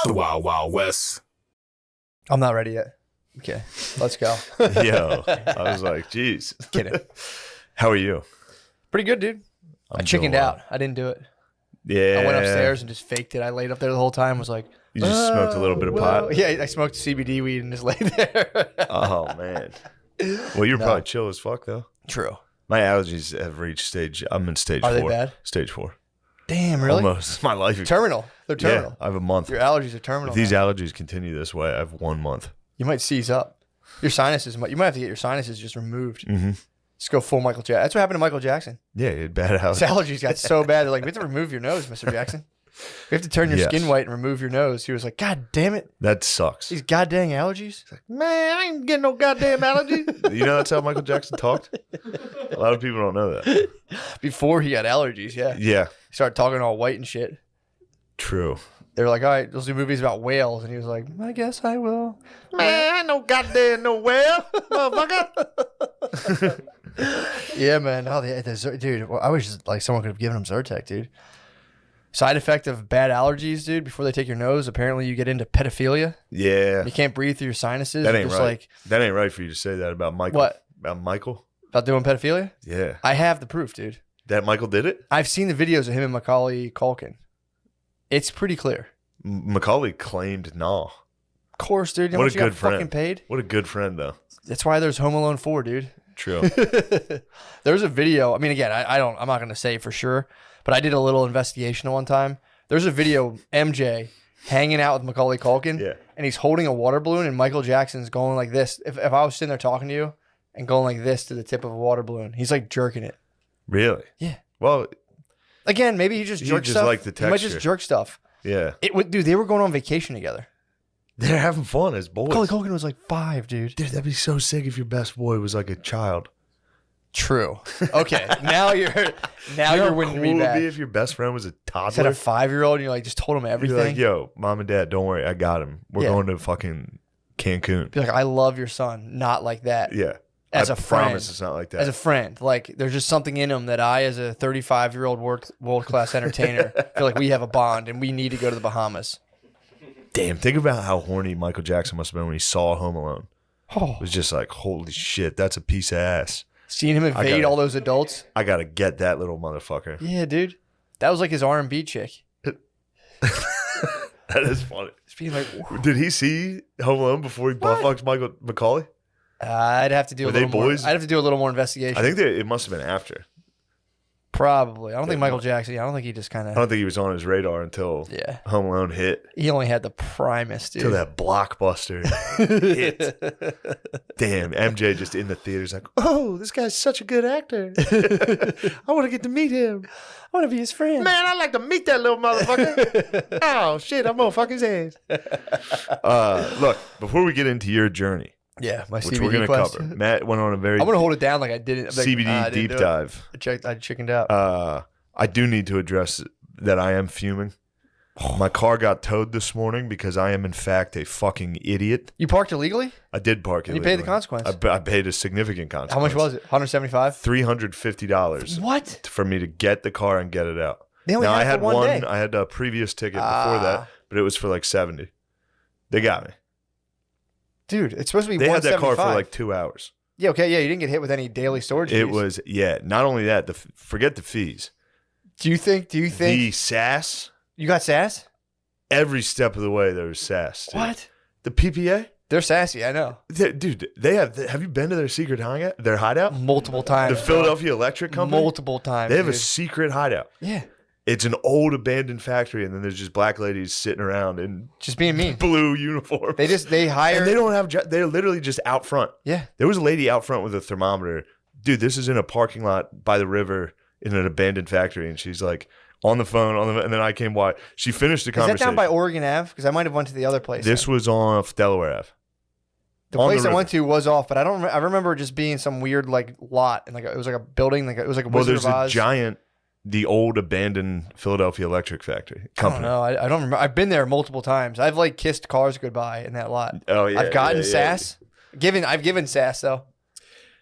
The Wild Wild West. I'm not ready yet. Okay, let's go. Yo, I was like, geez. Kidding. How are you? Pretty good, dude. I I'm chickened doing well. out. I didn't do it. Yeah. I went upstairs and just faked it. I laid up there the whole time. Was like, You just smoked a little bit of pot? Yeah, I smoked CBD weed and just laid there. Oh, man. Well, you're probably chill as fuck, though. True. My allergies have reached stage. I'm in stage Are 4. they bad? Stage 4. Damn, really? Almost. My life. Terminal. They're terminal. Yeah, I have a month. Your allergies are terminal. If these now. allergies continue this way, I have 1 month. You might seize up. Your sinuses. You might have to get your sinuses just removed. Mm-hmm. Just go full Michael Jackson. That's what happened to Michael Jackson. Yeah, you had bad His allergies. allergies got so bad. They're like, we have to remove your nose, Mr. Jackson. We have to turn your skin white and remove your nose. He was like, God damn it. That sucks. These goddamn allergies. Man, I ain't getting no goddamn allergies. You know that's how Michael Jackson talked? A lot of people don't know that. Before he got allergies, yeah. Yeah, He started talking all white and shit. true. They were like, all right, let's do movies about whales. And he was like, I guess I will. Man, I ain't no goddamn no whale, motherfucker. Yeah, man. Oh, dude, I wish like someone could have given him Zyrtec, dude. Side effect of bad allergies, dude, before they take your nose, apparently you get into pedophilia. Yeah. You can't breathe through your sinuses. That ain't Just right. like, That ain't right for you to say that about Michael. What? About Michael? about doing pedophilia? Yeah. I have the proof, dude. That Michael did it? I've seen the videos of him and Macaulay Culkin. It's pretty clear. Macaulay claimed no. Of course, dude. You know What how much a you got good friend. fucking paid? What a good friend, though. That's why there's Home Alone 4, dude. True. There's a video. I mean, again, I'm not going to say for sure, but I did a little investigation one time. There's a video of MJ hanging out with Macaulay Culkin, Yeah. and he's holding a water balloon, and Michael Jackson's going like this. If I was sitting there talking to you and going like this to the tip of a water balloon, he's like jerking it. Really? Yeah. Well, Again, maybe he just jerks just stuff. like the He might just texture. jerk stuff. yeah. Dude, they were going on vacation together. They're having fun as boys. Macaulay Culkin was like 5, dude. Dude, that'd be so sick if your best boy was like a child. True. Okay, now you're You know how winning cool me it would back. be if your best friend was a You said toddler? a 5-year-old, and you like just told him You're everything. like, yo, mom and dad, don't worry, I got him. We're Yeah. going to fucking Cancun. Be like, I love your son, not like that. Yeah. As I a friend. promise it's not like that. As a friend, like there's just something in him that I, as a 35-year-old world class entertainer, feel like we have a bond and we need to go to the Bahamas. Damn, think about how horny Michael Jackson must have been when he saw Home Alone. Oh, It was just like, holy shit, that's a piece of ass. seeing him invade gotta- all those adults. I gotta get that little motherfucker. Yeah, dude, that was like his R&B chick. That is funny. Just being like, "Ooh." Did he see Home Alone before he butt fucked Michael Macaulay? I'd have to do Were a they little more. boys? I'd have to do a little more investigation. I think it must have been after. Probably. I don't think Yeah, Michael no. Jackson. I don't think he just kind I of. don't think he was on his radar until Yeah, Home Alone hit. he only had the Primus, dude. Till that blockbuster hit. Damn, MJ just in the theaters like, oh, this guy's such a good actor. I want to get to meet him. I want to be his friend. Man, I'd like to meet that little motherfucker. Oh, shit, I'm going to fuck his ass. Look, before we get into your journey, Yeah, my which CBD we're going to quest. cover, Matt went on a very I'm gonna hold it down like I didn't. Like, CBD I didn't deep do it. dive. I chickened out. I do need to address that I am fuming. My car got towed this morning because I am, in fact, a fucking idiot. You parked illegally? I did park You illegally. paid the consequence. I paid a significant consequence. How much was it? $175. $350 What? for me to get the car and get it out. They only Now had I it had for one day. I had a previous ticket before that, but it was for like 70. They got me. Dude, it's supposed to be They had that car for $175. like 2 hours. Yeah, okay, yeah, you didn't get hit with any daily storage fees. It was not only that, forget the fees. Do you think The sass, you got sass? every step of the way there was sass. Dude. What? The PPA? They're sassy, I know. Dude, have you been to their secret hideout? Their hideout? Multiple times. The Philadelphia Electric Company? Multiple times. They have a dude. secret hideout. Yeah. It's an old abandoned factory, and then there's just black ladies sitting around in Just being mean. blue uniforms. They hire and they don't have. They're literally just out front. Yeah. There was a lady out front with a thermometer. Dude, this is in a parking lot by the river in an abandoned factory, and she's like on the phone. And then I came by. She finished the Is that conversation. down by Oregon Ave? Because I might have went to the other place. This was off Delaware Ave. The on the place I river. went to was off, but I don't. I remember it just being some weird like lot, and like it was like a building, like it was like a Well, Wizard there's of a Oz. giant, the old abandoned Philadelphia Electric Factory I don't company. know. I don't remember. I've been there multiple times. I've like kissed cars goodbye in that lot. Oh yeah, I've gotten yeah, yeah. sass. I've given sass though.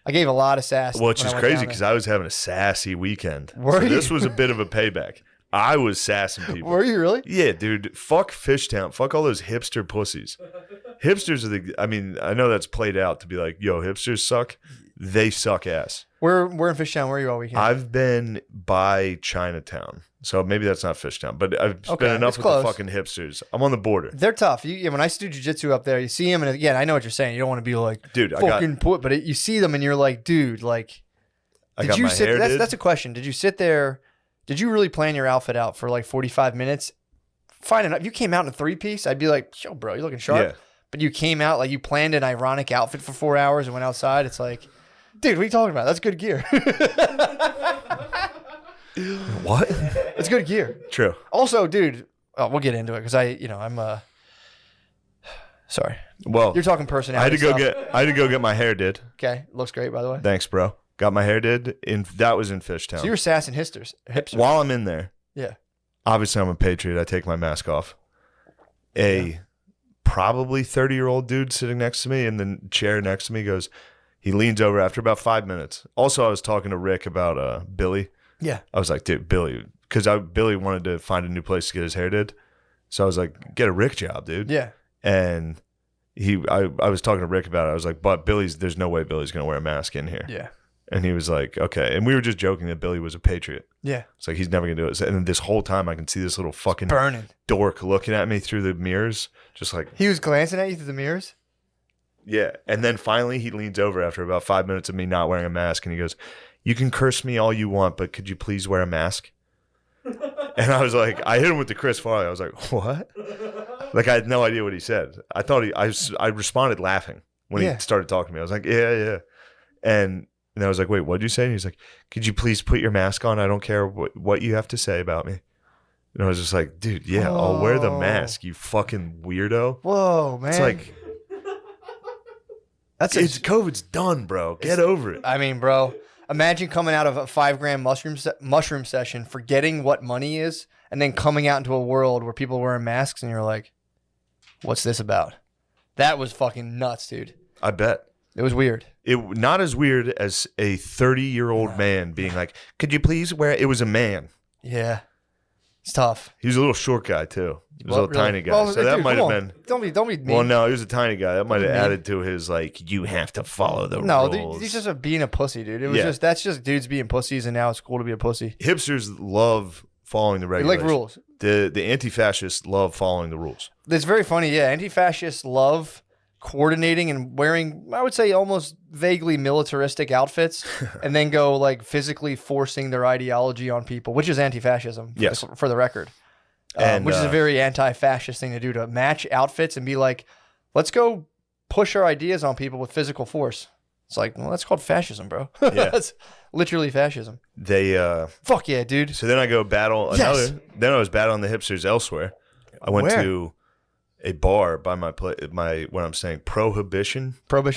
I gave a lot of sass. Well, it's when just I went crazy down because there. I was having a sassy weekend. Were So you? this was a bit of a payback. I was sassing people. Were you really? Yeah, dude. Fuck Fishtown. Fuck all those hipster pussies. Hipsters are the. I mean, I know that's played out to be like, yo, hipsters suck. They suck ass. We're in Fishtown. Where are you all weekend? I've been by Chinatown, so maybe that's not Fishtown, but I've spent enough with close. the fucking hipsters. I'm on the border. They're tough. When I used to do jiu-jitsu up there, you see them, and again, I know what you're saying. You don't want to be like, Dude, but you see them, and you're like, dude, like, did you sit? That's a question. Did you sit there? Did you really plan your outfit out for like 45 minutes? Fine enough. If you came out in a 3-piece, I'd be like, yo, bro, you're looking sharp. Yeah. But you came out like you planned an ironic outfit for 4 hours and went outside. It's like, dude, what are you talking about? That's good gear. What? It's good gear. True. Also, dude, we'll get into it because I'm sorry. Well, you're talking personality. I had to go get my hair did. Okay, looks great by the way. Thanks, bro. Got my hair did that was in Fishtown. So you were sassing hipsters. While I'm in there. Yeah. Obviously, I'm a patriot. I take my mask off. Probably 30-year-old dude sitting next to me in the chair next to me he leans over after about 5 minutes. Also, I was talking to Rick about Billy. Yeah. I was like, dude, Billy, because Billy wanted to find a new place to get his hair did. So I was like, get a Rick job, dude. Yeah. And I was talking to Rick about it. I was like, but there's no way Billy's going to wear a mask in here. Yeah. And he was like, okay. And we were just joking that Billy was a patriot. Yeah. It's like, he's never going to do it. And then this whole time I can see this little fucking burning dork looking at me through the mirrors. Just like. He was glancing at you through the mirrors? Yeah. And then finally he leans over after about 5 minutes of me not wearing a mask. And he goes, you can curse me all you want, but could you please wear a mask? And I was like, I hit him with the Chris Farley. I was like, what? Like, I had no idea what he said. I thought I responded laughing when he started talking to me. I was like, yeah. And I was like, wait, what'd you say? And he's like, could you please put your mask on? I don't care what you have to say about me. And I was just like, dude, yeah, I'll wear the mask, you fucking weirdo. Whoa, man. It's like, COVID's done, bro. Get over it. I mean, bro, imagine coming out of a $5 mushroom session, forgetting what money is, and then coming out into a world where people are wearing masks, and you're like, what's this about? That was fucking nuts, dude. I bet. It was weird. Not as weird as a 30-year-old man being like, could you please wear it? It was a man. Yeah. It's tough. He was a little short guy, too. He was a little tiny guy. So that might have been. Don't be mean. Well, no, he was a tiny guy. That might have added to his, like, you have to follow the rules. No, he's just being a pussy, dude. It was that's just dudes being pussies, and now it's cool to be a pussy. Hipsters love following the regulations. They like rules. The anti-fascists love following the rules. It's very funny, yeah. Anti-fascists love coordinating and wearing, I would say, almost vaguely militaristic outfits, and then go like physically forcing their ideology on people, which is anti-fascism. Yes, for the record, which is a very anti-fascist thing to do, to match outfits and be like, let's go push our ideas on people with physical force. It's like, well, that's called fascism, bro. Yeah, that's literally fascism. They fuck yeah, dude. So then I go battle another. Yes. Then I was battling the hipsters elsewhere. I went to a bar by what I'm saying, Prohibition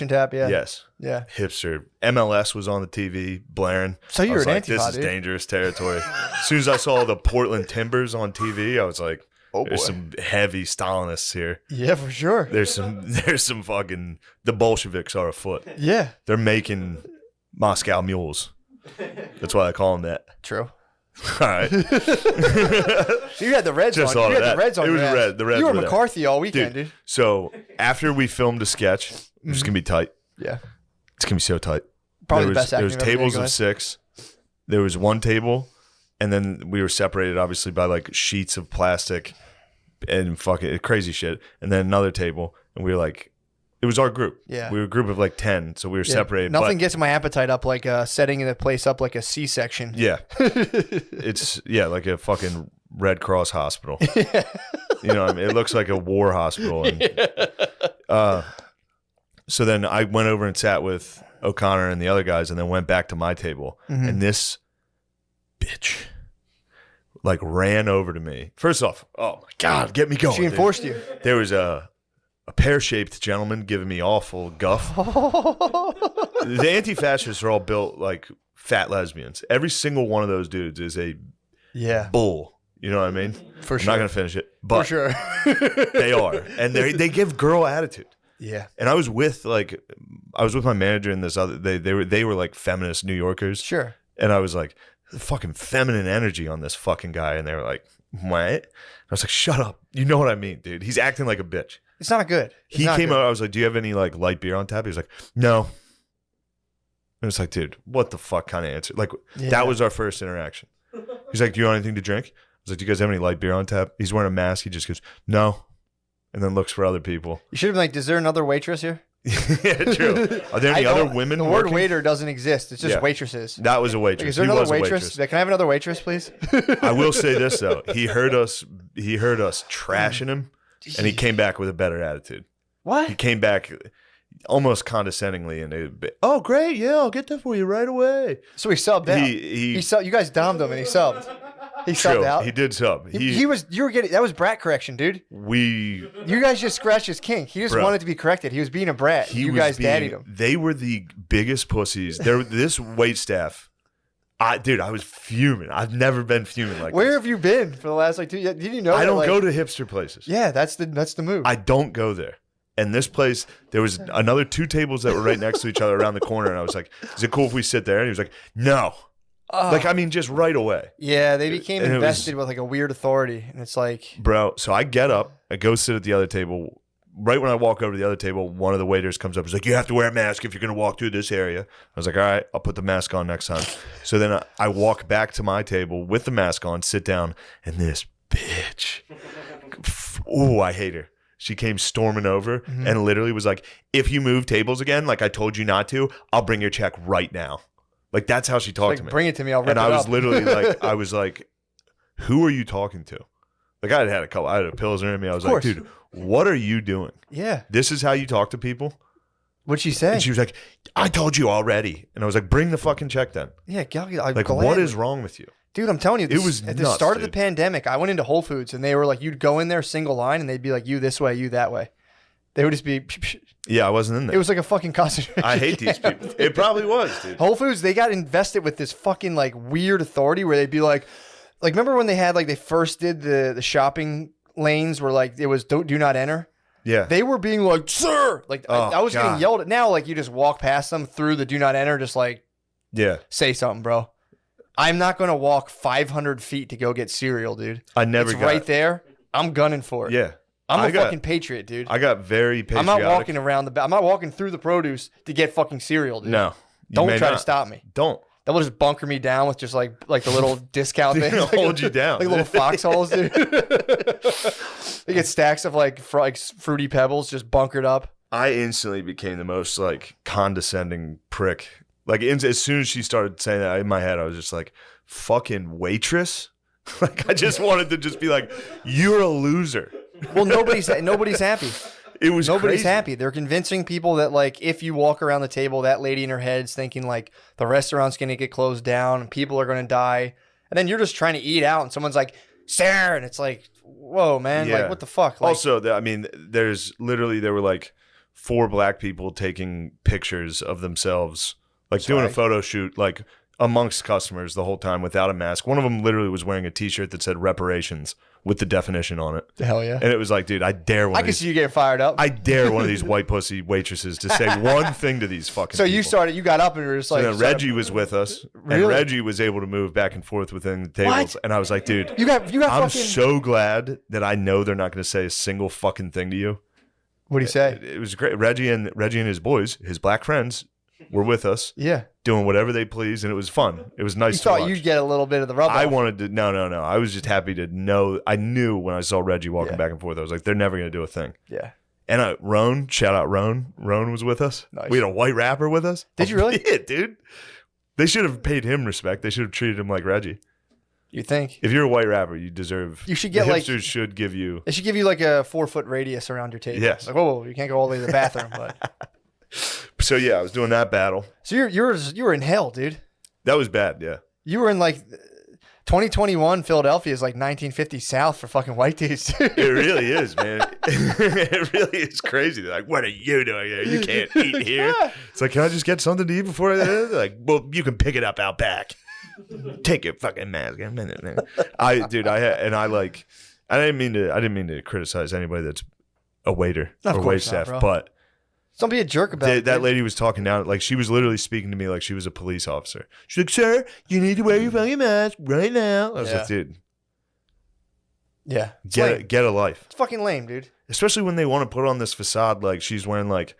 Tap, yeah. Yes. Yeah. Hipster. MLS was on the TV blaring. So you were an Antifa, this is dangerous territory. As soon as I saw the Portland Timbers on TV, I was like, there's some heavy Stalinists here. Yeah, for sure. There's some fucking, the Bolsheviks are afoot. Yeah. They're making Moscow mules. That's why I call them that. True. All right. So you had the Reds on. You had the Reds on. It was red. The Reds. You were were McCarthy all weekend, dude. So after we filmed a sketch, which is gonna be tight. Yeah. It's gonna be so tight. Probably the best acting. There was tables of 6. There was one table, and then we were separated obviously by like sheets of plastic and fucking crazy shit. And then another table, and we were like, it was our group. Yeah. We were a group of like 10, so we were separated. Nothing gets my appetite up like setting the place up like a C-section. Yeah. It's, like a fucking Red Cross hospital. Yeah. You know what I mean? It looks like a war hospital. And, so then I went over and sat with O'Connor and the other guys and then went back to my table. Mm-hmm. And this bitch like ran over to me. First off, oh my God, get me going. She enforced you. There was a pear-shaped gentleman giving me awful guff. The anti-fascists are all built like fat lesbians. Every single one of those dudes is a bull. You know what I mean? For sure. I'm not going to finish it, but for sure. They are. And they give girl attitude. Yeah. And I was with my manager and this other, they were like feminist New Yorkers. Sure. And I was like, fucking feminine energy on this fucking guy. And they were like, what? I was like, shut up. You know what I mean, dude. He's acting like a bitch. It's not good. He came out. I was like, do you have any like light beer on tap? He was like, no. And it's like, dude, what the fuck kind of answer? Like, that was our first interaction. He's like, do you want anything to drink? I was like, do you guys have any light beer on tap? He's wearing a mask. He just goes, no. And then looks for other people. You should have been like, is there another waitress here? Yeah, true. Are there any other women The working? word waiter doesn't exist. It's just waitresses. That was a waitress. Like, is there another waitress? Can I have another waitress, please? I will say this, though. He heard us trashing him, and he came back with a better attitude. What? He came back almost condescendingly, and oh, great, yeah, I'll get that for you right away. So he subbed out. He subbed. You guys domed him, and he subbed. He subbed out. He did sub. You were getting that was brat correction, dude. You guys just scratched his kink. He just wanted to be corrected. He was being a brat. You guys daddied him. They were the biggest pussies. This wait staff. I was fuming. I've never been fuming like Where this. have you been for the last like 2 years? Did you know? I don't go to hipster places. Yeah, that's the move. I don't go there. And this place, there was another 2 tables that were right next to each other around the corner. And I was like, is it cool if we sit there? And he was like, no. Just right away. Yeah, they became invested with like a weird authority. And it's like... Bro, so I get up, I go sit at the other table. Right when I walk over to the other table, one of the waiters comes up. He's like, you have to wear a mask if you're going to walk through this area. I was like, all right, I'll put the mask on next time. So then I walk back to my table with the mask on, sit down, and this bitch. Ooh, I hate her. She came storming over and literally was like, if you move tables again, like I told you not to, I'll bring your check right now. Like, that's how she talked to me. Bring it to me, I'll rip it up. And I was literally like, I was like, who are you talking to? Like, I had a Pilsner in me. I was like, dude, what are you doing? Yeah. This is how you talk to people? What'd she say? And she was like, I told you already. And I was like, bring the fucking check then. Yeah, like, what is wrong with you? Dude, I'm telling you, it was at nuts, the start of the pandemic, I went into Whole Foods and they were like, you'd go in there single line and they'd be like, you this way, you that way. They would just be... Yeah, I wasn't in there. It was like a fucking concentration. I hate these people. It probably was, dude. Whole Foods, they got invested with this fucking like weird authority where they'd be like remember when they had like they first did the shopping lanes where like it was do not enter? Yeah. They were being like, sir, like I was getting yelled at. Now like you just walk past them through the do not enter, just like say something, bro. I'm not gonna walk 500 feet to go get cereal, dude. It's right there. I'm gunning for it. Yeah. I'm a fucking patriot, dude. I got very patriotic. I'm not walking around I'm not walking through the produce to get fucking cereal, dude. No. Don't try to stop me. Don't. That will just bunker me down with just like the little discount thing. Hold you down. Like little foxholes, dude. They get stacks of like fruity pebbles just bunkered up. I instantly became the most like condescending prick. Like as soon as she started saying that in my head, I was just like, fucking waitress? Like I just wanted to just be like, you're a loser. Well, nobody's happy. Nobody's crazy. happy. They're convincing people that like if you walk around the table, that lady in her head's thinking like the restaurant's gonna get closed down and people are gonna die, and then you're just trying to eat out and someone's like, "Sir," and it's like, "Whoa, man! Yeah. Like what the fuck?" Like, also, there were like 4 black people taking pictures of themselves, like doing a photo shoot, like amongst customers the whole time without a mask. One of them literally was wearing a T-shirt that said reparations with the definition on it. Hell yeah. And it was like, dude, I dare I can see you getting fired up. I dare one of these white pussy waitresses to say one thing to these fucking people. You got up and were just like... So then Reggie was with us, and Reggie was able to move back and forth within the tables. What? And I was like, dude, I'm so glad that I know they're not going to say a single fucking thing to you. What'd he say? It was great. Reggie and his boys, his black friends, were with us. Yeah. Doing whatever they pleased, and it was fun. It was nice to watch. You thought you'd get a little bit of the rub I wanted to... No. I was just happy to know... I knew when I saw Reggie walking back and forth, I was like, they're never going to do a thing. Yeah. And Roan, shout out Roan. Roan was with us. Nice. We had a white rapper with us. Did you really? Yeah, dude. They should have paid him respect. They should have treated him like Reggie. You think? If you're a white rapper, you deserve... You should get the hipsters should give you... They should give you like a 4-foot radius around your table. Yes. Like, whoa, you can't go all the way to the bathroom, but... So yeah, I was doing that battle. So you were in hell, dude. That was bad, yeah. You were in like 2021 Philadelphia is like 1950 South for fucking white dudes. It really is, man. It really is crazy. They're like, what are you doing here? You can't eat here. It's like, can I just get something to eat before I... They're like, well, you can pick it up out back. Take your fucking mask. I didn't mean to criticize anybody that's a waiter or wait staff, but Don't be a jerk about it. That lady was talking down. Like, she was literally speaking to me like she was a police officer. She's like, sir, you need to wear your fucking mask right now. I was like, dude. Yeah. Get a life. It's fucking lame, dude. Especially when they want to put on this facade like she's wearing like,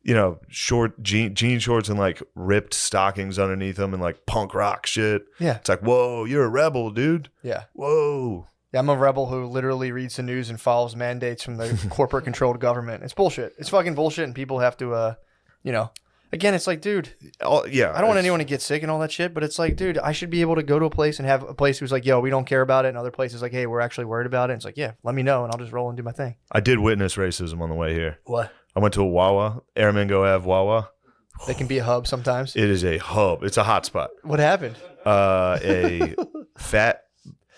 you know, short jean shorts and like ripped stockings underneath them and like punk rock shit. Yeah. It's like, whoa, you're a rebel, dude. Yeah. Whoa. Yeah, I'm a rebel who literally reads the news and follows mandates from the corporate-controlled government. It's bullshit. It's fucking bullshit, and people have to, you know. Again, it's like, dude. Yeah. I don't want anyone to get sick and all that shit, but it's like, dude, I should be able to go to a place and have a place who's like, yo, we don't care about it, and other places like, hey, we're actually worried about it. And it's like, yeah, let me know, and I'll just roll and do my thing. I did witness racism on the way here. What? I went to a Wawa, Airman Go Ave Wawa. They can be a hub sometimes. It is a hub. It's a hot spot. What happened? A fat.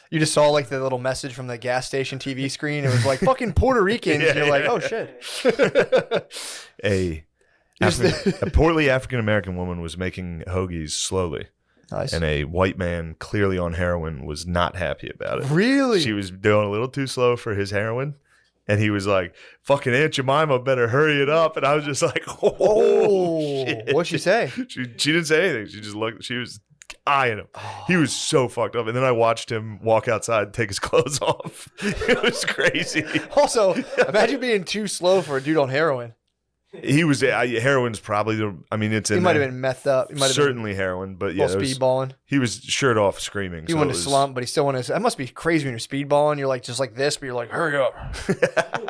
You just saw like the little message from the gas station TV screen. It was like fucking Puerto Ricans. Yeah, You're like, oh shit. A portly African American woman was making hoagies slowly. Nice. And a white man, clearly on heroin, was not happy about it. Really? She was doing a little too slow for his heroin. And he was like, fucking Aunt Jemima better hurry it up. And I was just like, oh, shit. What'd she say? She didn't say anything. She just looked, she was eyeing him. He was so fucked up. And then I watched him walk outside and take his clothes off. It was crazy. Also, imagine being too slow for a dude on heroin. He was, heroin's probably it's in He might have been methed up. He might have certainly heroin, but yeah. Speedballing. He was shirt off screaming. He wanted to slump, but he still wanted to. That must be crazy when you're speedballing. You're like, just like this, but you're like, hurry up.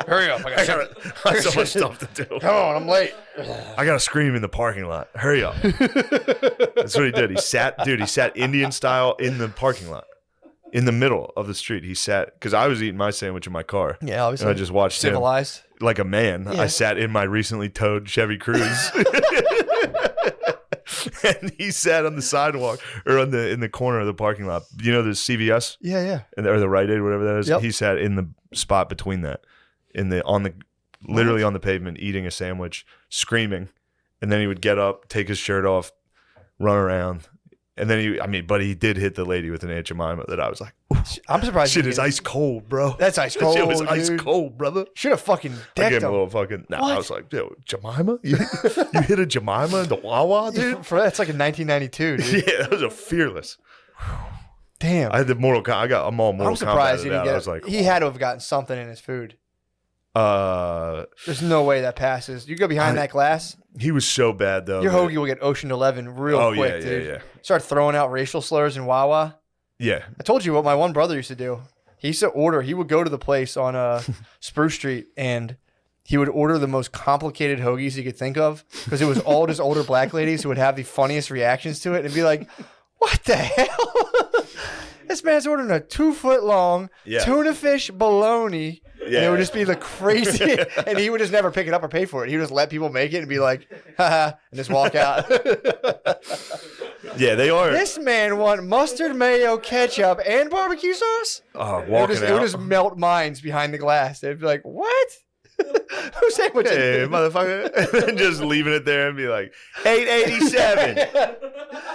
Hurry up. I got so much stuff to do. Come on, I'm late. I got to scream in the parking lot. Hurry up. That's what he did. He sat Indian style in the parking lot. In the middle of the street, he sat, because I was eating my sandwich in my car. Yeah, obviously. And I just watched civilized. Him like a man. Yeah. I sat in my recently towed Chevy Cruze. And he sat on the sidewalk or in the corner of the parking lot. You know the CVS? Yeah. Or the Rite Aid, whatever that is. Yep. He sat in the spot between that, literally on the pavement, eating a sandwich, screaming. And then he would get up, take his shirt off, run around. And then he did hit the lady with an Aunt Jemima that I was like, I'm surprised. Shit is ice cold, bro. That's ice cold. Shit was dude. ice cold, brother. Should have fucking decked I gave him him. a little fucking. Nah, I was like, yo, Jemima? You hit a Jemima in the Wawa, dude? That's like in 1992, dude. Yeah, that was a fearless. Damn. I had the Mortal Kombat. I'm all Mortal I'm surprised Kombat he didn't out. get. I was like, he had to have gotten something in his food. There's no way that passes. You go behind that glass. He was so bad though. Your hoagie will get Ocean 11 real quick, dude. Yeah. Start throwing out racial slurs in Wawa. Yeah. I told you what my one brother used to do. He used to order. He would go to the place on Spruce Street and he would order the most complicated hoagies he could think of because it was all just older black ladies who would have the funniest reactions to it and be like, "What the hell? This man's ordering a 2-foot-long tuna fish bologna." Yeah. And it would just be the crazy, and he would just never pick it up or pay for it. He would just let people make it and be like, haha, and just walk out. Yeah, they are. This man want mustard, mayo, ketchup, and barbecue sauce? Walking out. It would just melt minds behind the glass. They'd be like, what? Who sandwich? Hey, motherfucker. And just leaving it there and be like, 887.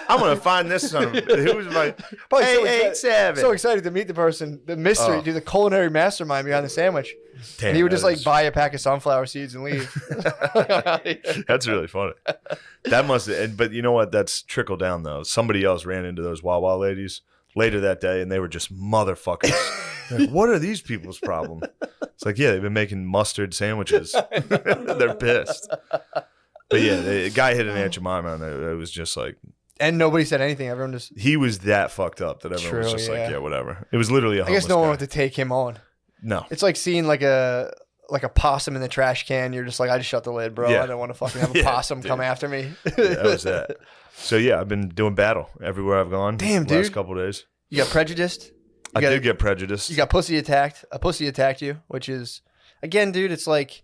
I'm going to find this son. Who was my 887? So excited to meet the person, the mystery, the culinary mastermind behind the sandwich. Damn, and he would just like buy a pack of sunflower seeds and leave. That's really funny. That must have, but you know what? That's trickled down though. Somebody else ran into those Wawa ladies later that day and they were just motherfuckers. Like, what are these people's problem? It's like, yeah, they've been making mustard sandwiches. They're pissed. But yeah, the guy hit an Aunt Jemima and it was just like. And nobody said anything. Everyone just. He was that fucked up that everyone was just like, yeah, whatever. It was literally a homeless I guess no one guy. wanted to take him on. No. It's like seeing like a possum in the trash can. You're just like, I just shut the lid, bro. Yeah. I don't want to fucking have a possum come after me. Yeah, that was that. So yeah, I've been doing battle everywhere I've gone. Damn, the last dude. couple of days. You got prejudiced? I did get prejudiced. You got pussy attacked. A pussy attacked you, which is, again, dude, it's like,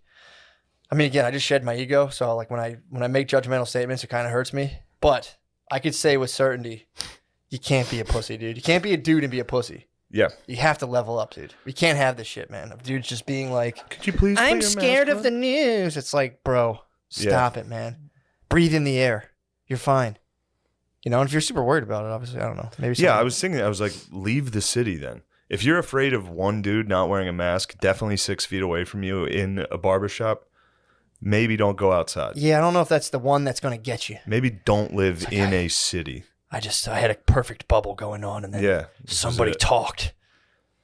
I mean, again, I just shed my ego. So like when I make judgmental statements, it kind of hurts me. But I could say with certainty, you can't be a pussy, dude. You can't be a dude and be a pussy. Yeah. You have to level up, dude. We can't have this shit, man. Of dudes just being like, could you please put I'm your scared mask of the news. It's like, bro, stop it, man. Breathe in the air. You're fine. You know, and if you're super worried about it, obviously, I don't know. Maybe. Yeah, I was thinking, I was like, leave the city then. If you're afraid of one dude not wearing a mask, definitely 6 feet away from you in a barbershop, maybe don't go outside. Yeah, I don't know if that's the one that's going to get you. Maybe don't live in a city. I had a perfect bubble going on, and then somebody talked.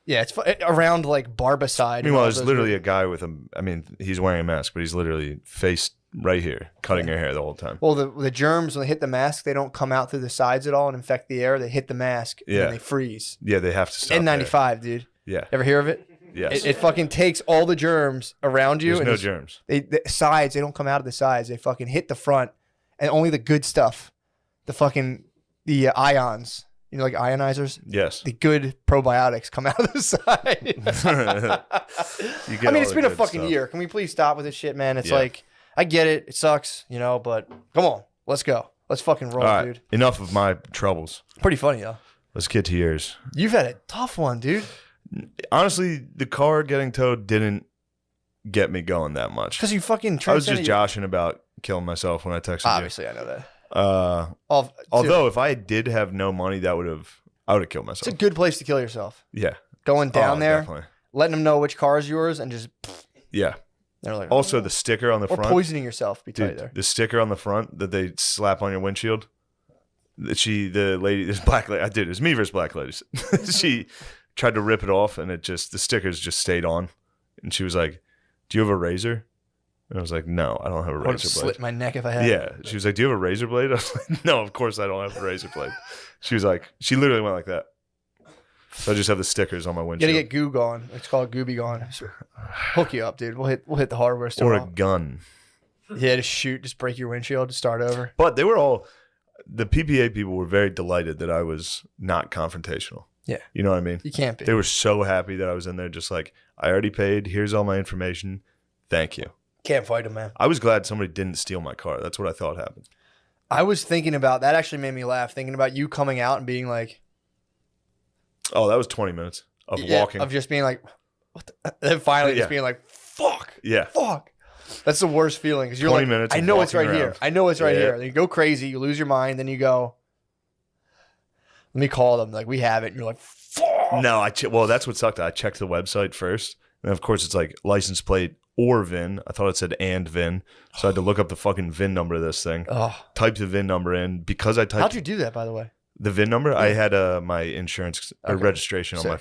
Yeah, it's around like Barbicide. Meanwhile, there's literally a guy with he's wearing a mask, but he's literally faced right here, cutting her hair the whole time. Well, the germs, when they hit the mask, they don't come out through the sides at all and infect the air. They hit the mask, and then they freeze. Yeah, they have to stop N95, dude. Yeah. Ever hear of it? Yes. It fucking takes all the germs around you. There's no germs. The sides, they don't come out of the sides. They fucking hit the front, and only the good stuff, the ions, like ionizers. Yes. The good probiotics come out of the side. It's been a fucking year. Can we please stop with this shit, man? It's like, I get it. It sucks, but come on. Let's go. Let's fucking roll, all right, dude. Enough of my troubles. Pretty funny, though. Let's get to yours. You've had a tough one, dude. Honestly, the car getting towed didn't get me going that much. Because you fucking I was just joshing about killing myself when I texted you. Obviously, I know that. Although if I did have no money, I would have killed myself. It's a good place to kill yourself. Yeah. Going down there, definitely. letting them know which car is yours, and just they're like, also the sticker on the front, poisoning yourself. There, the sticker on the front that they slap on your windshield. The lady, this black lady, I did. It was me versus black ladies. She tried to rip it off, and the stickers just stayed on. And she was like, "Do you have a razor?" And I was like, "No, I don't have a razor blade." Slit my neck if I had. Yeah. She was like, "Do you have a razor blade?" I was like, "No, of course I don't have a razor blade." She was like, she literally went like that. So I just have the stickers on my windshield. You gotta get goo gone. It's called Gooby Gone. Hook you up, dude. We'll hit the hardware store. Or a gun. Yeah, just break your windshield, start over. But they were the PPA people were very delighted that I was not confrontational. Yeah. You know what I mean? You can't be. They were so happy that I was in there just like, I already paid. Here's all my information. Thank you. Can't fight them, man. I was glad somebody didn't steal my car. That's what I thought happened. I was thinking about, that actually made me laugh, thinking about you coming out and being like. Oh, that was 20 minutes of walking. Of just being like, what the? Then finally just being like, fuck. Yeah. Fuck. That's the worst feeling. Because you're 20 like, minutes I know it's right around. here. I know it's right here. Then you go crazy. You lose your mind. Then you go, let me call them. Like, we have it. And you're like, fuck. No, well, that's what sucked. I checked the website first. And of course, it's like license plate or VIN. I thought it said and VIN. So I had to look up the fucking VIN number of this thing. Typed the VIN number in. Because I typed. How'd you do that, by the way? The VIN number? Yeah. I had my insurance registration on my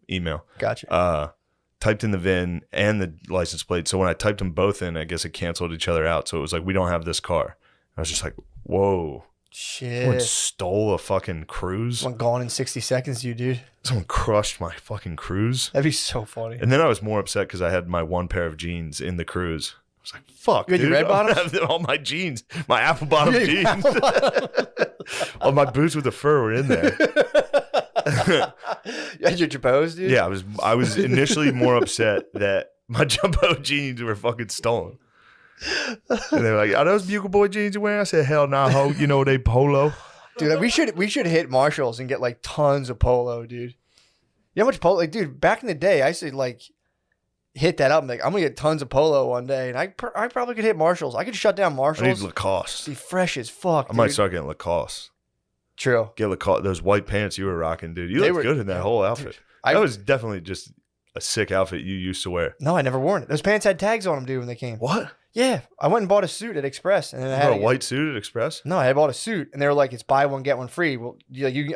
email. Gotcha. Typed in the VIN and the license plate. So when I typed them both in, I guess it canceled each other out. So it was like, we don't have this car. I was just like, whoa. Shit. Someone stole a fucking Cruise. Someone gone in 60 seconds, you dude. Someone crushed my fucking Cruise. That'd be so funny. And then I was more upset because I had my one pair of jeans in the Cruise. I was like, fuck, you had dude. Your red bottoms? All my jeans. My apple bottom jeans. All my boots with the fur were in there. You had your Jabos, dude? Yeah, I was initially more upset that my Jumbo jeans were fucking stolen. And they were like, are those Bugle Boy jeans you're wearing? I said, hell nah, ho. You know they polo. Dude, we should hit Marshalls and get like tons of polo, dude. You know how much polo? Like, dude, back in the day, I used to like hit that up. I'm like, I'm gonna get tons of polo one day, and I probably could hit Marshalls. I could shut down Marshalls. I need Lacoste. Be fresh as fuck. I might start getting Lacoste. True. Get Lacoste. Those white pants you were rocking, dude. You looked good in that whole outfit. Dude, that was definitely just a sick outfit you used to wear. No, I never worn it. Those pants had tags on them, dude, when they came. What? Yeah, I went and bought a suit at Express, and then I had a white suit at Express. No, I bought a suit, and they were like, "It's buy one get one free." Well,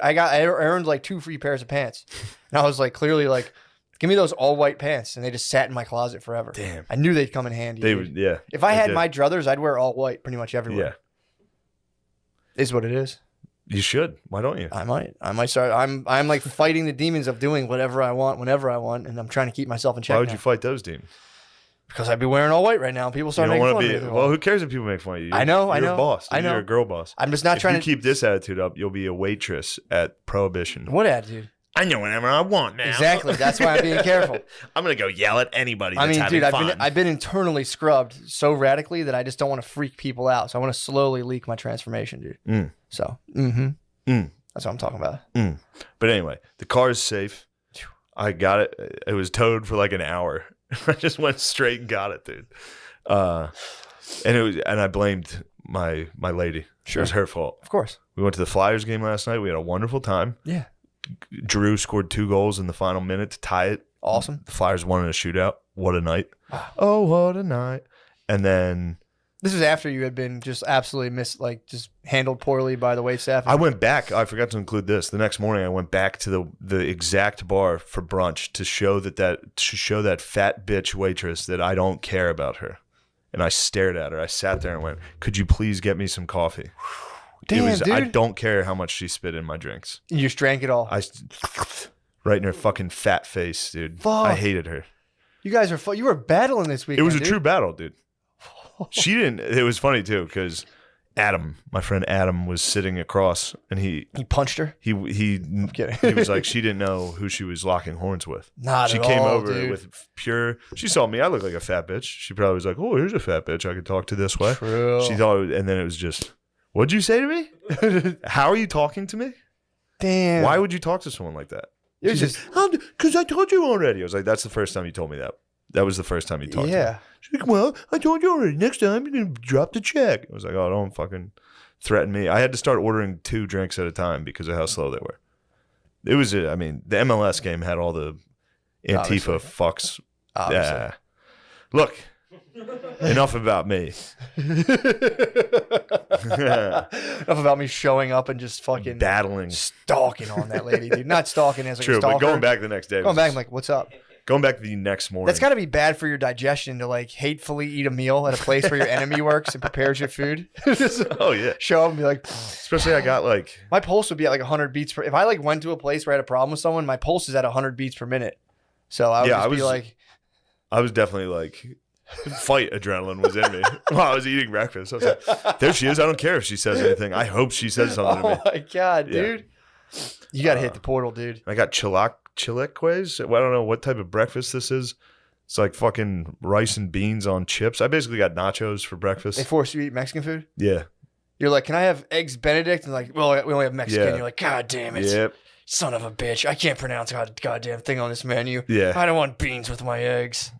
I earned like 2 free pairs of pants, and I was like, clearly like, "Give me those all white pants," and they just sat in my closet forever. Damn, I knew they'd come in handy. They would, yeah. If I had my druthers, I'd wear all white pretty much everywhere. Yeah, is what it is. You should. Why don't you? I might start. I'm like fighting the demons of doing whatever I want, whenever I want, and I'm trying to keep myself in check. Why would you fight those demons? Because I'd be wearing all white right now. People start making fun of me. Well, who cares if people make fun of you? I know. You're a boss. Dude. I know. You're a girl boss. I'm just not trying to keep this attitude up. You'll be a waitress at Prohibition. What attitude? I know whatever I want now. Exactly. That's why I'm being careful. I'm gonna go yell at anybody that's having fun. I've been internally scrubbed so radically that I just don't want to freak people out. So I want to slowly leak my transformation, dude. So, that's what I'm talking about. But anyway, the car is safe. I got it. It was towed for like an hour. I just went straight and got it, dude. And I blamed my lady. Sure. It was her fault. Of course. We went to the Flyers game last night. We had a wonderful time. Yeah. Drew scored 2 goals in the final minute to tie it. Awesome. The Flyers won in a shootout. What a night. Oh, what a night. And then this is after you had been just absolutely just handled poorly by the waitstaff. I went back. I forgot to include this. The next morning, I went back to the exact bar for brunch to show that fat bitch waitress that I don't care about her. And I stared at her. I sat there and went, "Could you please get me some coffee?" Damn, dude. I don't care how much she spit in my drinks. You just drank it all. Right in her fucking fat face, dude. Fuck. I hated her. You guys are you were battling this weekend. It was a true battle, dude. She didn't. It was funny too because my friend Adam, was sitting across, and he punched her. I'm kidding. He was like, she didn't know who she was locking horns with. Not she at came all, over dude. with pure. She saw me. I look like a fat bitch. She probably was like, "Oh, here's a fat bitch I could talk to this way." True. She thought, and then it was just, "What'd you say to me? How are you talking to me? Damn. Why would you talk to someone like that?" It was just because I told you already. I was like, "That's the first time you told me that. That was the first time you talked to me." Yeah. She's like, "Well, I told you already. Next time you're gonna drop the check." I was like, "Oh, don't fucking threaten me." I had to start ordering 2 drinks at a time because of how slow they were. It was, the MLS game had all the Antifa fucks. Yeah. Look, enough about me. Enough about me showing up and just fucking battling, stalking on that lady, dude. Not stalking as like true, a stalker. but going back the next day. Going back, I'm like, "What's up?" Going back the next morning. That's got to be bad for your digestion to like hatefully eat a meal at a place where your enemy works and prepares your food. Oh yeah. Show up and be like, especially I got like, my pulse would be at like 100 beats per. If I like went to a place where I had a problem with someone, my pulse is at 100 beats per minute. So I would be like, I was definitely like, fight adrenaline was in me while I was eating breakfast. I was like, there she is. I don't care if she says anything. I hope she says something to me. Oh my God, dude. You got to hit the portal, dude. I got chilaquiles. I don't know what type of breakfast this is. It's like fucking rice and beans on chips. I basically got nachos for breakfast. They force you to eat Mexican food? Yeah. You're like, "Can I have eggs Benedict?" And like, "Well, we only have Mexican." Yeah. You're like, "God damn it. Yep. Son of a bitch. I can't pronounce a goddamn thing on this menu. Yeah. I don't want beans with my eggs."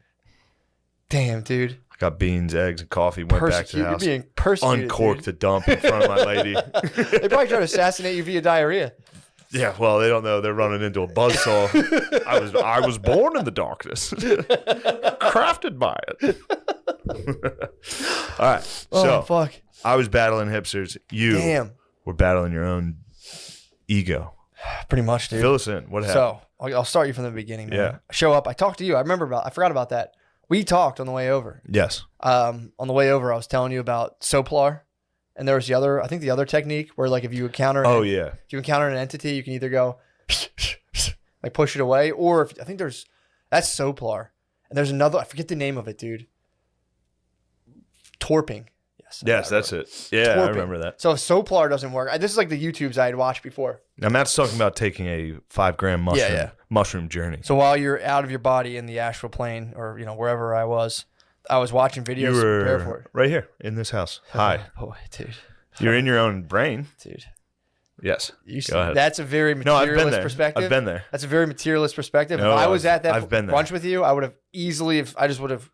Damn, dude. I got beans, eggs, and coffee. Went back to the house. You're being persecuted, uncorked dude. the dump in front of my lady. They probably tried to assassinate you via diarrhea. Yeah, well, they don't know. They're running into a buzzsaw. I was born in the darkness. Crafted by it. All right. So, fuck. I was battling hipsters. You were battling your own ego. Pretty much, dude. Fill us in. What happened? So, I'll start you from the beginning, man. Yeah. I show up. I talked to you. I forgot about that. We talked on the way over. Yes. On the way over, I was telling you about Soplar. And there was the other technique where like if you encounter if you encounter an entity, you can either go like push it away, or that's Soplar. And there's another, I forget the name of it, dude. Torping. Yes, that's it. Yeah, Torping. I remember that. So if Soplar doesn't work, this is like the YouTubes I had watched before. Now Matt's talking about taking a 5-gram mushroom journey. So while you're out of your body in the astral plane, or wherever I was watching videos to prepare for it. Right here in this house. Hi. Boy, dude. You're in your own brain. Dude. Yes. Go ahead. That's a very materialist perspective. I've been there. That's a very materialist perspective. No, if I was at that I've been there. brunch with you, I would have I just would have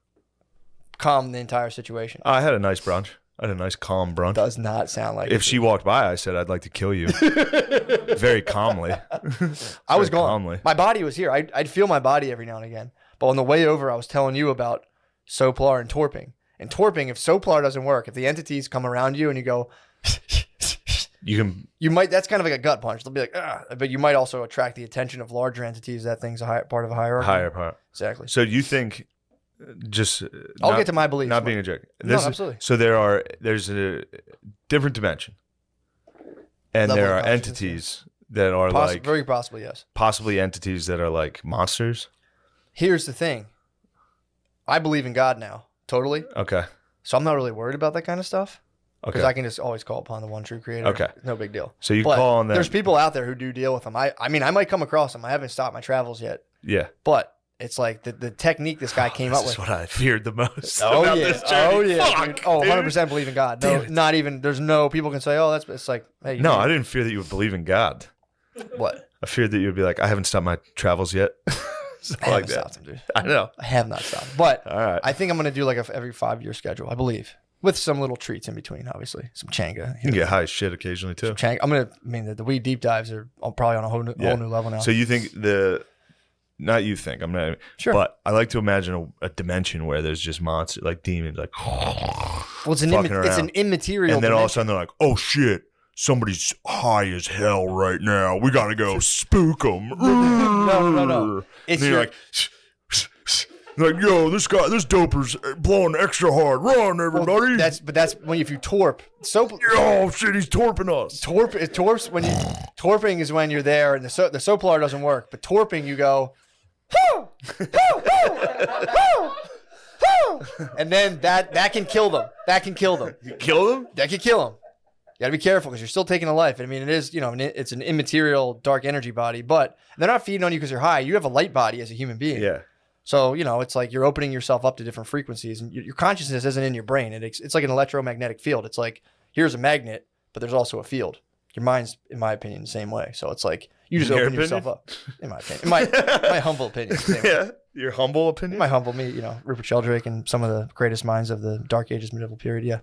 calmed the entire situation. I had a nice brunch. I had a nice calm brunch. Does not sound like if she walked by, I said, "I'd like to kill you." Very calmly. I was gone. Calmly. My body was here. I'd feel my body every now and again. But on the way over, I was telling you about Soplar and Torping. And Torping, if Soplar doesn't work, if the entities come around you and you go, you might, that's kind of like a gut punch. They'll be like, "Ugh," but you might also attract the attention of larger entities. That thing's part of a hierarchy. Higher part. Exactly. So you think, I'll get to my beliefs. Not being a jerk. No, absolutely. So there's a different dimension. And there are entities that are very possibly, yes. Possibly entities that are like monsters. Here's the thing. I believe in God now. Totally. Okay. So I'm not really worried about that kind of stuff. Okay. Because I can just always call upon the one true creator. Okay. No big deal. So you call on them. There's people out there who do deal with them. I might come across them. I haven't stopped my travels yet. Yeah. But it's like the technique this guy came up with. That's what I feared the most. Oh, about yeah. This journey. Oh, yeah. Fuck, 100% believe in God. No, not even, there's no, people can say, "Oh, it's like, hey. No, I didn't fear that you would believe in God. What? I feared that you would be like, "I haven't stopped my travels yet." I haven't stopped them, dude. I know. I have not stopped. But all right. I think I'm going to do like every 5-year schedule, I believe. With some little treats in between, obviously. Some changa. You can get high as shit occasionally, too. Changa. The weed deep dives are probably on a whole new level now. So you think not you think. I'm not. Sure. But I like to imagine a dimension where there's just monsters, like demons, like. Well, it's an immaterial. And then all of a sudden they're like, "Oh shit, somebody's high as hell right now. We gotta go spook them." No. It's like, yo, this doper's blowing extra hard. Run, everybody. Well, that's when if you torp. Oh shit, he's torping us. Torping is when you're there and the Soplar doesn't work. But torping, you go, and then that can kill them. That can kill them. Kill them? That can kill them. You got to be careful because you're still taking a life. I mean, it is, it's an immaterial dark energy body, but they're not feeding on you because you're high. You have a light body as a human being. Yeah. So, it's like you're opening yourself up to different frequencies, and your consciousness isn't in your brain. It's like an electromagnetic field. It's like, here's a magnet, but there's also a field. Your mind's, in my opinion, the same way. So it's like you just open yourself up. In my opinion, my humble opinion. Yeah, your humble opinion. My humble me, Rupert Sheldrake and some of the greatest minds of the Dark Ages medieval period. Yeah.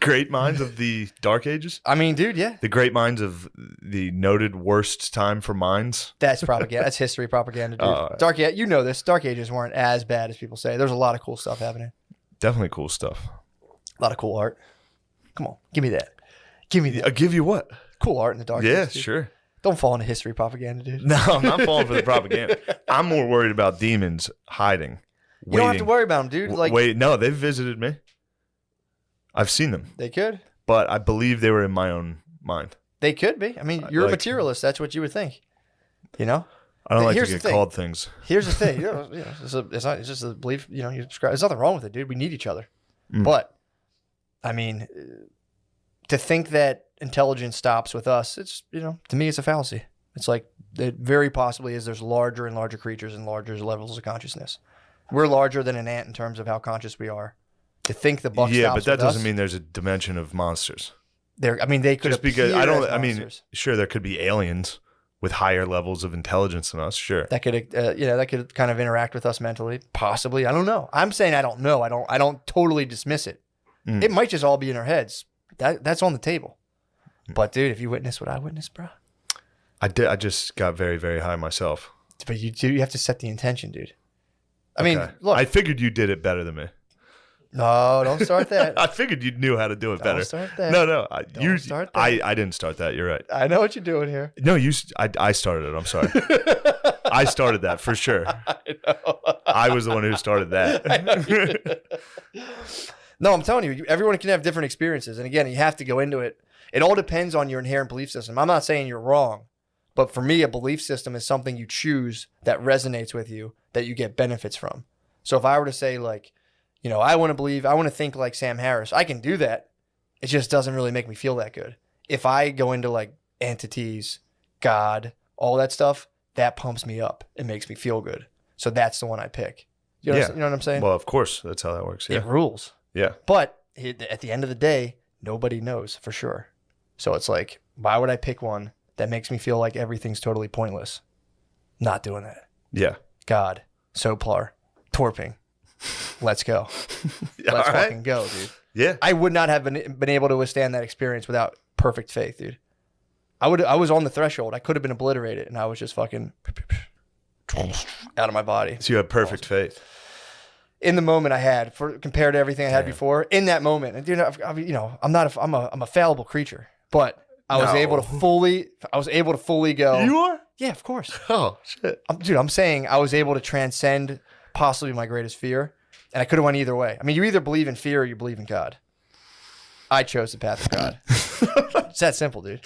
Great minds of the Dark Ages? I mean, dude, yeah. The great minds of the noted worst time for minds? That's propaganda. That's history propaganda, dude. You know this. Dark Ages weren't as bad as people say. There's a lot of cool stuff happening. Definitely cool stuff. A lot of cool art. Come on, give me that. Give me that. I'll give you what? Cool art in the Dark Ages. Yeah, dude. sure. Don't fall into history propaganda, dude. No, I'm not falling for the propaganda. I'm more worried about demons hiding. You don't have to worry about them, dude. No, they've visited me. I've seen them. They could. But I believe they were in my own mind. They could be. I mean, you're a materialist. That's what you would think. I don't like to get called things. Here's the thing. It's just a belief. You describe. There's nothing wrong with it, dude. We need each other. But, I mean, to think that intelligence stops with us, it's, to me, it's a fallacy. It's like it very possibly is. There's larger and larger creatures and larger levels of consciousness. We're larger than an ant in terms of how conscious we are. To think the buck stops with us. Yeah, but that doesn't mean there's a dimension of monsters. They could just because sure, there could be aliens with higher levels of intelligence than us. Sure, that could kind of interact with us mentally, possibly. I don't know. I'm saying I don't know. I don't totally dismiss it. It might just all be in our heads. That's on the table. But dude, if you witness what I witnessed, bro, I did. I just got very, very high myself. But you have to set the intention, dude. I mean, look, I figured you did it better than me. No, don't start that. I figured you knew how to do it better. Don't start that. No, start that. I didn't start that. You're right. I know what you're doing here. No, I started it. I'm sorry. I started that for sure. I know. I was the one who started that. No, I'm telling you, everyone can have different experiences. And again, you have to go into it. It all depends on your inherent belief system. I'm not saying you're wrong, but for me, a belief system is something you choose that resonates with you, that you get benefits from. So if I were to say like, I want to think like Sam Harris. I can do that. It just doesn't really make me feel that good. If I go into like entities, God, all that stuff, that pumps me up. It makes me feel good. So that's the one I pick. You know what I'm saying? Well, of course. That's how that works. Yeah. It rules. Yeah. But at the end of the day, nobody knows for sure. So it's like, why would I pick one that makes me feel like everything's totally pointless? Not doing that. Yeah. God, Soplar, torping. Let's go. Let's fucking go, dude. Yeah. I would not have been able to withstand that experience without perfect faith, dude. I was on the threshold. I could have been obliterated, and I was just fucking out of my body. So you had perfect faith. In the moment I had, compared to everything I had before, in that moment. And dude, I'm a fallible creature, but I was able to fully go. You are? Yeah, of course. Oh, shit. I'm saying I was able to transcend possibly my greatest fear, and I could have went either way. I mean, you either believe in fear or you believe in God. I chose the path of God. It's that simple, dude.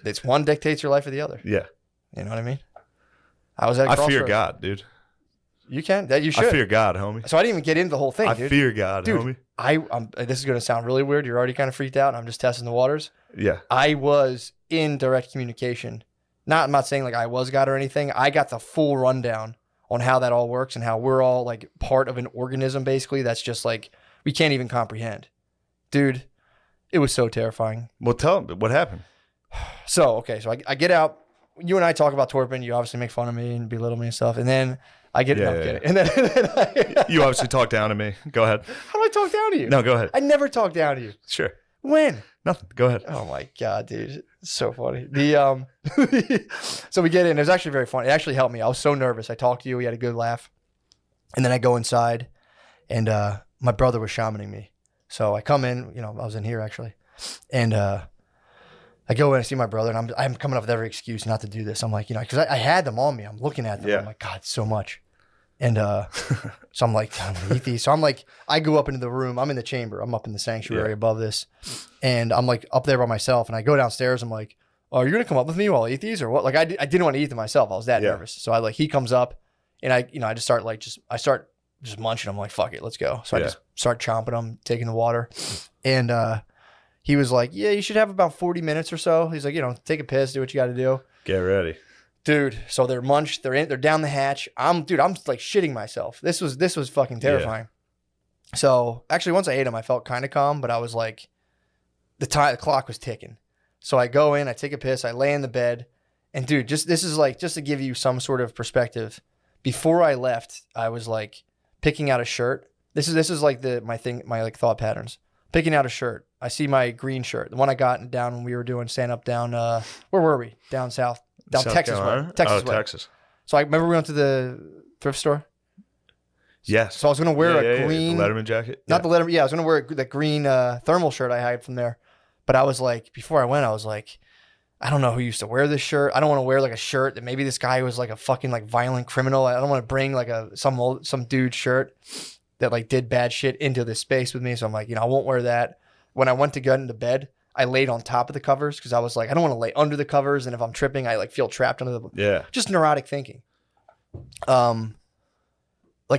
It's one dictates your life or the other. Yeah. You know what I mean? I fear God, dude. You can. That you should. I fear God, homie. So I didn't even get into the whole thing, dude. I fear God, dude, homie. This is going to sound really weird. You're already kind of freaked out, and I'm just testing the waters. Yeah. I was in direct communication. I'm not saying like I was God or anything. I got the full rundown on how that all works and how we're all like part of an organism, basically. That's just like, we can't even comprehend. Dude, it was so terrifying. Well, tell me, what happened? So I get out. You and I talk about torping. You obviously make fun of me and belittle me and stuff. And then I get, And then you obviously talk down to me. Go ahead. How do I talk down to you? No, go ahead. I never talk down to you. Sure. When? Nothing. Go ahead. Oh my God, dude. So funny. The so we get in. It was actually very funny. It actually helped me. I was so nervous. I talked to you. We had a good laugh. And then I go inside, and my brother was shamaning me. So I come in. You know, I was in here actually, and I go in. I see my brother, and I'm coming up with every excuse not to do this. I'm like, you know, because I had them on me. I'm looking at them. Yeah. I'm like, God, so much. And so I'm like, I'm gonna eat these. So I'm like, I go up into the room. I'm in the chamber. I'm up in the sanctuary above this. And I'm like up there by myself. And I go downstairs. I'm like, oh, are you going to come up with me while I eat these or what? Like I didn't want to eat them myself. I was that nervous. So he comes up and I just start munching. I'm like, fuck it, let's go. So I just start chomping them, taking the water. And he was like, yeah, you should have about 40 minutes or so. He's like, you know, take a piss, do what you got to do. Get ready. Dude, so they're munched, they're down the hatch. I'm like shitting myself. This was fucking terrifying. Yeah. So actually, once I ate them, I felt kind of calm, but I was like, the clock was ticking. So I go in, I take a piss, I lay in the bed, and dude, just to give you some sort of perspective. Before I left, I was like picking out a shirt. This is like my like thought patterns. Picking out a shirt. I see my green shirt, the one I got down when we were doing stand up down. Where were we? Down south. Down South Texas way. Texas. So I remember we went to the thrift store. Yes. So I was going to wear a green the Letterman jacket. Not the Letterman. Yeah, I was going to wear the green thermal shirt I had from there. But I was like, before I went, I was like, I don't know who used to wear this shirt. I don't want to wear like a shirt that maybe this guy was like a fucking like violent criminal. I don't want to bring like some dude's shirt that like did bad shit into this space with me. So I'm like, you know, I won't wear that. When I went to get into bed, I laid on top of the covers because I was like, I don't want to lay under the covers, and if I'm tripping, I like feel trapped under the just neurotic thinking. Like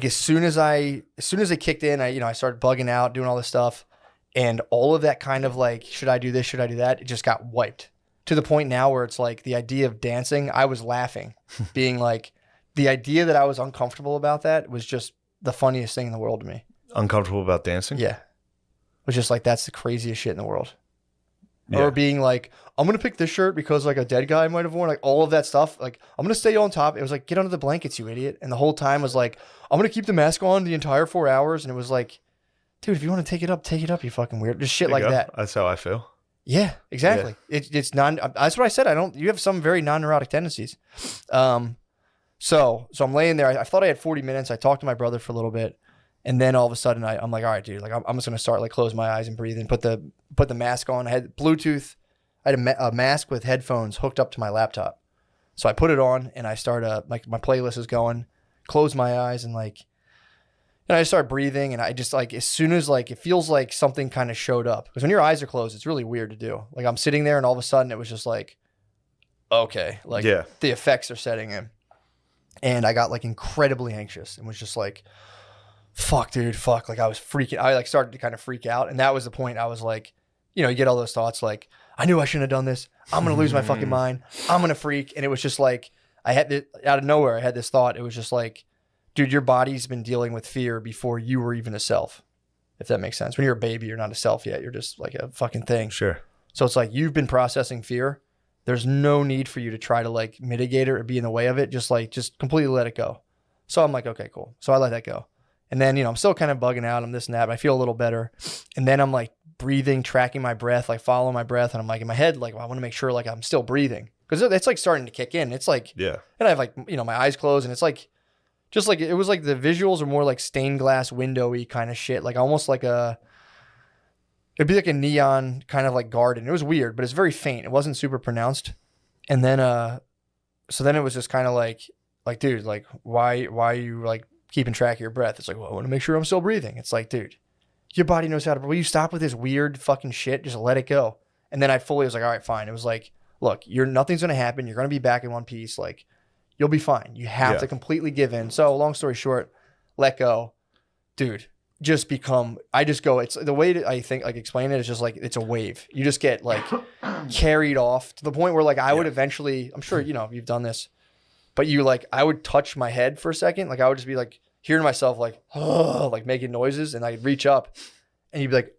as soon as it kicked in, I started bugging out, doing all this stuff, and all of that kind of like, should I do this, should I do that? It just got wiped to the point now where it's like the idea of dancing, I was laughing, being like, the idea that I was uncomfortable about that was just the funniest thing in the world to me. Uncomfortable about dancing? Yeah. It was just like, that's the craziest shit in the world. Yeah. Or being like, I'm going to pick this shirt because like a dead guy might have worn, like all of that stuff. Like, I'm going to stay on top. It was like, get under the blankets, you idiot. And the whole time was like, I'm going to keep the mask on the entire 4 hours. And it was like, dude, if you want to take it up, you fucking weird. Just shit like that. That's how I feel. Yeah, exactly. Yeah. It's that's what I said. You have some very non-neurotic tendencies. So I'm laying there. I thought I had 40 minutes. I talked to my brother for a little bit. And then all of a sudden I'm like, all right, dude, like I'm just going to start like close my eyes and breathe and put the mask on. I had Bluetooth. I had a mask with headphones hooked up to my laptop. So I put it on and I start like my playlist is going, close my eyes and like, and I start breathing and I just like, as soon as like, it feels like something kind of showed up because when your eyes are closed, it's really weird to do. Like I'm sitting there and all of a sudden it was just like, okay, like the effects are setting in. And I got like incredibly anxious and was just like, fuck, dude, fuck. Like I was freaking, I like started to kind of freak out. And that was the point I was like, you know, you get all those thoughts like, I knew I shouldn't have done this. I'm going to lose my fucking mind. I'm going to freak. And it was just like, I had this, out of nowhere, I had this thought. It was just like, dude, your body's been dealing with fear before you were even a self. If that makes sense. When you're a baby, you're not a self yet. You're just like a fucking thing. Sure. So it's like, you've been processing fear. There's no need for you to try to like mitigate it or be in the way of it. Just completely let it go. So I'm like, okay, cool. So I let that go. And then, you know, I'm still kind of bugging out. I'm this and that, but I feel a little better. And then I'm like breathing, tracking my breath, like following my breath. And I'm like in my head, like, well, I want to make sure like I'm still breathing because it's like starting to kick in. It's like, and I have like, you know, my eyes closed and it's like, just like, it was like the visuals are more like stained glass windowy kind of shit. Like almost like it'd be like a neon kind of like garden. It was weird, but it's very faint. It wasn't super pronounced. And then, so then it was just kind of like, dude, like why are you like keeping track of your breath? It's like, well, I want to make sure I'm still breathing. It's like, dude, your body knows how to, will you stop with this weird fucking shit? Just let it go. And then I fully was like, all right, fine. It was like, look, nothing's going to happen. You're going to be back in one piece. Like you'll be fine. You have to completely give in. So long story short, let go, dude, it's the way I think, like explain it is just like, it's a wave. You just get like carried off to the point where like I would eventually, I'm sure, you know, you've done this, but you like, I would touch my head for a second. Like I would just be like hearing myself like, oh, like making noises and I'd reach up and you'd be like,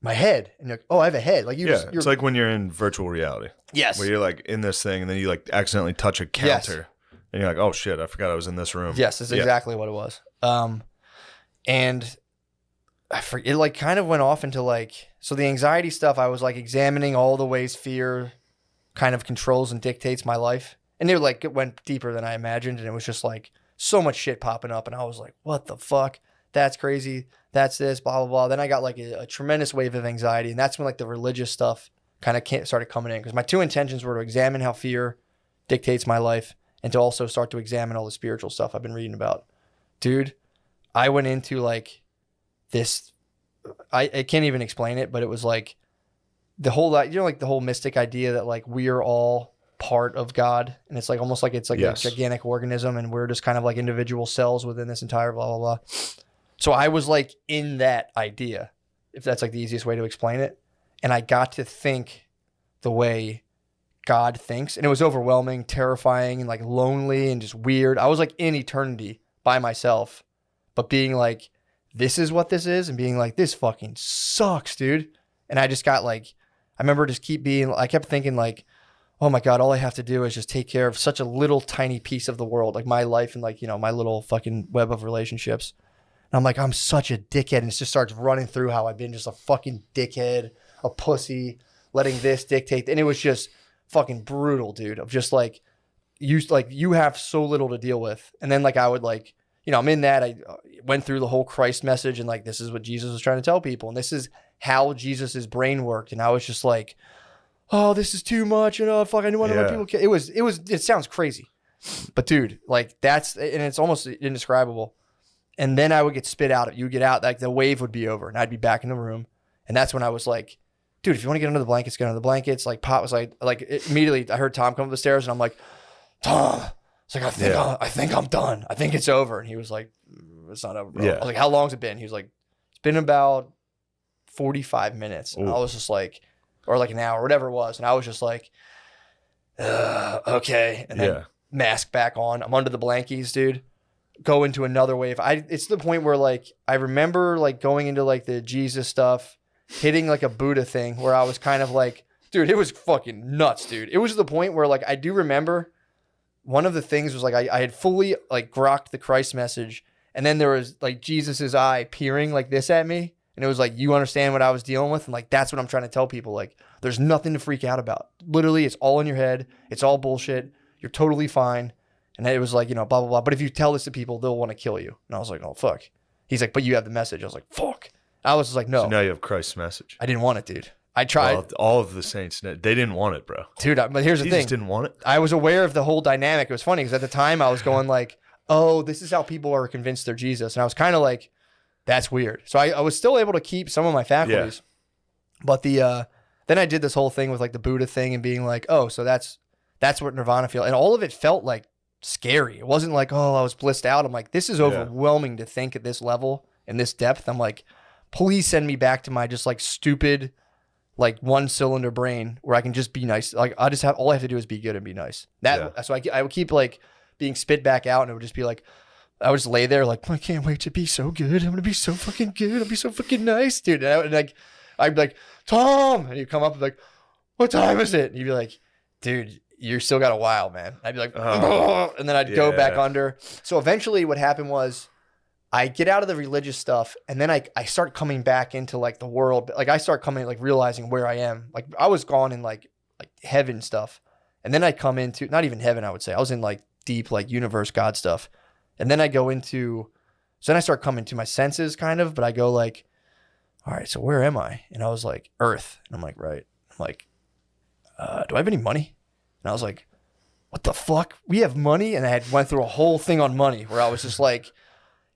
my head. And you're like, oh, I have a head. Like it's like when you're in virtual reality. Yes. Where you're like in this thing and then you like accidentally touch a counter and you're like, oh shit, I forgot I was in this room. Yes, that's exactly what it was. And I forget, it like kind of went off into like, so the anxiety stuff, I was like examining all the ways fear kind of controls and dictates my life. And it went deeper than I imagined. And it was just like so much shit popping up. And I was like, what the fuck? That's crazy. That's this, blah, blah, blah. Then I got like a tremendous wave of anxiety. And that's when like the religious stuff kind of started coming in. Because my two intentions were to examine how fear dictates my life and to also start to examine all the spiritual stuff I've been reading about. Dude, I went into like this, I can't even explain it, but it was like the whole, like the whole mystic idea that like we are all part of God. And it's like almost like it's like a gigantic organism and we're just kind of like individual cells within this entire blah, blah, blah. So I was like in that idea, if that's like the easiest way to explain it. And I got to think the way God thinks. And it was overwhelming, terrifying, and like lonely and just weird. I was like in eternity by myself, but being like, this is what this is, and being like, this fucking sucks, dude. And I just got like, I remember I kept thinking like, oh my God, all I have to do is just take care of such a little tiny piece of the world, like my life and like, you know, my little fucking web of relationships. And I'm like, I'm such a dickhead. And it just starts running through how I've been just a fucking dickhead, a pussy, letting this dictate. And it was just fucking brutal, dude, of just like, you have so little to deal with. And then like, I would like, you know, I'm in that. I went through the whole Christ message and like, this is what Jesus was trying to tell people. And this is how Jesus's brain worked. And I was just like, oh, this is too much. And oh, fuck, I didn't want to let people kill. It sounds crazy, but dude, like and it's almost indescribable. And then I would get spit out. You get out, like the wave would be over and I'd be back in the room. And that's when I was like, dude, if you want to get under the blankets, get under the blankets. Like Pop was like immediately I heard Tom come up the stairs and I'm like, Tom, it's like, I think I'm done. I think it's over. And he was like, it's not over, bro. I was like, how long's it been? He was like, it's been about 45 minutes. And I was just like, or like an hour, whatever it was. And I was just like, okay. And then mask back on. I'm under the blankies, dude. Go into another wave. It's the point where like, I remember like going into like the Jesus stuff, hitting like a Buddha thing where I was kind of like, dude, it was fucking nuts, dude. It was the point where like, I do remember one of the things was like, I had fully like grokked the Christ message. And then there was like Jesus's eye peering like this at me. And it was like, you understand what I was dealing with? And like, that's what I'm trying to tell people. Like, there's nothing to freak out about. Literally, it's all in your head. It's all bullshit. You're totally fine. And it was like, you know, blah, blah, blah. But if you tell this to people, they'll want to kill you. And I was like, oh, fuck. He's like, but you have the message. I was like, fuck. I was just like, no. So now you have Christ's message. I didn't want it, dude. I tried. Well, all of the saints, they didn't want it, bro. Dude, but here's the thing. Jesus didn't want it. I was aware of the whole dynamic. It was funny because at the time I was going like, oh, this is how people are convinced they're Jesus. And I was kind of like, that's weird. So I was still able to keep some of my faculties. Yeah. But then I did this whole thing with like the Buddha thing and being like, oh, so that's what Nirvana feels. And all of it felt like scary. It wasn't like, oh, I was blissed out. I'm like, this is overwhelming to think at this level and this depth. I'm like, please send me back to my just like stupid, like one cylinder brain where I can just be nice. Like I just all I have to do is be good and be nice. So I would keep like being spit back out and it would just be like, I would just lay there like, I can't wait to be so good. I'm going to be so fucking good. I'll be so fucking nice, dude. And I'd be like, Tom. And you'd come up and be like, what time is it? And you'd be like, dude, you still got a while, man. I'd be like, oh. And then I'd go back under. So eventually what happened was I get out of the religious stuff and then I start coming back into like the world. Like I start coming, like realizing where I am. Like I was gone in like heaven stuff. And then I come into, not even heaven, I would say. I was in like deep, like universe, God stuff. And then I go into, so then I start coming to my senses kind of, but I go like, all right, so where am I? And I was like, Earth. And I'm like, right. I'm like, do I have any money? And I was like, what the fuck? We have money? And I had went through a whole thing on money where I was just like,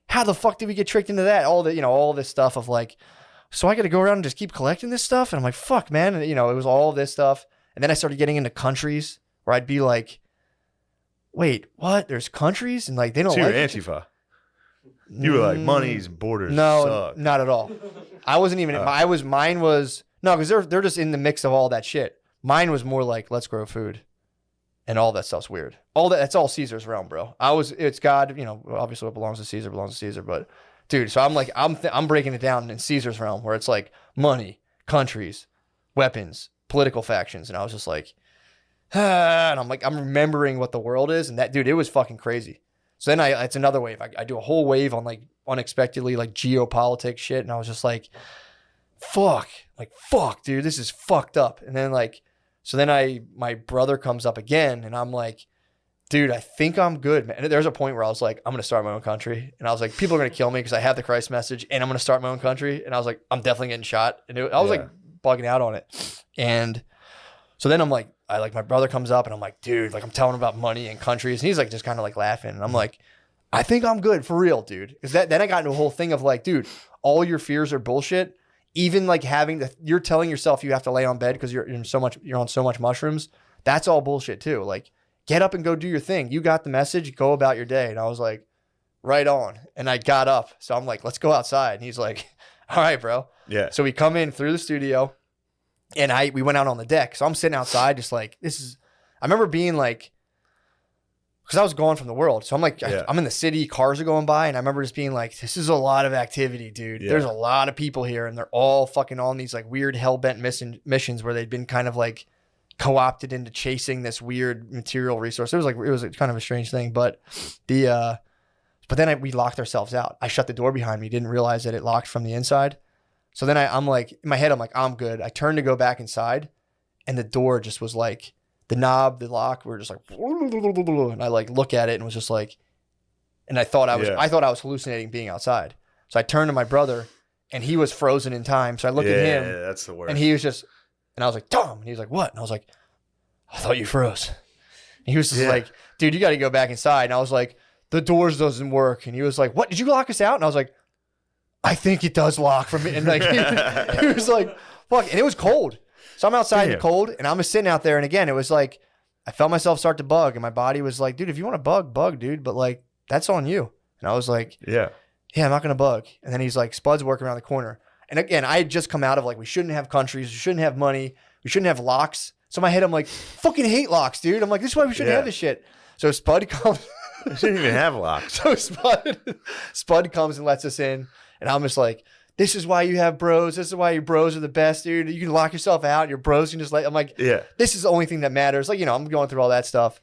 how the fuck did we get tricked into that? All this stuff of like, so I got to go around and just keep collecting this stuff. And I'm like, fuck, man. And, it was all this stuff. And then I started getting into countries where I'd be like, wait, what? There's countries and like they don't so like you're Antifa. You were like, money's borders suck. Not at all. I wasn't even. Mine was no, because they're just in the mix of all that shit. Mine was more like, let's grow food, and all that stuff's weird. That's all Caesar's realm, bro. It's God. Obviously what belongs to Caesar belongs to Caesar. But dude, so I'm like, I'm breaking it down in Caesar's realm where it's like money, countries, weapons, political factions, and I was just like. And I'm like, I'm remembering what the world is. And that, dude, it was fucking crazy. So then it's another wave. I do a whole wave on like unexpectedly like geopolitics shit. And I was just like, fuck, dude, this is fucked up. And then like, So then my brother comes up again, and I'm like, dude, I think I'm good, man. And there's a point where I was like, I'm going to start my own country. And I was like, people are going to kill me because I have the Christ message, and I'm going to start my own country. And I was like, I'm definitely getting shot. And I was like bugging out on it. And so then I'm like, my brother comes up, and I'm like, dude, like I'm telling him about money and countries. And he's like, just kind of like laughing. And I'm like, I think I'm good for real, dude. Because then I got into a whole thing of like, dude, all your fears are bullshit. Even like you're telling yourself you have to lay on bed because you're on so much mushrooms. That's all bullshit too. Like, get up and go do your thing. You got the message, go about your day. And I was like, right on. And I got up. So I'm like, let's go outside. And he's like, all right, bro. Yeah. So we come in through the studio, and we went out on the deck. So I'm sitting outside just like, I remember being like, because I was gone from the world. So I'm like, I'm in the city, cars are going by. And I remember just being like, this is a lot of activity, dude. Yeah. There's a lot of people here, and they're all fucking on these like weird hell-bent missions where they'd been kind of like co-opted into chasing this weird material resource. It was kind of a strange thing, but then we locked ourselves out. I shut the door behind me, didn't realize that it locked from the inside. So then I'm like, in my head, I'm like, I'm good. I turned to go back inside, and the door just was like, the knob, the lock, were just like, and I like look at it and was just like, and I thought I was hallucinating being outside. So I turned to my brother, and he was frozen in time. So I looked at him. Yeah, that's the worst. And he was just, and I was like, Tom. And he was like, what? And I was like, I thought you froze. And he was just like, dude, you got to go back inside. And I was like, the doors doesn't work. And he was like, what? Did you lock us out? And I was like, I think it does lock from me. And like, he was like, fuck. And it was cold. So I'm outside in the cold, and I'm just sitting out there. And again, it was like, I felt myself start to bug, and my body was like, dude, if you want to bug, dude. But like, that's on you. And I was like, yeah, I'm not going to bug. And then he's like, Spud's working around the corner. And again, I had just come out of like, we shouldn't have countries. We shouldn't have money. We shouldn't have locks. So in my head, I'm like, fucking hate locks, dude. I'm like, this is why we shouldn't have this shit. So Spud comes. We shouldn't even have locks. So Spud comes and lets us in. And I'm just like, this is why you have bros. This is why your bros are the best, dude. You can lock yourself out. Your bros can just like, I'm like, this is the only thing that matters. Like, I'm going through all that stuff.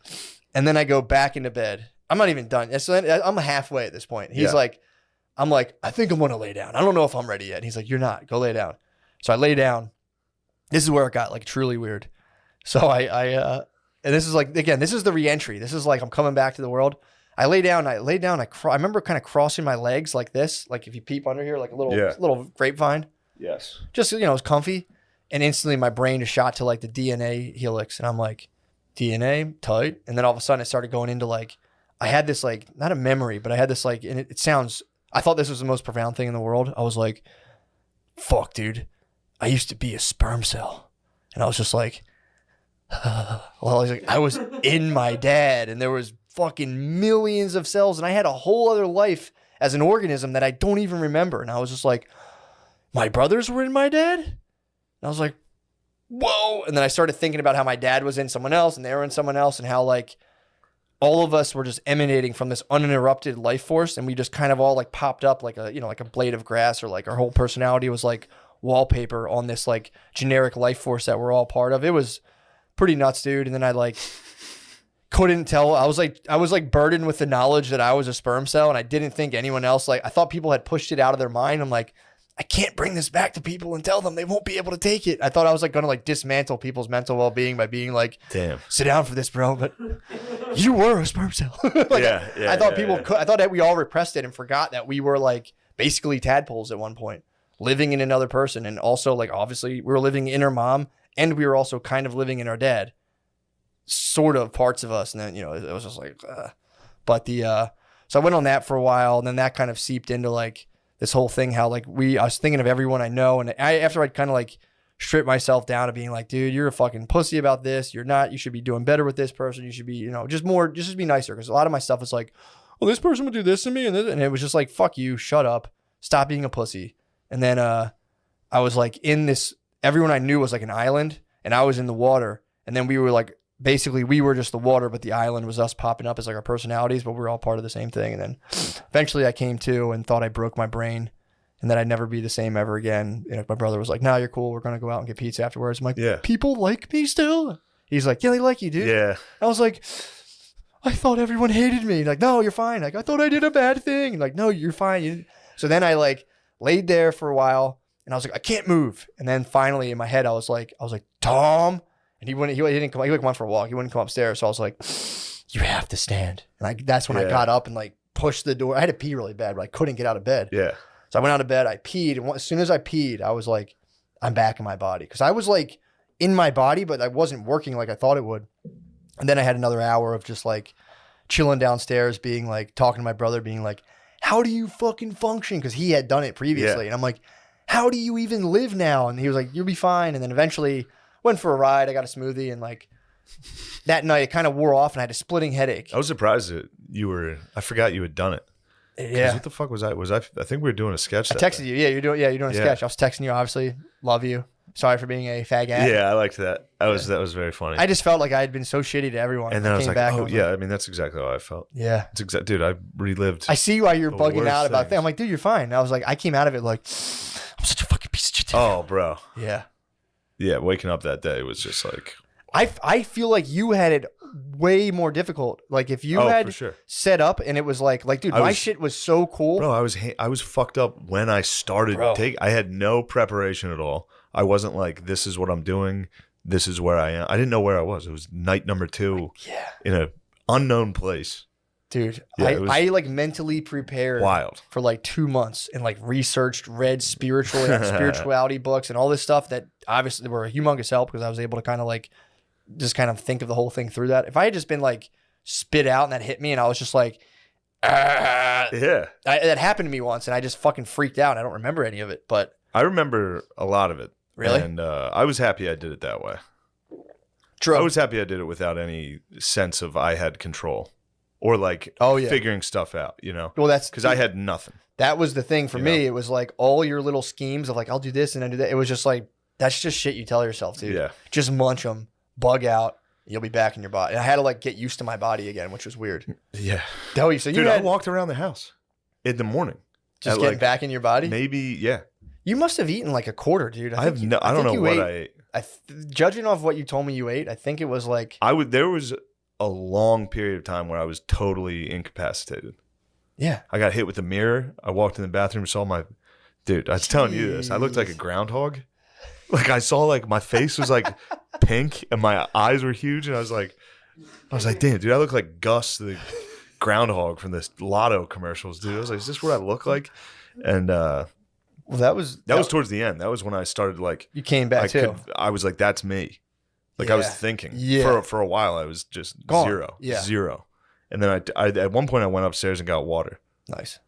And then I go back into bed. I'm not even done. So I'm halfway at this point. He's like, I'm like, I think I'm going to lay down. I don't know if I'm ready yet. And he's like, you're not. Go lay down. So I lay down. This is where it got like truly weird. So and this is like, again, this is the reentry. This is like, I'm coming back to the world. I lay down. I remember kind of crossing my legs like this, like if you peep under here, like a little grapevine. Yes. Just, it was comfy. And instantly my brain just shot to like the DNA helix. And I'm like, DNA, tight. And then all of a sudden it started going into like, I had this like, not a memory, but I had this like, and it sounds, I thought this was the most profound thing in the world. I was like, fuck, dude. I used to be a sperm cell. And I was just like, I was in my dad, and there was fucking millions of cells, and I had a whole other life as an organism that I don't even remember. And I was just like, my brothers were in my dad? And I was like, whoa. And then I started thinking about how my dad was in someone else, and they were in someone else, and how like all of us were just emanating from this uninterrupted life force, and we just kind of all like popped up like a, like a blade of grass, or like our whole personality was like wallpaper on this like generic life force that we're all part of. It was pretty nuts, dude. And then I like couldn't tell. I was like burdened with the knowledge that I was a sperm cell, and I didn't think anyone else, like I thought people had pushed it out of their mind. I'm like, I can't bring this back to people and tell them they won't be able to take it. I thought I was like going to like dismantle people's mental well-being by being like, damn, sit down for this, bro. But you were a sperm cell. Like, I thought I thought that we all repressed it and forgot that we were like basically tadpoles at one point, living in another person. And also like, obviously we were living in our mom, and we were also kind of living in our dad, sort of parts of us. And then, it was just like, but so I went on that for a while, and then that kind of seeped into like this whole thing, how like I was thinking of everyone I know. And after I'd kind of like stripped myself down to being like, dude, you're a fucking pussy about this. You're not, you should be doing better with this person. You should be, just be nicer. Cause a lot of my stuff was like, well, this person would do this to me. And it was just like, fuck you, shut up, stop being a pussy. And then, I was like in this, everyone I knew was like an island, and I was in the water. And then we were like, basically we were just the water, but the island was us popping up as like our personalities, but we were all part of the same thing. And then eventually I came to and thought I broke my brain and that I'd never be the same ever again. And my brother was like, no, you're cool. We're going to go out and get pizza afterwards. I'm like, people like me still? He's like, yeah, they like you, dude. Yeah. I was like, I thought everyone hated me. Like, no, you're fine. Like, I thought I did a bad thing. Like, no, you're fine. So then I like laid there for a while, and I was like, I can't move. And then finally in my head, I was like, Tom. And he didn't come. He like went for a walk. He wouldn't come upstairs. So I was like, you have to stand. And that's when I got up and like pushed the door. I had to pee really bad, but I couldn't get out of bed. Yeah. So I went out of bed. I peed. And as soon as I peed, I was like, I'm back in my body. Because I was like in my body, but I wasn't working like I thought it would. And then I had another hour of just like chilling downstairs, being like, talking to my brother, being like, how do you fucking function? Because he had done it previously. And I'm like, how do you even live now? And he was like, you'll be fine. And then eventually went for a ride. I got a smoothie. And like that night, it kind of wore off and I had a splitting headache. I was surprised that I forgot you had done it. Yeah. What the fuck was I? I think we were doing a sketch. I texted you. Yeah, you're doing a sketch. I was texting you, obviously. Love you. Sorry for being a fag ass. Yeah, I liked that. That was very funny. I just felt like I had been so shitty to everyone. And then I was like, oh yeah, I mean that's exactly how I felt. Yeah. It's dude, I relived. I see why you're bugging out about that. I'm like, dude, you're fine. And I was like, I came out of it like, I'm such a fucking piece of shit. Oh, bro. Yeah. Yeah, waking up that day was just like I feel like you had it way more difficult. Like if you had set up and it was like dude, my shit was so cool. Bro, I was fucked up when I started I had no preparation at all. I wasn't like, this is what I'm doing. This is where I am. I didn't know where I was. It was night number 2 in an unknown place. Dude, I like mentally prepared for like 2 months and like read spirituality books and all this stuff that obviously were a humongous help because I was able to kind of like just kind of think of the whole thing through that. If I had just been like spit out and that hit me and I was just like, that happened to me once and I just fucking freaked out. I don't remember any of it, but I remember a lot of it. Really? And I was happy I did it that way. True. I was happy I did it without any sense of I had control or like figuring stuff out, you know? Well, that's because I had nothing. That was the thing for me. It was like all your little schemes of like, I'll do this and I do that. It was just like, that's just shit you tell yourself, dude. Yeah. Just munch them, bug out. You'll be back in your body. And I had to like get used to my body again, which was weird. Yeah. So I walked around the house in the morning. Just getting back in your body? Maybe, yeah. You must have eaten like a quarter, dude. I don't know what I ate. Judging off what you told me you ate, I think it was like... There was a long period of time where I was totally incapacitated. Yeah. I got hit with a mirror. I walked in the bathroom, saw my... Dude, I was telling you this. I looked like a groundhog. Like I saw like my face was like pink and my eyes were huge. And I was like, damn, dude, I look like Gus, the groundhog from the Lotto commercials, dude. I was like, is this what I look like? And... Well, that was towards the end. That was when I started like you came back too. I was like, that's me. Like I was thinking for a while. I was just zero. And then I at one point I went upstairs and got water. Nice.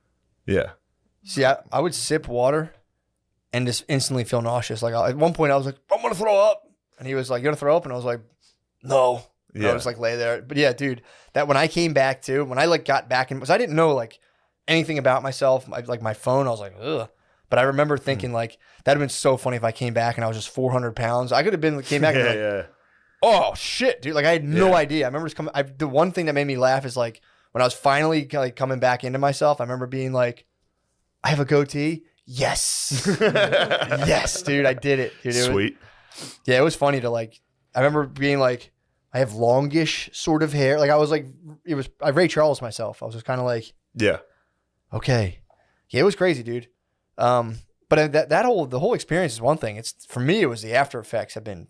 Yeah. See, I would sip water and just instantly feel nauseous. Like at one point I was like, I'm gonna throw up, and he was like, you gonna throw up, and I was like, no. Yeah. I was like lay there, but yeah, dude. That when I came back too, when I like got back in, because I didn't know like anything about myself. Like my phone, I was like, ugh. But I remember thinking like that'd have been so funny if I came back and I was just 400 pounds. I could have came back and like, oh shit, dude! Like I had no idea. I remember just the one thing that made me laugh is like when I was finally like coming back into myself. I remember being like, I have a goatee. Yes, yes, dude, I did it. Dude, Sweet. It was funny to like. I remember being like, I have longish sort of hair. Like I was like, I Ray Charles myself. I was just kind of like, okay, yeah, it was crazy, dude. But the whole experience is one thing. It's for me, it was the after effects have been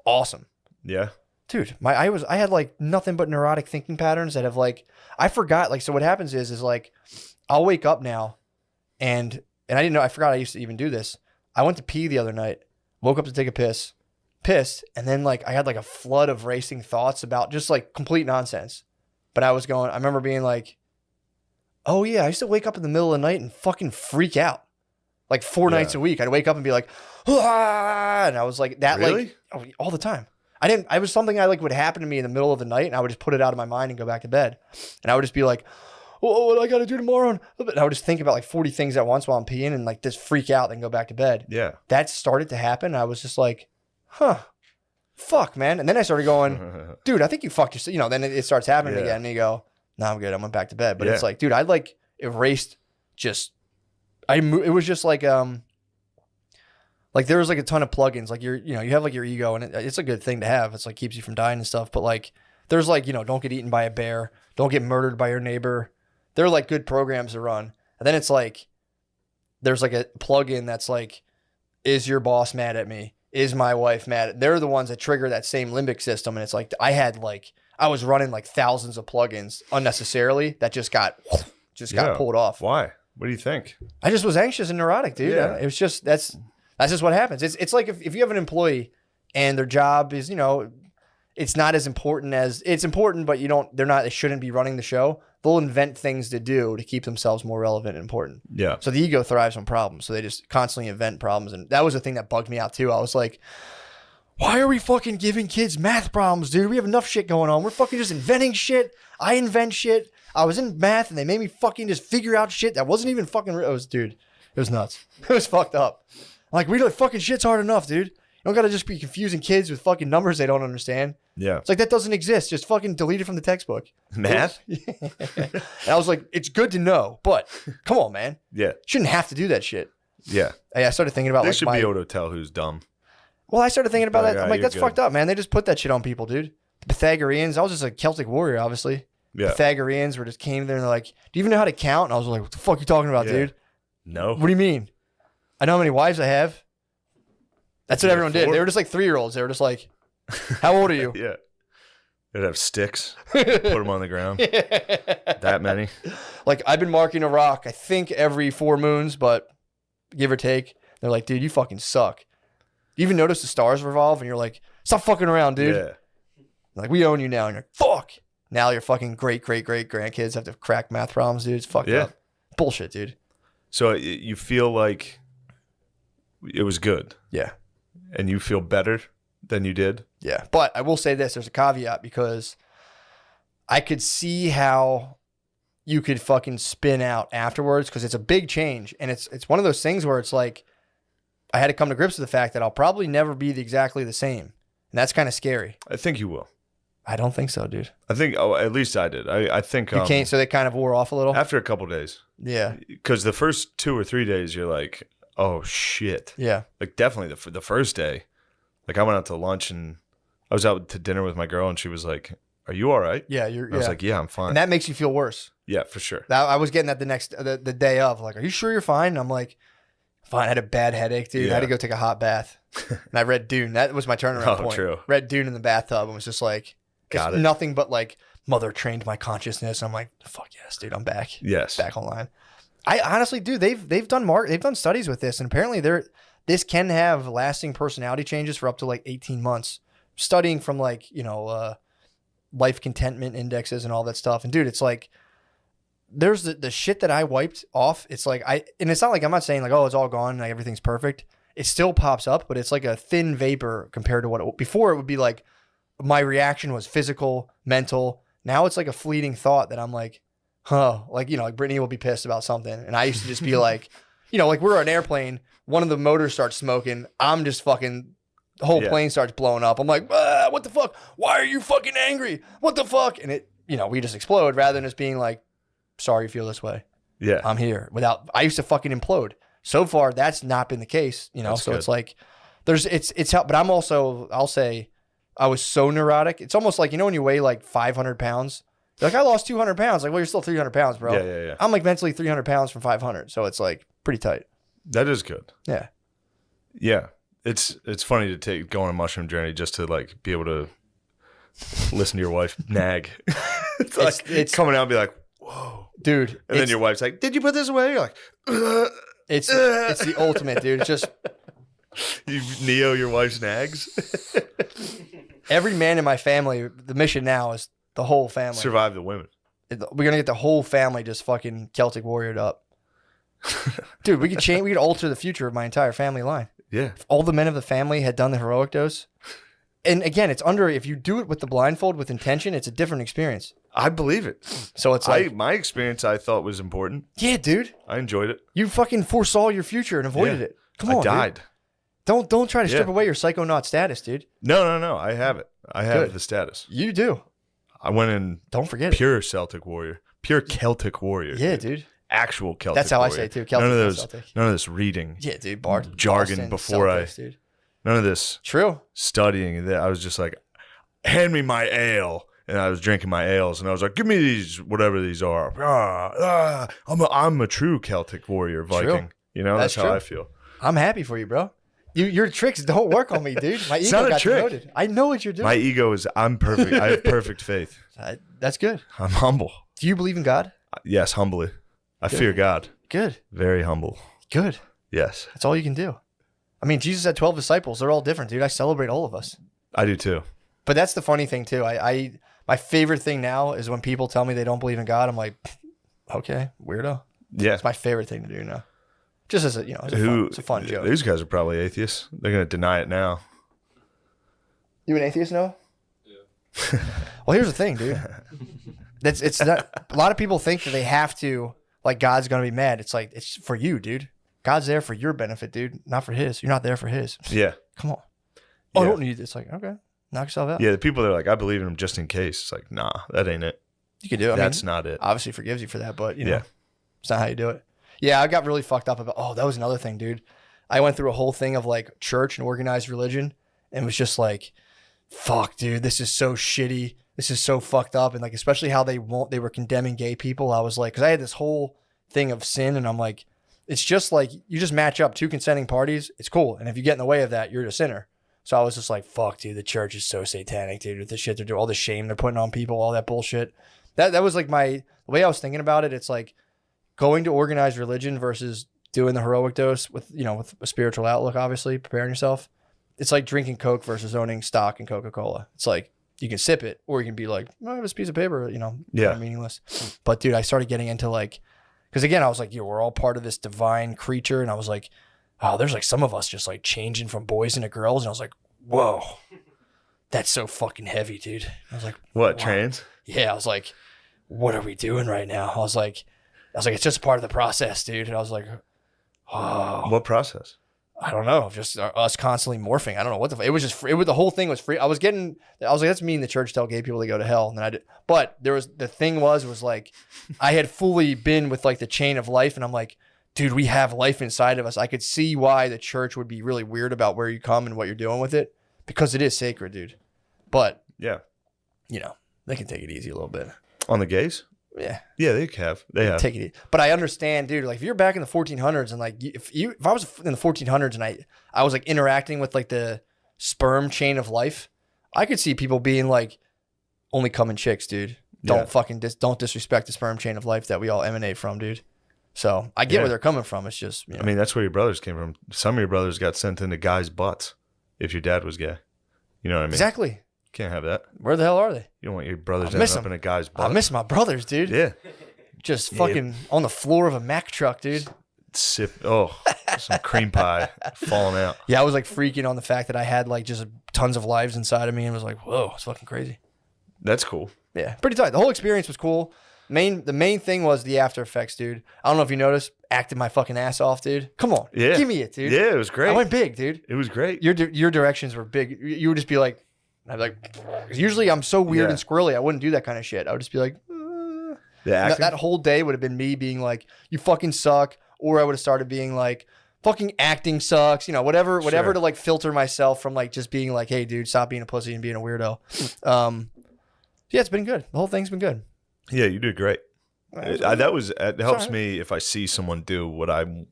awesome. Yeah. Dude, I had like nothing but neurotic thinking patterns that have like, I forgot. Like, so what happens is like, I'll wake up now and I didn't know, I forgot I used to even do this. I went to pee the other night, woke up to take a piss, pissed. And then like, I had like a flood of racing thoughts about just like complete nonsense. But I remember being like, oh yeah, I used to wake up in the middle of the night and fucking freak out. Like 4 nights a week, I'd wake up and be like, ah! And I was like that, really? like all the time. I was something I like would happen to me in the middle of the night, and I would just put it out of my mind and go back to bed. And I would just be like, oh, what do I got to do tomorrow? And I would just think about like 40 things at once while I'm peeing and like just freak out, then go back to bed. Yeah, that started to happen. And I was just like, fuck, man. And then I started going, dude, I think you fucked yourself. You know, then it starts happening again, and you go, no, I'm good. I went back to bed. But it's like, dude, I like erased just. It was just like there was like a ton of plugins. Like you have like your ego, and it's a good thing to have. It's like keeps you from dying and stuff. But like there's like, don't get eaten by a bear, don't get murdered by your neighbor. They're like good programs to run. And then it's like there's like a plugin that's like, is your boss mad at me? is my wife mad? They're the ones that trigger that same limbic system. And it's like, I was running like thousands of plugins unnecessarily that just got pulled off. Why? What do you think? I just was anxious and neurotic, dude. Yeah. It was just, that's just what happens. It's like if you have an employee and their job is, it's not as important as it's important, but they shouldn't be running the show. They'll invent things to do to keep themselves more relevant and important. Yeah. So the ego thrives on problems. So they just constantly invent problems. And that was the thing that bugged me out too. I was like, why are we fucking giving kids math problems, dude? We have enough shit going on. We're fucking just inventing shit. I invent shit. I was in math and they made me fucking just figure out shit that wasn't even fucking real. It was nuts. It was fucked up. Like, fucking shit's hard enough, dude. You don't got to just be confusing kids with fucking numbers they don't understand. Yeah. It's like, that doesn't exist. Just fucking delete it from the textbook. Math? And I was like, it's good to know, but come on, man. Yeah. Shouldn't have to do that shit. Yeah. I started thinking about they should be able to tell who's dumb. Well, I started thinking about that. I'm like, that's good. fucked up, man. They just put that shit on people, dude. The Pythagoreans. I was just a Celtic warrior, obviously. Yeah. Pythagoreans were just came there and they're like, do you even know how to count? And I was like, what the fuck are you talking about, dude? No. What do you mean? I know how many wives I have. That's what everyone did. 4? They were just like 3-year-olds. They were just like, how old are you? Yeah. They'd have sticks. Put them on the ground. That many. Like, I've been marking a rock, I think, every 4 moons, but give or take. They're like, dude, you fucking suck. You even notice the stars revolve and you're like, stop fucking around, dude. Yeah. Like, we own you now. And you're like, fuck. Now your fucking great grandkids have to crack math problems, dude. It's fucked up. Bullshit, dude. So you feel like it was good. Yeah. And you feel better than you did? Yeah. But I will say this. There's a caveat because I could see how you could fucking spin out afterwards because it's a big change. And it's one of those things where it's like, I had to come to grips with the fact that I'll probably never be exactly the same. And that's kind of scary. I think you will. I don't think so, dude. I think, at least I did. I think. You can't, so they kind of wore off a little? After a couple days. Yeah. Because the first 2 or 3 days, you're like, oh, shit. Yeah. Like, definitely the first day. Like, I went out to lunch and I was out to dinner with my girl and she was like, are you all right? Yeah. I was like, yeah, I'm fine. And that makes you feel worse. Yeah, for sure. I was getting that the day of, like, are you sure you're fine? And I'm like, fine. I had a bad headache, dude. I had to go take a hot bath. And I read Dune. That was my turnaround point. True. Read Dune in the bathtub and was just like, Got it. Nothing but like mother trained my consciousness. I'm like, fuck yes, dude. I'm back. Yes. Back online. I honestly, dude, they've done studies with this, and apparently this can have lasting personality changes for up to like 18 months. Studying from like, life contentment indexes and all that stuff. And dude, it's like, there's the shit that I wiped off. It's like, and it's not like, I'm not saying like, oh, it's all gone, like everything's perfect. It still pops up, but it's like a thin vapor compared to what before it would be like, my reaction was physical, mental. Now it's like a fleeting thought that I'm like, like Brittany will be pissed about something. And I used to just be like, like we're on an airplane, one of the motors starts smoking. I'm just fucking, the whole plane starts blowing up. I'm like, what the fuck? Why are you fucking angry? What the fuck? And it, we just explode rather than just being like, sorry you feel this way. Yeah. I'm here. I used to fucking implode. So far, that's not been the case, That's so good. it's like, it's how, but I'm also, I'll say, I was so neurotic. It's almost like, when you weigh like 500 pounds, you're like, I lost 200 pounds. Like, well, you're still 300 pounds, bro. Yeah. I'm like mentally 300 pounds from 500. So it's like pretty tight. That is good. Yeah. Yeah. It's funny to go on a mushroom journey just to like be able to listen to your wife nag. it's coming out and be like, whoa. Dude. And then your wife's like, did you put this away? You're like, it's the ultimate, dude. It's just. You Neo your wife's nags? Every man in my family, the mission now is the whole family. Survive the women. We're going to get the whole family just fucking Celtic warriored up. Dude, we could alter the future of my entire family line. Yeah. If all the men of the family had done the heroic dose. And again, if you do it with the blindfold with intention, it's a different experience. I believe it. So it's like. My experience I thought was important. Yeah, dude. I enjoyed it. You fucking foresaw your future and avoided it. Come on, I died. Dude. Don't try to strip away your psychonaut status, dude. No. I have it. I have the status. You do. I went in. Don't forget pure Celtic warrior. Pure Celtic warrior. Yeah, dude. Actual Celtic. That's how warrior. I say it too. Celtic. None of this reading. Yeah, dude. Jargon before Celtics, dude. None of this. True. Studying. That I was just like, hand me my ale, and I was drinking my ales, and I was like, give me these, whatever these are. I'm a true Celtic warrior Viking. True. That's how true. I feel. I'm happy for you, bro. Your tricks don't work on me, dude. My ego got demoted. I know what you're doing. My ego is, I'm perfect. I have perfect faith. That's good. I'm humble. Do you believe in God? Yes, humbly. I fear God. Good. Very humble. Good. Yes. That's all you can do. I mean, Jesus had 12 disciples. They're all different, dude. I celebrate all of us. I do too. But that's the funny thing too. My favorite thing now is when people tell me they don't believe in God. I'm like, okay, weirdo. Yeah. It's my favorite thing to do now. Just as it's a fun joke. These guys are probably atheists. They're going to deny it now. You an atheist, Noah? Yeah. Well, here's the thing, dude. It's not, a lot of people think that they have to, like, God's going to be mad. It's like, it's for you, dude. God's there for your benefit, dude, not for his. You're not there for his. Yeah. Come on. Oh, I don't need this. Like, okay, knock yourself out. Yeah, the people that are like, I believe in him just in case. It's like, nah, that ain't it. You could do it. That's not it. Obviously forgives you for that, but, you know, it's not how you do it. Yeah, I got really fucked up about, that was another thing, dude. I went through a whole thing of, like, church and organized religion, and was just like, fuck, dude, this is so shitty. This is so fucked up. And, like, especially how they were condemning gay people. I was like, because I had this whole thing of sin, and I'm like, it's just like, you just match up two consenting parties. It's cool. And if you get in the way of that, you're a sinner. So I was just like, fuck, dude, the church is so satanic, dude, with the shit they're doing, all the shame they're putting on people, all that bullshit. That was like the way I was thinking about it. It's like going to organized religion versus doing the heroic dose with a spiritual outlook, obviously, preparing yourself. It's like drinking Coke versus owning stock in Coca-Cola. It's like, you can sip it, or you can be like, oh, I have this piece of paper, meaningless. But dude, I started getting into like, because again, I was like, we're all part of this divine creature. And I was like, oh, there's like some of us just like changing from boys into girls. And I was like, whoa, that's so fucking heavy, dude. I was like, what, wow. Trans? Yeah. I was like, what are we doing right now? I was like, it's just part of the process, dude. And I was like, oh. What process? I don't know. Just us constantly morphing. I don't know what the whole thing was free. I was like, that's mean the church tell gay people to go to hell. And then I did, but the thing was like, I had fully been with like the chain of life. And I'm like, dude, we have life inside of us. I could see why the church would be really weird about where you come and what you're doing with it, because it is sacred, dude. But yeah, they can take it easy a little bit. On the gays? Yeah. Yeah, they have. Take it easy. But I understand, dude, like if you're back in the 1400s and like if I was in the 1400s and I was like interacting with like the sperm chain of life, I could see people being like, only coming chicks, dude. Don't don't disrespect the sperm chain of life that we all emanate from, dude. So I get where they're coming from. It's just, I mean, that's where your brothers came from. Some of your brothers got sent into guys' butts if your dad was gay. You know what I mean? Exactly. Can't have that. Where the hell are they? You don't want your brothers to end up in a guy's butt. I miss my brothers, dude. Yeah. Just fucking on the floor of a Mack truck, dude. Some cream pie falling out. Yeah, I was like freaking on the fact that I had like just tons of lives inside of me, and was like, whoa, it's fucking crazy. That's cool. Yeah, pretty tight. The whole experience was cool. The main thing was the after effects, dude. I don't know if you noticed, acted my fucking ass off, dude. Come on. Yeah. Give me it, dude. Yeah, it was great. I went big, dude. It was great. Your directions were big. You would just be like, I'd be like, usually I'm so weird and squirrely, I wouldn't do that kind of shit. I would just be like, that whole day would have been me being like, you fucking suck. Or I would have started being like, fucking acting sucks. Whatever to like filter myself from like just being like, hey, dude, stop being a pussy and being a weirdo. Yeah, it's been good. The whole thing's been good. Yeah, you did great. It helps me if I see someone do what I'm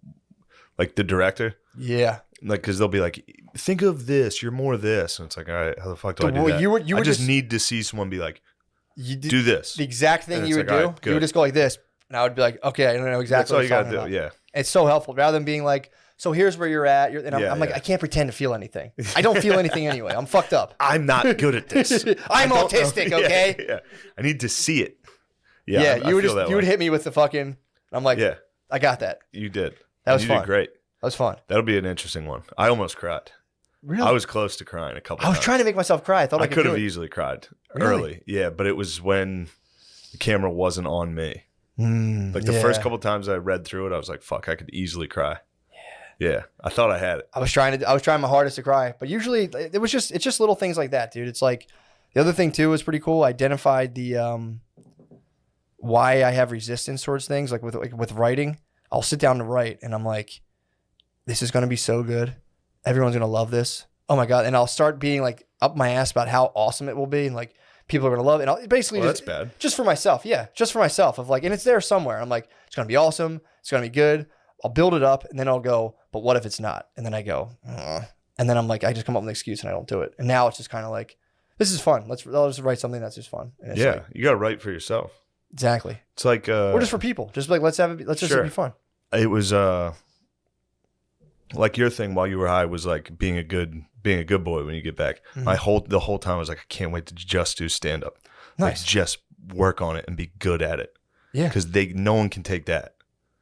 like, the director. Yeah. Like, because they'll be like, think of this, you're more this. And it's like, all right, how the fuck do I do that? I just need to see someone be like, do this. The exact thing you would do, right, you would just go like this. And I would be like, okay, I don't know exactly what you're talking about. Yeah. It's so helpful. Rather than being like, so here's where you're at. I'm like, I can't pretend to feel anything. I don't feel anything anyway. I'm fucked up. I'm not good at this. I'm autistic, okay? Yeah. I need to see it. Yeah, you would hit me with the fucking, I'm like, I got that. You did. That was fun. You did great. That was fun. That'll be an interesting one. I almost cried. Really? I was close to crying a couple times. I was trying to make myself cry. I thought I could have easily cried early. Yeah, but it was when the camera wasn't on me. The first couple times I read through it, I was like, fuck, I could easily cry. Yeah. I thought I had it. I was trying my hardest to cry, but usually it's just little things like that, dude. It's like the other thing too was pretty cool. I identified the why I have resistance towards things, like with writing. I'll sit down to write and I'm like, this is going to be so good. Everyone's going to love this. Oh my God. And I'll start being like up my ass about how awesome it will be. And like people are going to love it. And I'll basically that's bad. Just for myself. Yeah. Just for myself of like, and it's there somewhere. I'm like, it's going to be awesome. It's going to be good. I'll build it up and then I'll go, but what if it's not? And then I go, and then I'm like, I just come up with an excuse and I don't do it. And now it's just kind of like, this is fun. I'll just write something that's just fun. And it's yeah, like, you got to write for yourself. Exactly. It's like, or just for people. Just like, let's just be fun. It was like your thing while you were high was like being a good boy when you get back. Mm-hmm. The whole time I was like, I can't wait to just do stand up. Nice. Like, just work on it and be good at it. Yeah. Because no one can take that.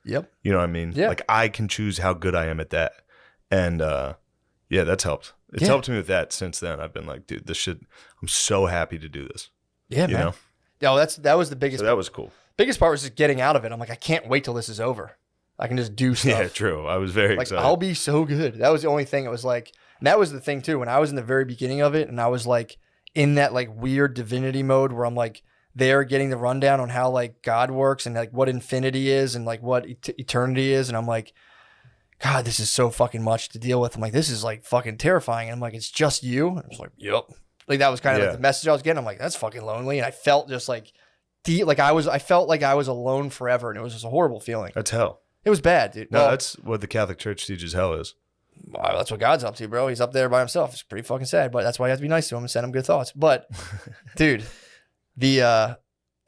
Yep. You know what I mean? Yeah. Like I can choose how good I am at that. And yeah, that's helped. It's helped me with that since then. I've been like, dude, this shit, I'm so happy to do this. Yeah, you man. know? Yeah, that was the biggest. So that was cool. Biggest part was just getting out of it. I'm like, I can't wait till this is over. I can just do stuff. Yeah, true. I was very excited. I'll be so good. That was the only thing. It was like, and that was the thing too. When I was in the very beginning of it, and I was like in that like weird divinity mode where I'm like there getting the rundown on how like God works and like what infinity is and like what eternity is, and I'm like, God, this is so fucking much to deal with. I'm like, this is like fucking terrifying. And I'm like, it's just you. And I was like, yep. Like that was kind of like the message I was getting. I'm like, that's fucking lonely. And I felt just like I felt like I was alone forever, and it was just a horrible feeling. That's hell. It was bad, dude. No, that's what the Catholic Church teaches hell is. Well, that's what God's up to, bro. He's up there by himself. It's pretty fucking sad, but that's why you have to be nice to him and send him good thoughts. But, dude, and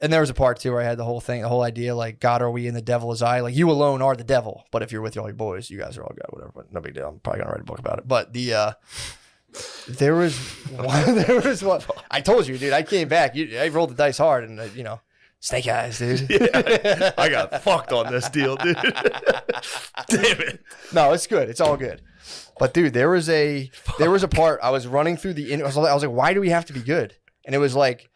there was a part too where I had the whole idea like, God are we and the devil is I. Like, you alone are the devil, but if you're with all your boys, you guys are all God, whatever. But no big deal. I'm probably gonna write a book about it. But there was one. I told you, dude. I came back. I rolled the dice hard, and snake eyes, dude. Yeah, I got fucked on this deal, dude. Damn it. No, it's good. It's all good. But dude, there was a part I was running through I was like, why do we have to be good? And it was like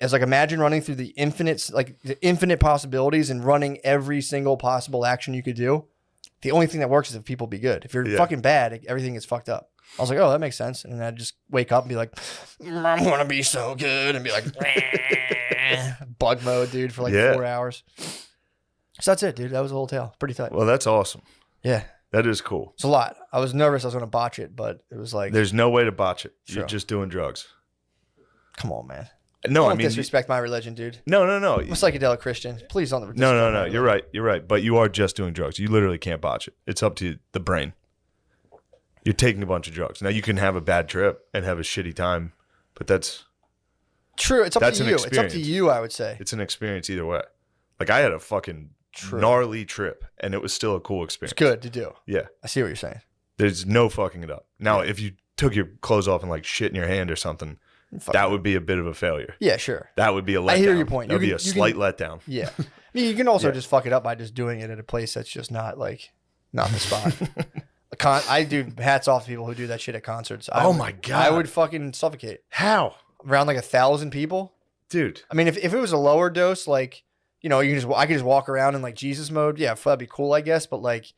imagine running through the infinite possibilities and running every single possible action you could do. The only thing that works is if people be good. If you're fucking bad, everything gets fucked up. I was like, oh, that makes sense. And then I'd just wake up and be like, I'm going to be so good. And be like, bug mode, dude, for like 4 hours. So that's it, dude. That was the whole tale. Pretty tight. Well, that's awesome. Yeah. That is cool. It's a lot. I was nervous I was going to botch it, but it was like. There's no way to botch it. Sure. You're just doing drugs. Come on, man. No, don't disrespect my religion, dude. No. I'm a psychedelic Christian. Please don't. No. You're right. But you are just doing drugs. You literally can't botch it. It's up to the brain. You're taking a bunch of drugs. Now you can have a bad trip and have a shitty time, but that's true. It's up to you. It's up to you, I would say. It's an experience either way. Like I had a fucking gnarly trip and it was still a cool experience. It's good to do. Yeah. I see what you're saying. There's no fucking it up. Now, if you took your clothes off and like shit in your hand or something, that would be a bit of a failure. Yeah, sure. That would be a letdown. I hear your point. That would be a slight letdown. Yeah. I mean, you can also just fuck it up by just doing it at a place that's just not the spot. I do hats off to people who do that shit at concerts. My God. I would fucking suffocate. How? Around like 1,000 people? Dude. I mean, if it was a lower dose, like, I could just walk around in like Jesus mode. Yeah, that'd be cool, I guess. But like,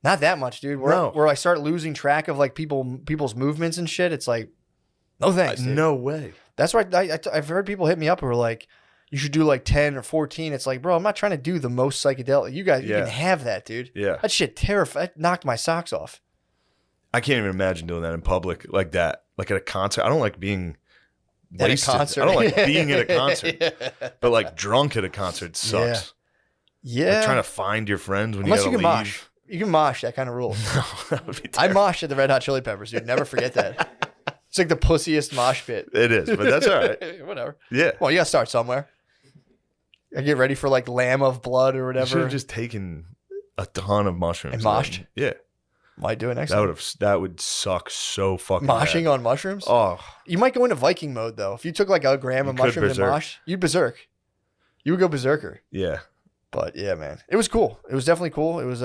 not that much, dude. Where I start losing track of like people's movements and shit. It's like, no thanks, dude. No way. That's why I've heard people hit me up who are like, you should do like 10 or 14. It's like, bro, I'm not trying to do the most psychedelic. You guys, you can have that, dude. Yeah. That shit terrified. That knocked my socks off. I can't even imagine doing that in public like that. Like at a concert. I don't like being wasted. At a concert. I don't like being at a concert. But like drunk at a concert sucks. Yeah. Like trying to find your friends when Unless you gotta can leave. mosh. You can mosh. That kind of rule. No, that would be I moshed at the Red Hot Chili Peppers, dude. Never forget that. It's like the pussiest mosh pit. It is, but that's all right. Whatever. Yeah. Well, you gotta start somewhere. I get ready for like Lamb of Blood or whatever. You should have just taken a ton of mushrooms. And moshed? Yeah. Might do it next time. That would suck so fucking Moshing bad. on mushrooms? Oh. You might go into Viking mode though. If you took like a gram of mushrooms and mosh, you'd berserk. You would go berserker. Yeah. But yeah, man. It was cool. It was definitely cool. It was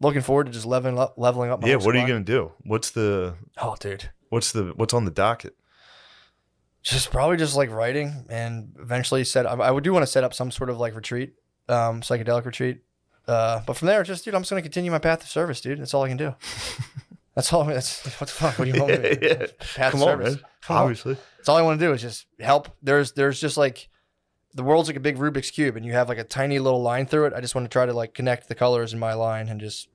looking forward to just leveling up my Yeah, whole what are you squad. gonna do? What's dude. What's on the docket? Just probably just like writing and eventually I do want to set up some sort of like retreat, psychedelic retreat. But from there, just, dude, I'm just going to continue my path of service, dude. That's all I can do. That's all. What the fuck? What do you want me to do? Path Come of on, service. man. Obviously. That's all I want to do is just help. There's just like, the world's like a big Rubik's Cube and you have like a tiny little line through it. I just want to try to like connect the colors in my line and just,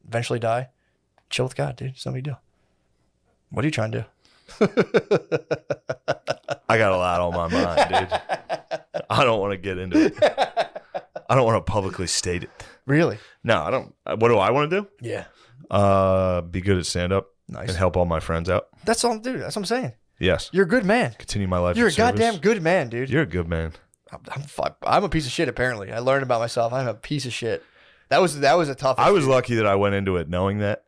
eventually die. Chill with God, dude. It's no big deal. What are you trying to do? I got a lot on my mind, dude. I don't want to get into it. I don't want to publicly state it. Really? No, I don't. What do I want to do? Yeah. Be good at stand-up. Nice. And help all my friends out. That's all, dude. That's what I'm saying. Yes. You're a good man. Continue my life. You're a service. goddamn good man, dude. You're a good man. I'm a piece of shit. Apparently, I learned about myself. I'm a piece of shit. That was a tough. I was lucky that I went into it knowing that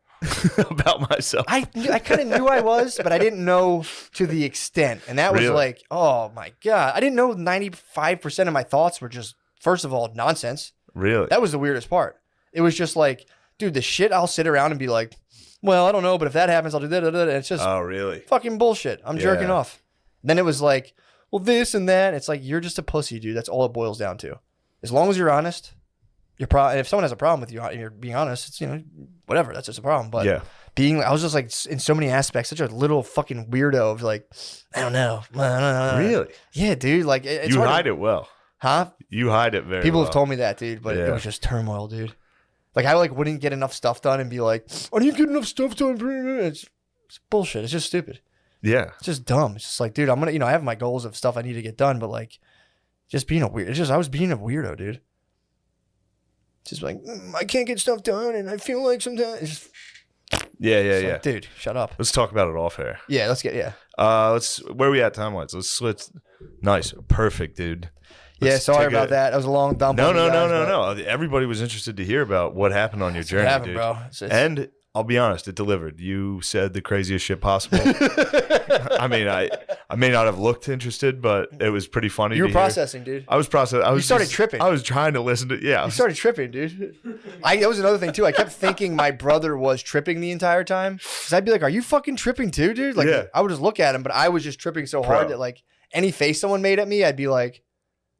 about myself. I kind of knew I was, but I didn't know to the extent, and that was Really? like, oh my god, I didn't know 95% of my thoughts were just, first of all, nonsense. Really? That was the weirdest part. It was just like, dude, the shit I'll sit around and be like, well, I don't know, but if that happens, I'll do that. And it's just really? fucking bullshit. I'm jerking off. Then it was like, well, this and that. It's like, you're just a pussy, dude. That's all it boils down to. As long as you're honest, if someone has a problem with you and you're being honest, it's, whatever. That's just a problem. But I was just like, in so many aspects, such a little fucking weirdo of like, I don't know. Really? Yeah, dude. Like, it's you hard hide it well. Huh? You hide it very People well. have told me that, dude, but it was just turmoil, dude. Like, I wouldn't get enough stuff done and be like, I didn't get enough stuff done. It's bullshit. It's just stupid. Yeah. It's just dumb. It's just like, dude, I'm going to, I have my goals of stuff I need to get done, but like, just being a weird. It's just, I was being a weirdo, dude. Just like, I can't get stuff done and I feel like sometimes. It's just, yeah. Like, dude, shut up. Let's talk about it off air. Yeah, Where are we at time-wise? Let's switch. Nice. Perfect, dude. Sorry about that. That was a long dump. No. Everybody was interested to hear about what happened on your journey, dude. Bro. And I'll be honest, it delivered. You said the craziest shit possible. I mean, I may not have looked interested, but it was pretty funny. You were processing, dude. I was processing. You started tripping. I was trying to listen to. Yeah. You started tripping, dude. That was another thing too. I kept thinking my brother was tripping the entire time. Because I'd be like, "Are you fucking tripping too, dude?" Like, I would just look at him, but I was just tripping so hard that like any face someone made at me, I'd be like.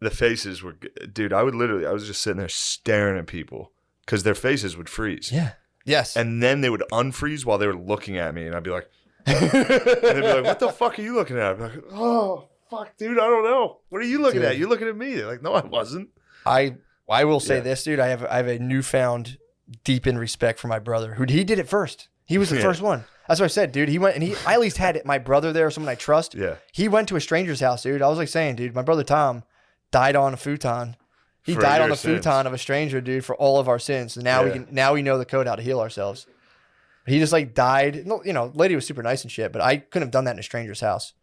The faces were, dude. I was just sitting there staring at people because their faces would freeze. Yeah. Yes. And then they would unfreeze while they were looking at me, and I'd be like, and they'd be like, "What the fuck are you looking at?" I'd be like, "Oh, fuck, dude, I don't know. What are you looking at? You're looking at me." They're like, "No, I wasn't." I will say this, dude. I have a newfound deepened respect for my brother. He did it first. He was the first one. That's what I said, dude. He went and I at least had my brother there, or someone I trust. Yeah. He went to a stranger's house, dude. I was like saying, dude, my brother Tom died on a futon. He died on the futon of a stranger, dude, for all of our sins. And now we know the code how to heal ourselves. He just like died. Lady was super nice and shit, but I couldn't have done that in a stranger's house.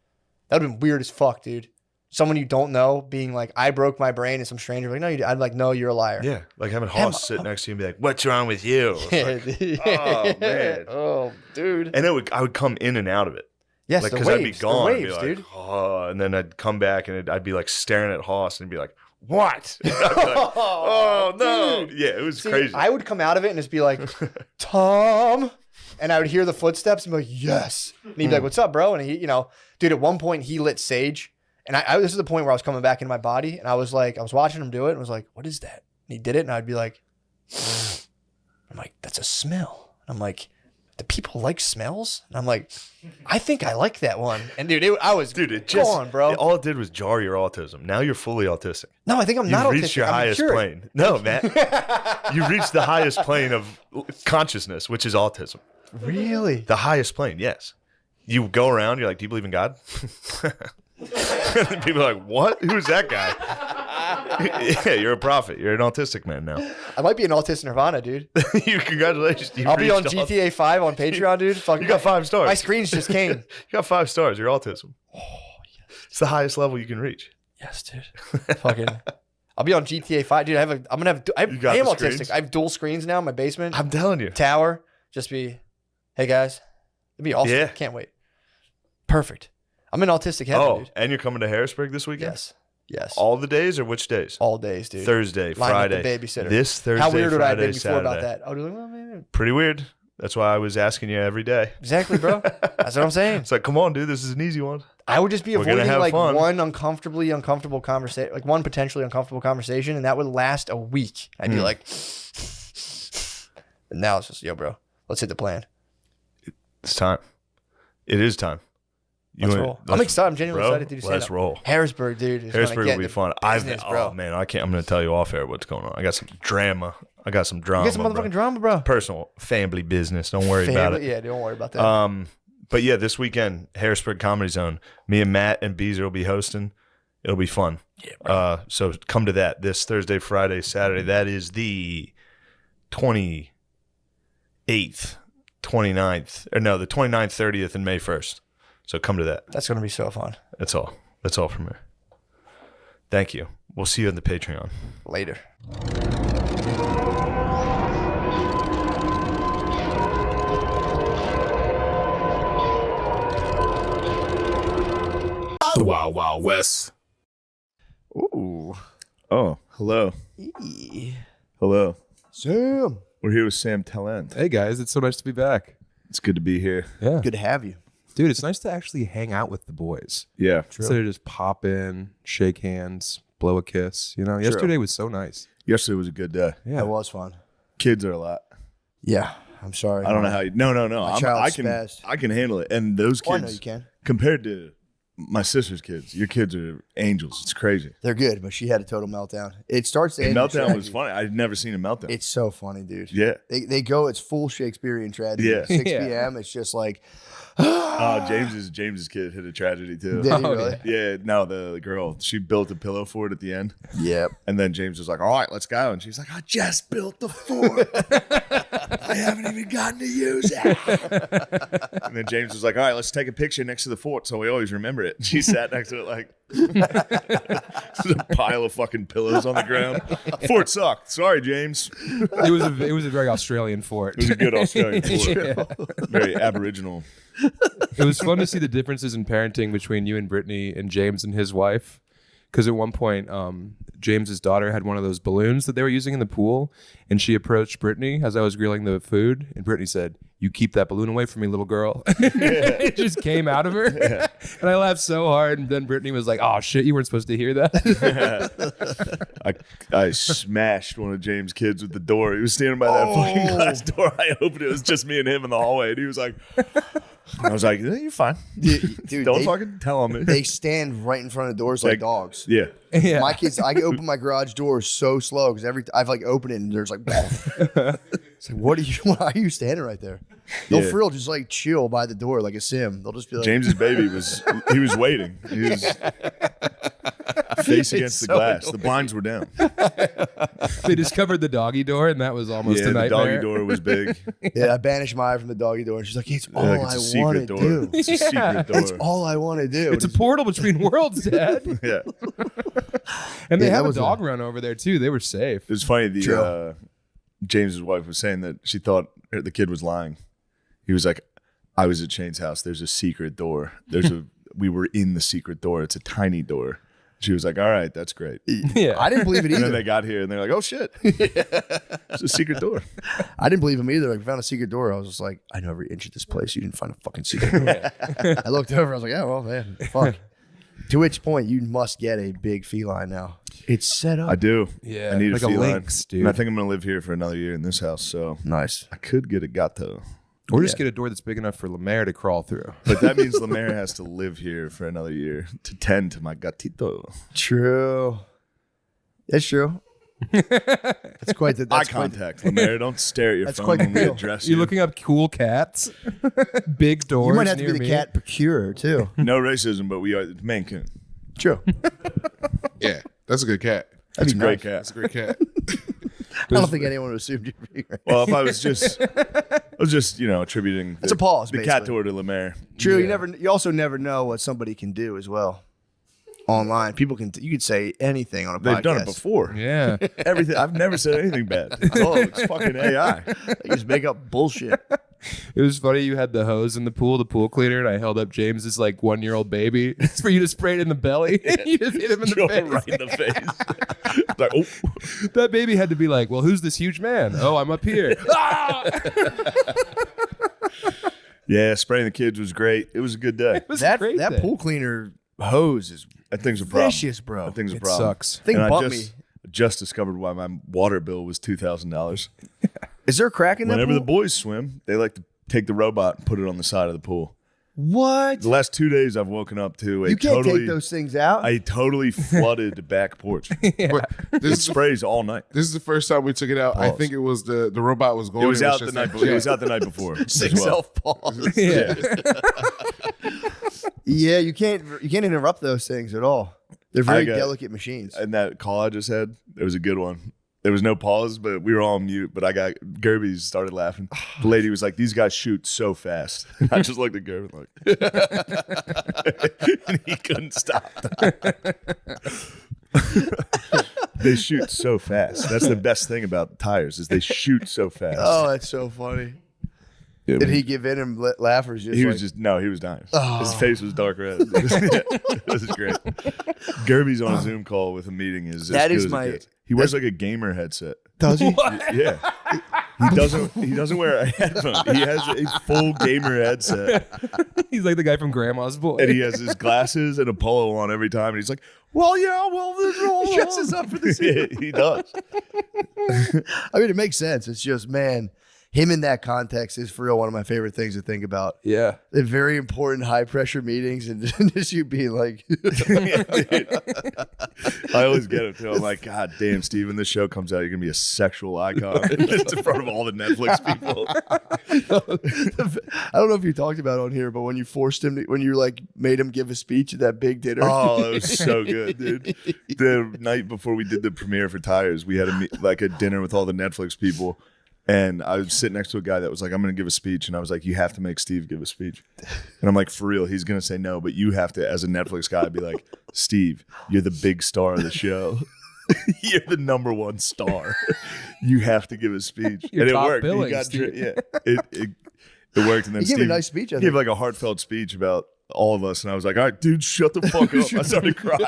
That would have been weird as fuck, dude. Someone you don't know being like, I broke my brain, and some stranger like, no, you did. I'd like, no, you're a liar. Yeah, like having Hoss sit next to you and be like, "What's wrong with you?" Like, oh man, oh dude. And I would come in and out of it. Yes, like, because I'd be gone, the waves, and be like, dude. oh, and then I'd come back and I'd be like staring at Hoss and be like, "What?" I'd be like, oh no, dude. Yeah, it was crazy. I would come out of it and just be like, Tom, and I would hear the footsteps and be like, yes, and he'd be like, "What's up, bro?" And he, dude, at one point he lit sage, and this is the point where I was coming back into my body, and I was watching him do it, and was like, "What is that?" And he did it, and I'd be like, I'm like, "That's a smell." And I'm like, "Do people like smells?" And I'm like, "I think I like that one." And dude, it just gone, bro. All it did was jar your autism. Now you're fully autistic. No, I think I'm not autistic. You reached your highest plane. No, man. You reached the highest plane of consciousness, which is autism. Really? The highest plane, yes. You go around, you're like, "Do you believe in God?" People are like, "What? Who's that guy?" Yeah, you're a prophet. You're an autistic man now. I might be an autistic nirvana, dude. Congratulations. I'll be on GTA 5 on Patreon, dude. You got 5 stars. My screens just came. You got 5 stars. You're autism. Oh, yes. It's the highest level you can reach. Yes, dude. Fucking. I'll be on GTA 5, dude. I am autistic. I have dual screens now in my basement. I'm telling you. Tower. Just be, hey guys. It'd be awesome. Yeah. Can't wait. Perfect. I'm in autistic heaven, dude. And you're coming to Harrisburg this weekend? Yes. All the days or which days? All days, dude. Thursday, Friday. The babysitter. This Thursday, How weird would I have Friday, been before Saturday. about that? I would be like, well, man. Pretty weird. That's why I was asking you every day. Exactly, bro. That's what I'm saying. It's like, come on, dude. This is an easy one. I would just be avoiding like fun. one uncomfortable conversation, like one potentially uncomfortable conversation, and that would last a week. I'd be like, and now it's just, yo, bro, let's hit the plan. It's time. It is time. Let's roll. I'm excited. I'm genuinely excited to do stand-up. Let's roll. Harrisburg, dude. Harrisburg will be fun. Bro. Oh man, I can't. I'm going to tell you off air what's going on. I got some drama. You got some motherfucking drama, bro. Personal, family business. Don't worry about it. Yeah, don't worry about that. But yeah, this weekend, Harrisburg Comedy Zone. Me and Matt and Beezer will be hosting. It'll be fun. Yeah. Bro. So come to that this Thursday, Friday, Saturday. That is the 28th, 29th, or no, the 29th, 30th, and May 1st. So come to that. That's going to be so fun. That's all. That's all from me. Thank you. We'll see you in the Patreon. Later. The Wild Wild West. Ooh. Oh, hello. Hello. Sam. We're here with Sam Talent. Hey guys, it's so nice to be back. It's good to be here. Yeah. Good to have you. Dude, it's nice to actually hang out with the boys. Yeah. Instead of just pop in, shake hands, blow a kiss. You know, yesterday was so nice. Yesterday was a good day. Yeah. It was fun. Kids are a lot. Yeah. I'm sorry. I don't know how you. No. I can handle it. And those kids, I know you can. compared to my sister's kids, your kids are angels. It's crazy. They're good, but she had a total meltdown. It starts to The end in meltdown tragedy. was funny. I'd never seen a meltdown. It's so funny, dude. Yeah. They go, it's full Shakespearean tragedy. Yeah. 6 Yeah. p.m. It's just like, Oh, James's kid hit a tragedy too. did he Oh, really? Yeah, no, the girl, she built a pillow fort at the end. Yep. And then James was like, all right, let's go. And she's like, I just built the fort. I haven't even gotten to use it. And then James was like, all right, let's take a picture next to the fort so we always remember it. And she sat next to it like there's a pile of fucking pillows on the ground. Fort sucked. Sorry, James. It was a very Australian fort. It was a good Australian fort. Yeah. Very Aboriginal. It was fun to see the differences in parenting between you and Brittany and James and his wife. Because at one point, James's daughter had one of those balloons that they were using in the pool, and she approached Brittany as I was grilling the food, and Brittany said, "You keep that balloon away from me, little girl." It just came out of her, and I laughed so hard. And then Brittany was like, "Oh shit, you weren't supposed to hear that." I smashed one of James' kids with the door. He was standing by that fucking glass door. I opened it. It was just me and him in the hallway, and he was like, I was like, you're fine. Dude, Don't fucking tell him. They stand right in front of doors like dogs. Yeah. Yeah. My kids, I can open my garage door so slow because I've like opened it and there's like, it's like, what are you standing right there? They'll Yeah. for real just like chill by the door like a sim. They'll just be like, James's baby he was waiting. He was face against the so glass. annoying. The blinds were down. They discovered the doggy door, and that was almost Yeah, a the nightmare. doggy door was big. yeah, I banished Maya from the doggy door and she's like, it's all Like, I it's a want to secret door. do. It's a secret door. It's all I want to do. It's a portal between worlds, Dad. Yeah. And they Yeah, that have a was dog run over there too. They were safe. It was funny. True. James's wife was saying that she thought the kid was lying. He was like, I was at Shane's house. There's a secret door. We were in the secret door. It's a tiny door. She was like, all right, that's great. Yeah. I didn't believe it And then either. they got here and they're like, oh shit. It's a secret door. I didn't believe him either. Like, we found a secret door. I was just like, I know every inch of this place. You didn't find a fucking secret door. I looked over. I was like, yeah, well, man, fuck. To which point, you must get a big feline now. It's set up. I do. Yeah, I need like a a feline. lynx, dude. And I think I'm going to live here for another year in this house. So Nice. I could get a gato. Or just get a door that's big enough for Lemaire to crawl through. But that means Lemaire has to live here for another year to tend to my gatito. True. It's true. That's quite the Eye that's quite the- contact, Lemaire. Don't stare at your That's phone quite the when we deal. address You're you. looking up cool cats, big doors. You might have to near be the me. cat procurer too. No racism, but we are Mancoon. True. Yeah, that's a good cat. That's a be great nice. That's a great cat. I don't think anyone would assume you'd be right. Well, if I was just attributing It's a pause, the cat basically. door to Lemaire. True. You also never know what somebody can do as well. Online, people can. You could say anything on a podcast. They've done it before. Yeah. Everything. I've never said anything bad. It's fucking AI. They just make up bullshit. It was funny. You had the hose in the pool cleaner, and I held up James's like 1-year-old baby. It's for you to spray it in the belly. You just hit him in Throw the it face. right in the face. Like, oh. That baby had to be like, well, who's this huge man? Oh, I'm up here. Ah! Yeah, spraying the kids was great. It was a good day. It was a great That day. pool cleaner hose is That thing's a problem. vicious, bro. That thing's a It problem. sucks. Thing And I bumped me. just discovered why my water bill was $2,000. Is there a crack in that Whenever pool? the boys swim, they like to take the robot and put it on the side of the pool. What? The last 2 days, I've woken up to a You can't totally, take those things out. a totally flooded back porch. But It this is sprays all night. this is the first time we took it out. I Pause. think it was the robot was going. It was out just the night. like, It was out the night before. as well. Self pause. Yeah. Yeah, you can't interrupt those things at all. They're very got- delicate machines. And that call I just had, it was a good one. There was no pause, but we were all on mute. But Gerby started laughing. The lady was like, "These guys shoot so fast." I just looked at Gerby like, and he couldn't stop. They shoot so fast. That's the best thing about tires is they shoot so fast. Oh, that's so funny. Yeah, Did he give in and laugh or just he like, was he was dying. His face was dark red. This is great. Gerby's on a Zoom call with a meeting. Is That as is good as my- it gets. He wears like a gamer headset. does he? Yeah. He doesn't wear a headphone. He has a full gamer headset. He's like the guy from Grandma's Boy. And he has his glasses and a polo on every time. And he's like, He dresses up for the scene. He does. I mean, it makes sense. It's just, man, him in that context is for real one of my favorite things to think about. Yeah. In very important, high pressure meetings, and just you being like, I always get it too. I'm like, God damn, Steve, when this show comes out, you're gonna be a sexual icon just in front of all the Netflix people. I don't know if you talked about it on here, but when you forced him, when you like made him give a speech at that big dinner. Oh, it was so good, dude. The night before we did the premiere for Tires, we had a dinner with all the Netflix people. And I was sitting next to a guy that was like, I'm going to give a speech. And I was like, you have to make Steve give a speech. And I'm like, for real, he's going to say no. But you have to, as a Netflix guy, be like, Steve, you're the big star of the show. You're the number one star. You have to give a speech. You're and it top worked. billing, He got Steve. it worked. And then He gave Steve a nice speech, I gave think. like a heartfelt speech about all of us. And I was like, all right, dude, shut the fuck up. I started crying.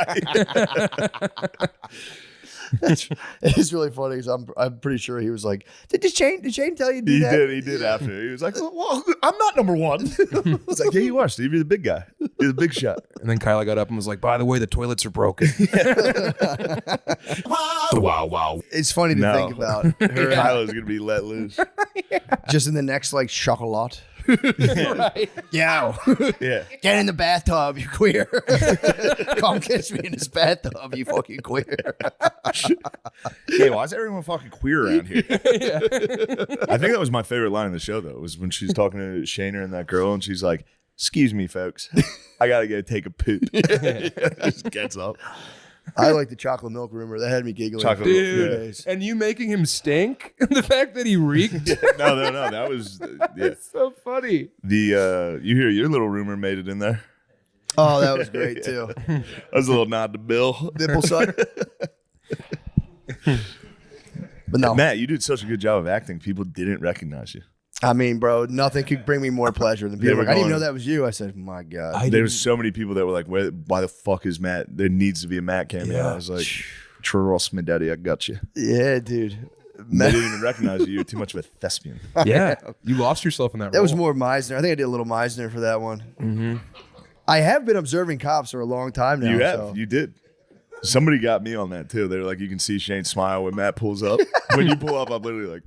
It's really funny because I'm pretty sure he was like, did Shane tell you to do that? He did after. He was like, well, I'm not number one. I was like, yeah, you are, Steve. You're the big guy. You're the big shot. And then Kyla got up and was like, by the way, the toilets are broken. Wow. It's funny to No. think about her Kylo's going to be let loose. just in the next like chocolate. Right. Yeah. Yeah. Get in the bathtub, you queer. Come kiss me in this bathtub, you fucking queer. Hey, why is everyone fucking queer around here? I think that was my favorite line in the show, though, was when she's talking to Shayner and that girl, and she's like, excuse me, folks. I got to go take a poop. Just gets up. I like the chocolate milk rumor. That had me giggling. Chocolate for milk, a few Dude, days. and you making him stink? The fact that he reeked? No. That was, yeah. It's so funny. You hear your little rumor made it in there. Oh, that was great too. That was a little nod to Bill. Nipple suck. But no, Matt, you did such a good job of acting. People didn't recognize you. I mean, bro, nothing could bring me more pleasure than They people. were Like, I didn't even going- know that was you. I said, my God. There was so many people that were like, why the fuck is Matt? There needs to be a Matt cameo. Yeah. I was like, trust me, daddy, I got you. Yeah, dude. They didn't even recognize you. You're too much of a thespian. Yeah. You lost yourself in that That role. was more Meisner. I think I did a little Meisner for that one. Mm-hmm. I have been observing cops for a long time now. You have. so- You did. Somebody got me on that too. They were like, you can see Shane smile when Matt pulls up. When you pull up, I'm literally like,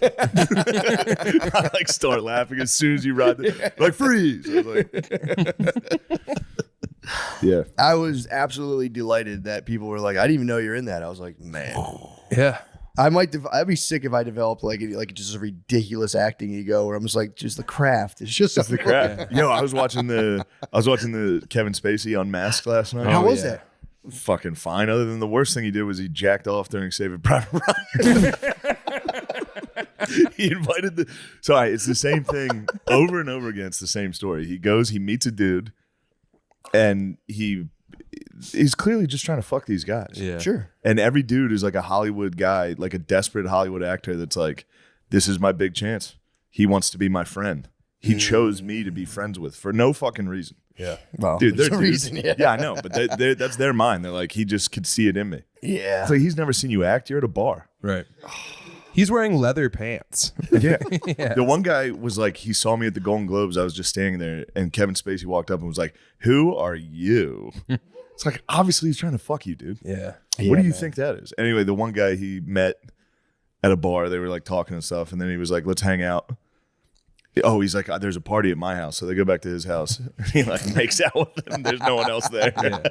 I like start laughing as soon as you ride the, like freeze. I was like, yeah. I was absolutely delighted that people were like, I didn't even know you're in that. I was like, man, Yeah. I'd be sick if I developed like just a ridiculous acting ego where I'm just like, just the craft. It's just The crap. Yo, I was watching the Kevin Spacey Unmasked last night. How was yeah. that? Fucking fine. Other than the worst thing he did was he jacked off during Saving Private Ryan. He invited it's the same thing over and over again. It's the same story. He goes, he meets a dude, and he's clearly just trying to fuck these guys. Yeah. Sure. And every dude is like a Hollywood guy, like a desperate Hollywood actor that's like, this is my big chance. He wants to be my friend. He chose me to be friends with for no fucking reason. Yeah. Well, Dude, there's they're a dudes. reason. Yeah. Yeah, I know, but that's their mind. They're like, he just could see it in me. Yeah. It's like, he's never seen you act. You're at a bar. Right. He's wearing leather pants. Yeah. Yeah. The one guy was like, he saw me at the Golden Globes. I was just standing there, and Kevin Spacey walked up and was like, who are you? It's like, obviously he's trying to fuck you, dude. Yeah. What do you think that is? Anyway, the one guy he met at a bar, they were like talking and stuff, and then he was like, let's hang out. Oh, he's like, there's a party at my house. So they go back to his house. He like makes out with him. There's no one else there. Yeah.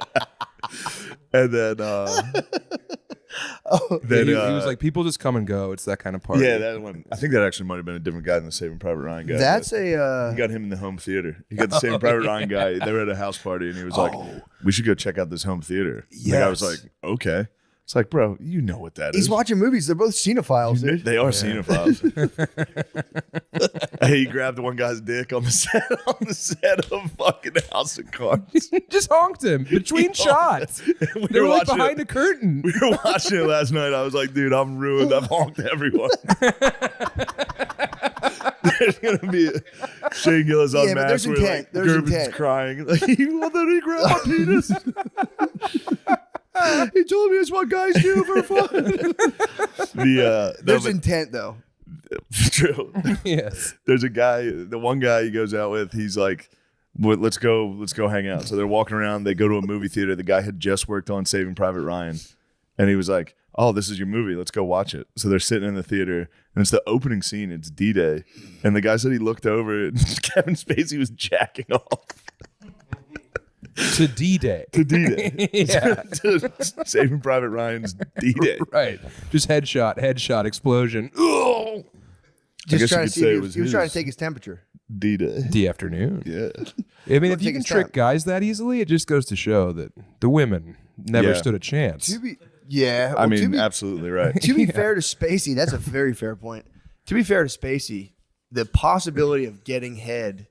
And then he was like, people just come and go. It's that kind of party. yeah, that one. I think that actually might have been a different guy than the Saving Private Ryan guy. That's but he got him in the home theater. He got the Saving Private Ryan guy. They were at a house party, and he was like, we should go check out this home theater. The guy was like, okay. It's like, bro, you know what that is. He's watching movies. They're both cinephiles, dude. They are cinephiles. Hey, he grabbed one guy's dick on the set of fucking House of Cards. Just honked him between shots. They were like behind a curtain. We were watching it last night. I was like, dude, I'm ruined. I've honked everyone. There's gonna be Shane Gillis Yeah, but unmasked there's where intent. like There's Gervin's intent. crying. Like, well, then he grabbed my penis. He told me it's what guys do for fun. There's Intent, though. true. Yes. There's a guy, the one guy he goes out with, he's like, well, let's go hang out. So they're walking around, they go to a movie theater. The guy had just worked on Saving Private Ryan. And he was like, oh, this is your movie. Let's go watch it. So they're sitting in the theater, and it's the opening scene. It's D-Day. And the guy said he looked over, and Kevin Spacey was jacking off. To D-Day. To D-Day. Yeah. To Saving Private Ryan's D-Day. Right. Just headshot, explosion. Ooh. guess Just trying you to could say it see. was He was trying his. to take his temperature. D-Day. The afternoon. Yeah. I mean, Well, if you take can his trick time. guys that easily, it just goes to show that the women never Yeah. stood a chance. Yeah. I well, mean, absolutely right. to be fair to Spacey, that's a very fair point. To be fair to Spacey, the possibility of getting head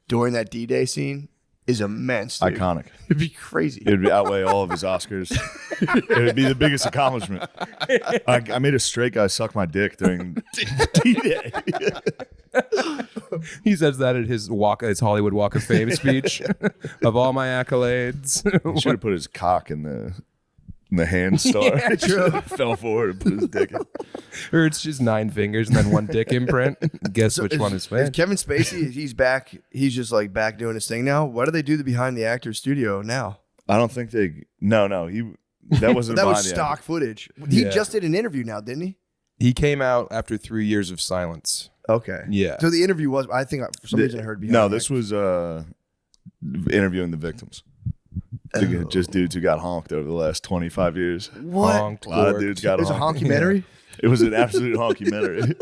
during that D-Day scene is immense. Dude. Iconic. It'd be crazy. It would outweigh all of his Oscars. It would be the biggest accomplishment. I made a straight guy suck my dick during D-Day. He says that at his Hollywood Walk of Fame speech. Of all my accolades. He should have put his cock in the hand star. Yeah, true. Fell forward and put his dick in. Or it's just 9 fingers and then one dick imprint. Guess which one is Is which. Kevin Spacey, he's back. He's just like back doing his thing now. Why do they do the behind the actor studio now? I don't think they. No. That wasn't. That was behind the stock actor. footage. He Yeah. just did an interview now, didn't he? He came out after 3 years of silence. Okay. Yeah. So the interview was, I think for some reason I heard behind No, the this actor. was interviewing the victims. Just dudes who got honked over the last 25 years. What? Honked, A lot of gorked. dudes got It was a honked. honkumentary? It was an absolute honkumentary.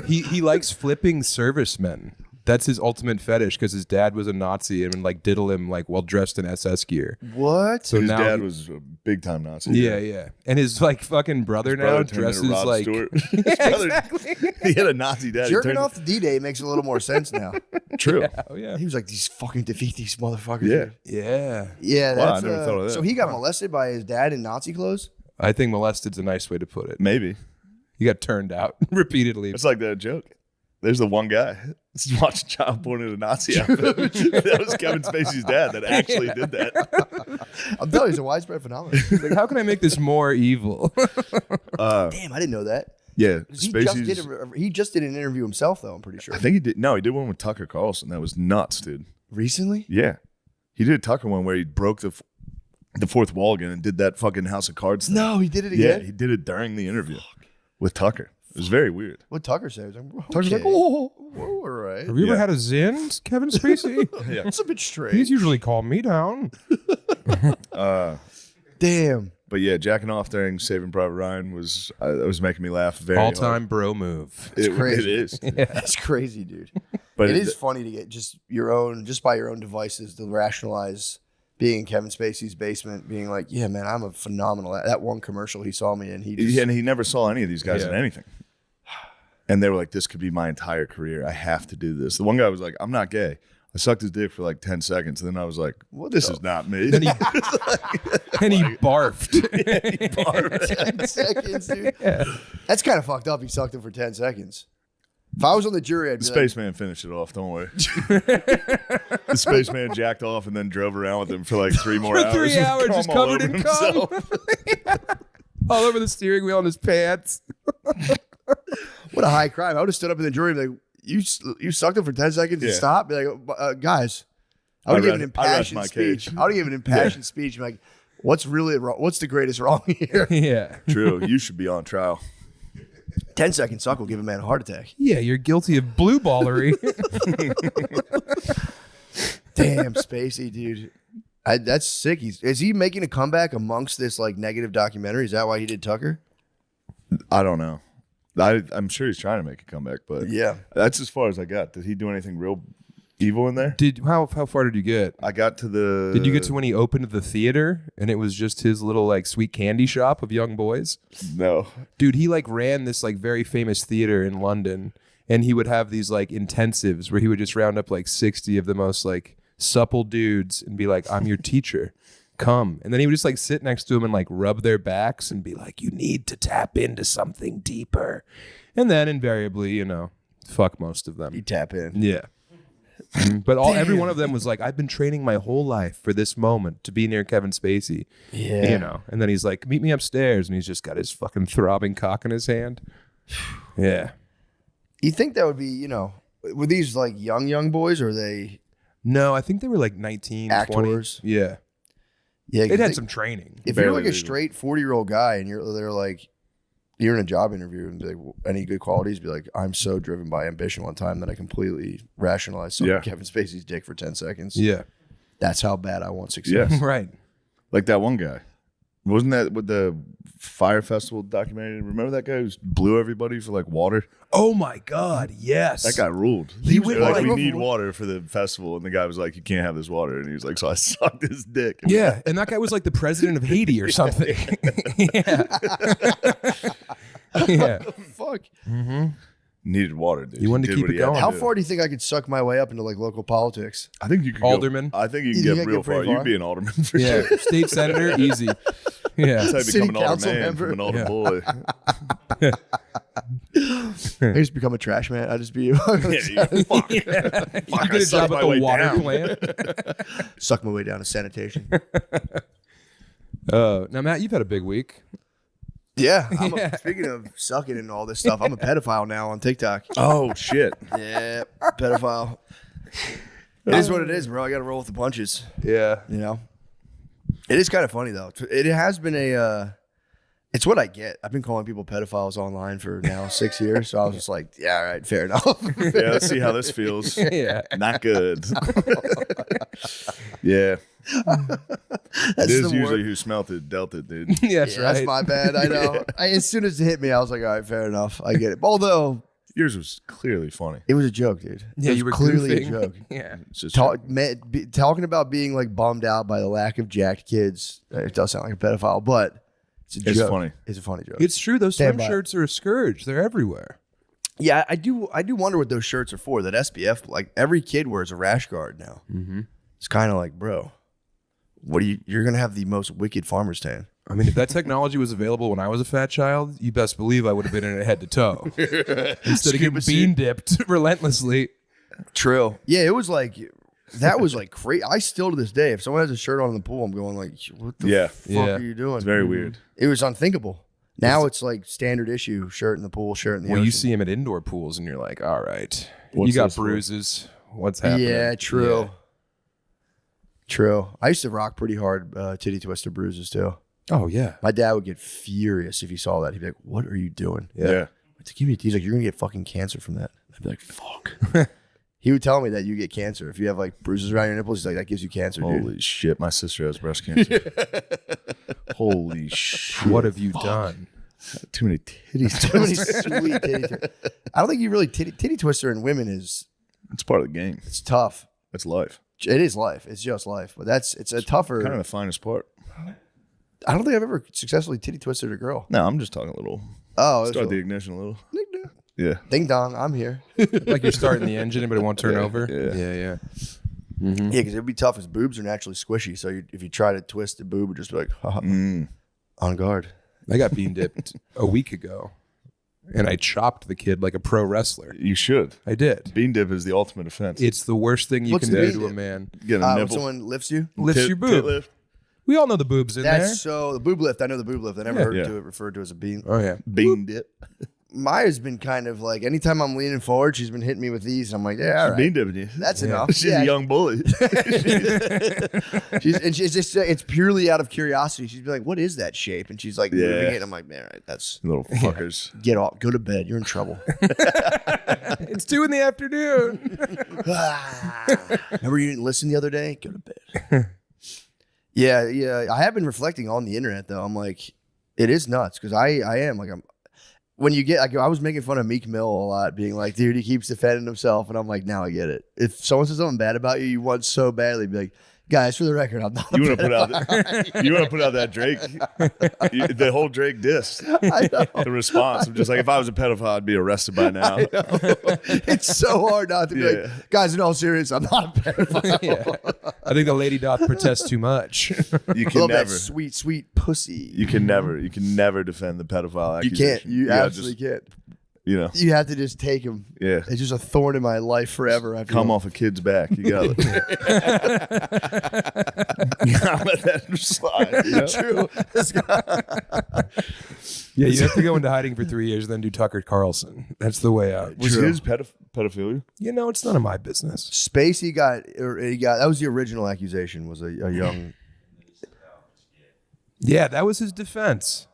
He likes flipping servicemen. That's his ultimate fetish because his dad was a Nazi and like diddle him like while dressed in SS gear. What? So His now dad was a big time Nazi. yeah. And his like fucking brother now Brother turned into dresses Rod like Stewart. His brother- He had a Nazi dad. He Jerking turned- off the D-Day makes a little more sense now. True. Oh yeah. He was like, these fucking defeat these motherfuckers. Yeah. dude. Yeah. Yeah, Wow, that's I never thought of that. So he got molested by his dad in Nazi clothes? I think molested's a nice way to put it. Maybe. He got turned out repeatedly. It's like that joke. There's the one guy that's watching child porn in a Nazi outfit. That was Kevin Spacey's dad that actually did that. I'm telling you, it's a widespread phenomenon. Like, how can I make this more evil? Damn, I didn't know that. Yeah, He Spacey's. he just did an interview himself, though, I'm pretty sure. I think he did. No, he did one with Tucker Carlson. That was nuts, dude. Recently? Yeah, he did a Tucker one where he broke the fourth wall again and did that fucking House of Cards thing. No, he did it Yeah, again? he did it during the interview with Tucker. It was very weird. What Tucker said? Tucker's like, oh, all right. Have you ever Yeah. had a Zin, Kevin Spacey? yeah. That's a bit strange. He's usually calmed me down. Damn. But yeah, jacking off during Saving Private Ryan was making me laugh very hard. All-time bro move. It, crazy. it is. That's crazy, dude. But It is funny to get just by your own devices to rationalize being in Kevin Spacey's basement, being like, yeah, man, I'm a phenomenal. That one commercial he saw me in, he just, And he never saw any of these guys in Yeah. anything. And they were like, this could be my entire career. I have to do this. The one guy was like, I'm not gay. I sucked his dick for like 10 seconds. And then I was like, this is not me. And he barfed. 10 seconds, dude. That's kind of fucked up. He sucked him for 10 seconds. If I was on the jury, I'd be The like, spaceman finished it off. Don't worry. The spaceman jacked off and then drove around with him for like 3 more For hours. 3 hours, Cum just all covered over in cum. himself. All over the steering wheel in his pants. what a high crime. I would have stood up in the jury and be like, you sucked him for 10 seconds and Yeah. stopped? Be like, guys, I would I give an rest- I rest impassioned my speech. cage. I would give an impassioned speech. Be like, what's really wrong? What's the greatest wrong here? Yeah. True. You should be on trial. 10 second suck will give a man a heart attack. Yeah, you're guilty of blue ballery. Damn, Spacey, dude. That's sick. Is he making a comeback amongst this like negative documentary? Is that why he did Tucker? I don't know. I'm sure he's trying to make a comeback, but Yeah. that's as far as I got. Did he do anything real Evil in there. How far did you get? I got to the. Did you get to when he opened the theater and it was just his little like sweet candy shop of young boys? No. Dude, he like ran this like very famous theater in London, and he would have these like intensives where he would just round up like 60 of the most like supple dudes and be like, I'm your teacher. Come. And then he would just like sit next to him and like rub their backs and be like, you need to tap into something deeper. And then invariably, you know, fuck most of them. You tap in. Yeah. But every one of them was like, I've been training my whole life for this moment to be near Kevin Spacey. Yeah. You know, and then he's like, meet me upstairs. And he's just got his fucking throbbing cock in his hand. Yeah. You think that would be, you know, were these like young boys or are they No, I think they were like 19, actors? 20. Yeah. Yeah. It had some training. If you're Barely like a legal. straight 40-year-old guy and they're like, you're in a job interview and be like, any good qualities? Be like, I'm so driven by ambition one time that I completely rationalized sucking Kevin Spacey's dick for 10 seconds. Yeah. That's how bad I want success. Yes. Right. Like that one guy. Wasn't that with the Fire Festival documentary? Remember that guy who blew everybody for like water? Oh my God. Yes. That guy ruled. He went They're like, like- we need water for the festival. And the guy was like, you can't have this water. And he was like, so I sucked his dick. Yeah. And that guy was like the president of Haiti or something. Yeah. Yeah. Fuck. Needed water, dude. You wanted to Did keep what it he had going. to How do. far do you think I could suck my way up into like local politics? I think you could Alderman? Go, I think you You can think get I real get pretty far. far? You'd be an alderman for Yeah. sure. State senator, easy. Yeah. That's how you City become an alder council man member. from an alder Yeah. boy. I just become a trash man. I just be Yeah, you fuck. You Fuck, did a sucked job my at the way water down. plant. suck my way down to sanitation. Now, Matt, you've had a big week. Yeah. Speaking of sucking and all this stuff, I'm a pedophile now on TikTok. Oh, shit. Yeah, pedophile. It is what it is, bro. I got to roll with the punches. Yeah. You know, it is kind of funny though. It has been it's what I get. I've been calling people pedophiles online for now 6 years, so I was just like, yeah, all right, fair enough. Yeah, let's see how this feels. Yeah. Not good. Yeah. That's It is the usually word. who smelt it, dealt it, dude. Yeah, that's Yeah, right. that's my bad. I know. As soon as it hit me, I was like, all right, fair enough. I get it. Although Yours was clearly funny. it was a joke, dude. Yeah, It was you were clearly goofing. a joke. Yeah. It's just Talking about being like bummed out by the lack of jacked kids. It does sound like a pedophile, but it's a It's joke. funny. It's a funny joke. It's true. Those Stand swim by. shirts are a scourge. They're everywhere. Yeah, I do wonder what those shirts are for. That SPF, like every kid wears a rash guard now. Mm-hmm. It's kind of like, bro, you're gonna have the most wicked farmer's tan. I mean, if that technology was available when I was a fat child, you best believe I would have been in it head to toe. Instead of getting bean dipped relentlessly. True. Yeah, it was like that was like crazy. I still to this day, if someone has a shirt on in the pool, I'm going like, what the fuck Yeah. are you doing? It's very weird. It was unthinkable. Now it's like standard issue: shirt in the pool, shirt in the Well, ocean. you see him at indoor pools and you're like, all right, What's you got this for? bruises. What's happening? Yeah, true. Yeah. True. I used to rock pretty hard titty twister bruises too. Oh, yeah. My dad would get furious if he saw that. He'd be like, "What are you doing?" Yeah. He's like, "You're gonna get fucking cancer from that." I'd be like, "Fuck." He would tell me that you get cancer if you have like bruises around your nipples. He's like, "That gives you cancer, dude." Holy shit. My sister has breast cancer. Holy shit. What have you done? Too many titties. Too many sweet titty twisters. I don't think you really titty twister in women is It's part of the game. it's tough. It's life. It is life. It's just life, but it's a tougher. Kind of the finest part. I don't think I've ever successfully titty twisted a girl. No, I'm just talking a a little. Oh, it's Start the a- ignition a little. Yeah. ding dong, I'm here. Like you're starting the engine, but it won't turn Yeah, over? yeah. Yeah. Yeah, because it'd be tough. His boobs are naturally squishy, so if you try to twist the boob, it'd just be like, haha, on guard. I got bean dipped a week ago, and I chopped the kid like a pro wrestler. You should. I did. Bean dip is the ultimate offense. It's the worst thing you What's can the do bean to a dip? man. Get a When nipple. someone lifts you, Lifts your boob. lift. We all know the boob's in there. that's so the boob lift. I know the boob lift. I never Yeah. heard Yeah. to it referred to as a bean. Oh, yeah. Bean dip. Maya's been kind of like anytime I'm leaning forward, she's been hitting me with these. And I'm like, yeah, all right, Bean dipping you. that's Yeah. enough. She's Yeah, a young bully. she's just it's purely out of curiosity. She's be like, what is that shape? And she's like Yeah. moving it. And I'm like, man, all right, that's Little fuckers. get off, go to bed. You're in trouble. It's 2 PM. Remember you didn't listen the other day? Go to bed. Yeah. I have been reflecting on the internet though. I'm like, it is nuts because I am like when you get, like, I was making fun of Meek Mill a lot, being like, dude, he keeps defending himself. And I'm like, now I get it. If someone says something bad about you, you want so badly be like, guys, for the record, I'm not. You want to put out that Drake, the whole Drake diss. I know. The response of just like, if I was a pedophile, I'd be arrested by now. It's so hard not to be like, guys, in all seriousness, I'm not a pedophile. Yeah. I think the lady doth protest too much. You can Love never, that sweet, sweet pussy. you can never defend the pedophile You accusation. can't. You absolutely can't. You know, You have to just take him. yeah. It's just a thorn in my life forever. I feel. Come off a kid's back. You gotta, you gotta let that slide. You know? True. Yeah, you have to go into hiding for 3 years, then do Tucker Carlson. That's the way out. Was his pedophilia? You know, it's none of my business. Spacey got that was the original accusation, was a young. Yeah, that was his defense.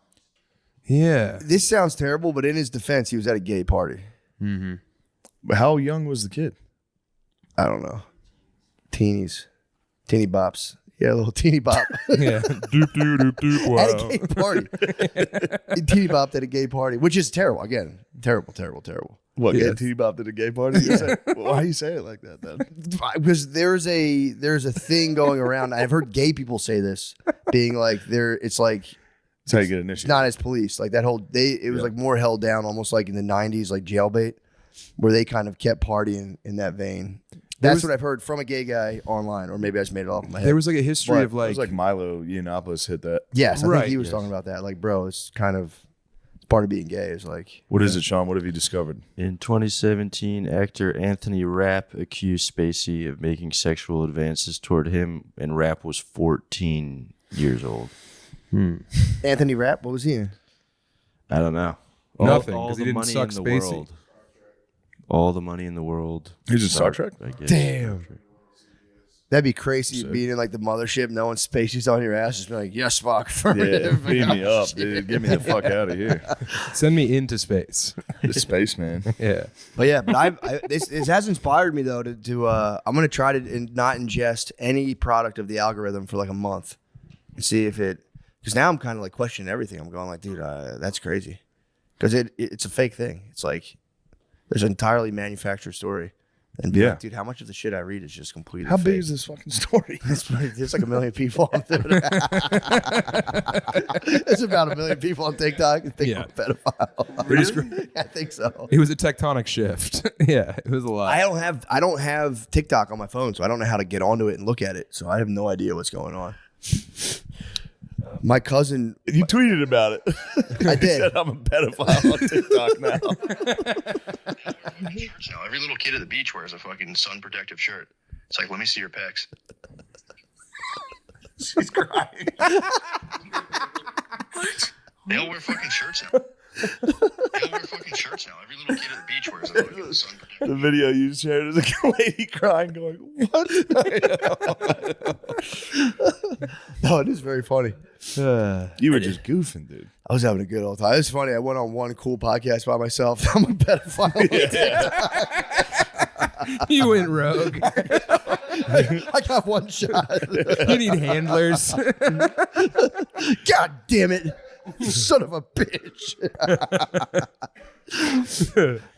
Yeah. This sounds terrible, but in his defense, he was at a gay party. But how young was the kid? I don't know. Teeny bops. Yeah, a little teeny bop. Yeah. Doop, doop, doop, doop. Wow. At a gay party. He teeny bopped at a gay party, which is terrible. Again, terrible. What? Yeah. Get T-bopped at a gay party? Why you say it like that then? Because there's a thing going around. I've heard gay people say this, being like it's like That's how you get it's initiated. not as police. Like that whole it was like more held down, almost like in the 90s, like jailbait, where they kind of kept partying in that vein. That's what I've heard from a gay guy online, or maybe I just made it off in my head. There was like a history of It like, was like Milo Yiannopoulos hit that. Yes, I Right, think he was yes. talking about that. Like, bro, it's kind of part of being gay. Is like, What is it, Sean? What have you discovered? In 2017, actor Anthony Rapp accused Spacey of making sexual advances toward him, and Rapp was 14 years old. Anthony Rapp. What was he in? I don't know. Nothing, All 'cause he the didn't money suck in the Spacey. world. All the money in the world. He's in Star Trek? I guess. Damn. That'd be crazy being in like the mothership, knowing Spacey's on your ass, just being like, yes, fuck. Yeah, beat me up, dude. Get me the fuck out of here. send me into space. The spaceman. Yeah. But yeah, but this has inspired me though to I'm gonna try to not ingest any product of the algorithm for like a month and see if it, because now I'm kind of like questioning everything. I'm going like, dude, that's crazy, because it's a fake thing. It's like there's an entirely manufactured story, and be like, dude, how much of the shit I read is just completely How fake? big is this fucking story? There's like 1 million people on Twitter. There's about 1 million people on TikTok and think I'm a pedophile. Really? I think so. It was a tectonic shift. Yeah, it was a lot. I don't have TikTok on my phone, so I don't know how to get onto it and look at it. So I have no idea what's going on. My cousin, You tweeted about it. I You did. said I'm a pedophile on TikTok now. Shirts now. Every little kid at the beach wears a fucking sun protective shirt. It's like, let me see your pecs. She's crying. What? They all wear fucking shirts now. They all wear fucking shirts now. Every little kid at the beach wears a fucking sun protective. The video you shared is a lady crying, going, "What?" No, it is very funny. You were just goofing, dude. I was having a good old time. It's funny. I went on one cool podcast by myself. I'm a pedophile. You went rogue. I got one shot. You need handlers. God damn it. You son of a bitch.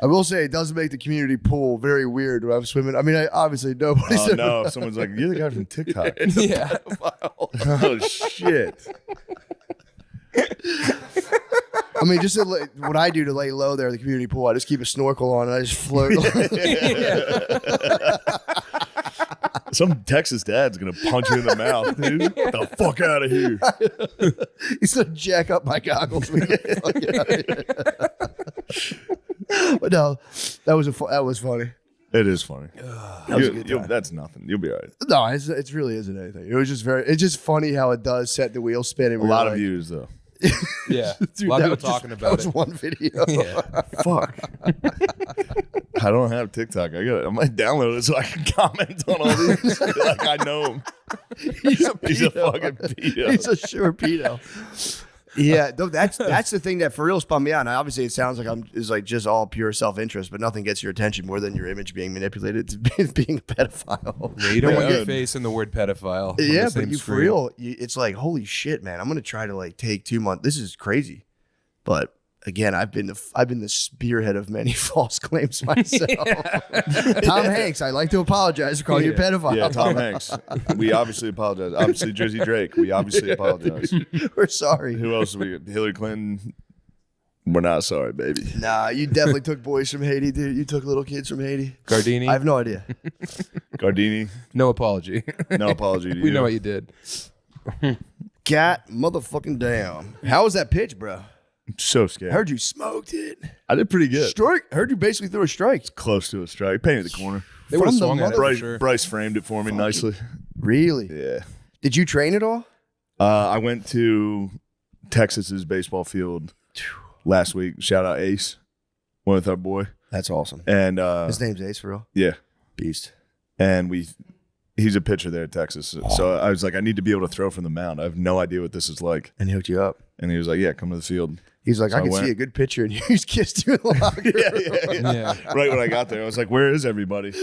I will say it does make the community pool very weird when I'm swimming. I mean, obviously nobody's Oh no! Someone's like, "You're the guy from TikTok." Yeah. Oh shit! I mean, just what I do to lay low there at the community pool, I just keep a snorkel on and I just float. Some Texas dad's gonna punch you in the mouth, dude. Get the fuck out of here! He's gonna jack up my goggles. But no, that was funny. It is funny. was a good time. That's nothing. You'll be all right. No, it really isn't anything. It was just it's just funny how it does set the wheel spinning. A lot of views though. Yeah. Dude, a lot that of people was talking that about was it. one video. Yeah. Fuck. I don't have TikTok. I might download it so I can comment on all these. Like I know him. He's a He's a pedo. fucking pedo. He's a sure pedo. Yeah, that's the thing that for real spun me out. And obviously, it sounds like it's like just all pure self interest, but nothing gets your attention more than your image being manipulated to being a pedophile. Yeah, you don't want your Yeah. face in the word pedophile. on the Yeah, same but you for screen. real, it's like holy shit, man. I'm gonna try to like take 2 months. This is crazy, but again, I've been the spearhead of many false claims myself. Tom Hanks, I'd like to apologize for calling you a pedophile. Yeah, Tom Hanks. We obviously apologize. Obviously, Drizzy Drake. We obviously apologize. We're sorry. Who else? Hillary Clinton. We're not sorry, baby. Nah, you definitely took boys from Haiti, dude. You took little kids from Haiti. Gardini. I have no idea. Gardini. No apology. No apology to you. We know what you did. God motherfucking damn. How was that pitch, bro? I'm so scared. Heard you smoked it. I did pretty good. Strike. Heard you basically threw a strike. Close to a strike. Painted the corner. They would have From the swung at it for Bryce, sure. Bryce framed it for me nicely. Really? Yeah. Did you train at all? I went to Texas's baseball field last week. Shout out Ace. Went with our boy. That's awesome. And His name's Ace for real. yeah. Beast. And he's a pitcher there at Texas. So I was like, I need to be able to throw from the mound. I have no idea what this is like. And he hooked you up. And he was like, yeah, come to the field. He's like, So I I can went. see a good picture, and you just kissed you in the locker room. Yeah. Right when I got there, I was like, where is everybody?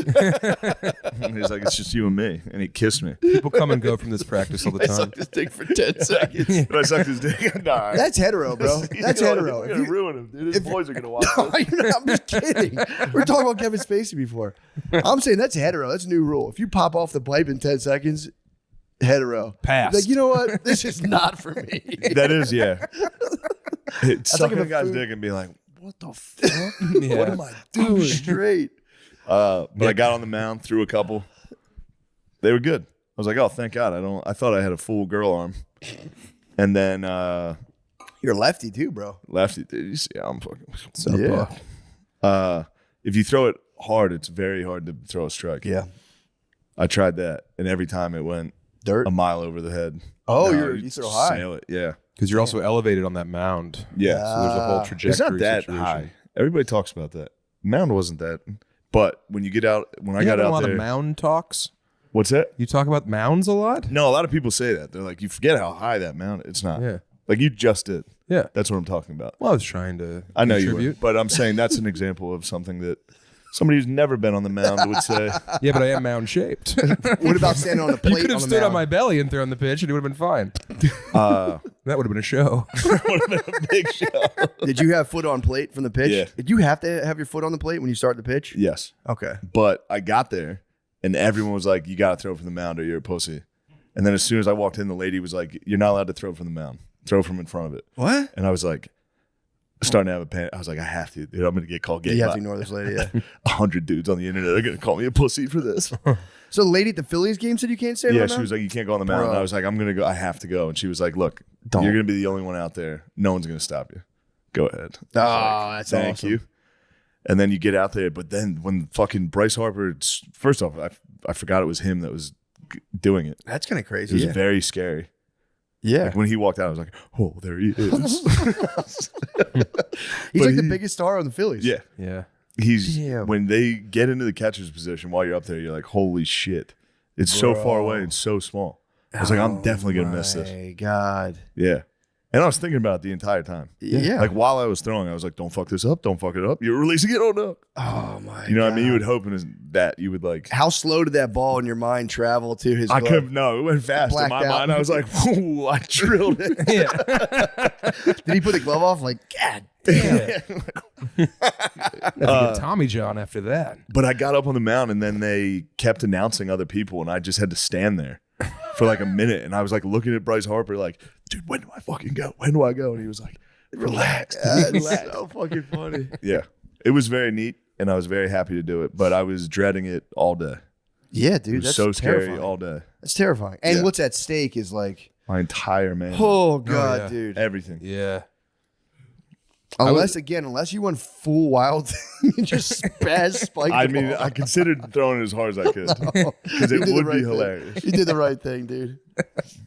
And he's like, it's just you and me. And he kissed me. People come and go from this practice all the time. His dick for 10 seconds. And I sucked his dick. Nah. That's hetero, bro. That's hetero. We're If going to you- ruin him, dude. His boys are going to watch No, this. you're not, I'm just kidding. We're talking about Kevin Spacey before. I'm saying that's hetero. That's a new rule. If you pop off the pipe in 10 seconds, hetero. Pass. Like, you know what? This is not for me. That is, yeah. It's like sucking if a a guy's food- dick and being like, what the fuck? Yeah. What am I I'm doing? straight. But I got on the mound, threw a couple. They were good. I was like, oh, thank God. I thought I had a full girl arm. And then You're lefty too, bro. lefty, dude. You see how I'm fucking. So, Yeah. If you throw it hard, it's very hard to throw a strike. Yeah. I tried that, and every time it went Dirt. a mile over the head. Oh, No, you throw high. Sail it, yeah. Because you're also elevated on that mound. Yeah. So there's a whole trajectory. It's not that situation. high. Everybody talks about that. Mound wasn't that. But when you get out, when I You got have a out lot there. of mound talks. What's that? You talk about mounds a lot? No, a lot of people say that. They're like, you forget how high that mound is. It's not. Yeah. Like you just did. Yeah. That's what I'm talking about. Well, I was trying to I know you contribute. were, but I'm saying that's an example of something that somebody who's never been on the mound would say. Yeah, but I am mound shaped. What about standing on the plate? You could have on the stood on mound? my belly and thrown the pitch and it would have been fine. Uh, That would have been a show. would have been a big show. Did you have foot on plate from the pitch? Yeah. Did you have to have your foot on the plate when you start the pitch? Yes. Okay. But I got there and everyone was like, you got to throw from the mound or you're a pussy. And then as soon as I walked in, the lady was like, you're not allowed to throw from the mound. Throw from in front of it. What? And I was like, starting to have a panic. I was like, I have to, dude. I'm going to get called gay. You have by to ignore this lady, yeah. 100 dudes on the internet are going to call me a pussy for this. So the lady at the Phillies game said you can't stand Yeah, on she that? was like, you can't go on the mound. And I was like, I'm going to go. I have to go. And she was like, look, Don't. you're going to be the only one out there. No one's going to stop you. Go ahead. Oh, that's Thank awesome. you. And then you get out there. But then when fucking Bryce Harper, first off, I forgot it was him that was doing it. That's kind of It crazy. was Yeah. very scary. Yeah. Like when he walked out, I was like, oh, there he is. He's but like the he- biggest star on the Phillies. Yeah. Yeah. He's Damn. when they get into the catcher's position while you're up there, you're like, holy shit. It's so far away and so small. I was like, I'm definitely going to miss this. My God. Yeah. And I was thinking about it the entire time. Yeah. Like while I was throwing, I was like, don't fuck this up. Don't fuck it up. You're releasing it. Oh, no. Oh, my You know God. what I mean? You would hope that you would like. How slow did that ball in your mind travel to his I glove? could no, it went fast. In Blacked my out. mind, I was like, "Ooh, I drilled it." Did he put the glove off? Like, God damn. Tommy John after that. But I got up on the mound, and then they kept announcing other people, and I just had to stand there for like a minute. And I was like looking at Bryce Harper, like, "Dude, when do I fucking go? When do I go?" And he was like, "Relax." That's so fucking funny. Yeah, it was very neat, and I was very happy to do it. But I was dreading it all day. Yeah, It dude. was That's so scary terrifying. all day. That's terrifying. And Yeah. what's at stake is like, My entire man, oh, God, yeah. dude. everything. Yeah. Unless you went full wild and just spaz spike. I the mean, ball. I considered throwing it as hard as I could because You it did the would right be thing. hilarious. You did the right thing, dude.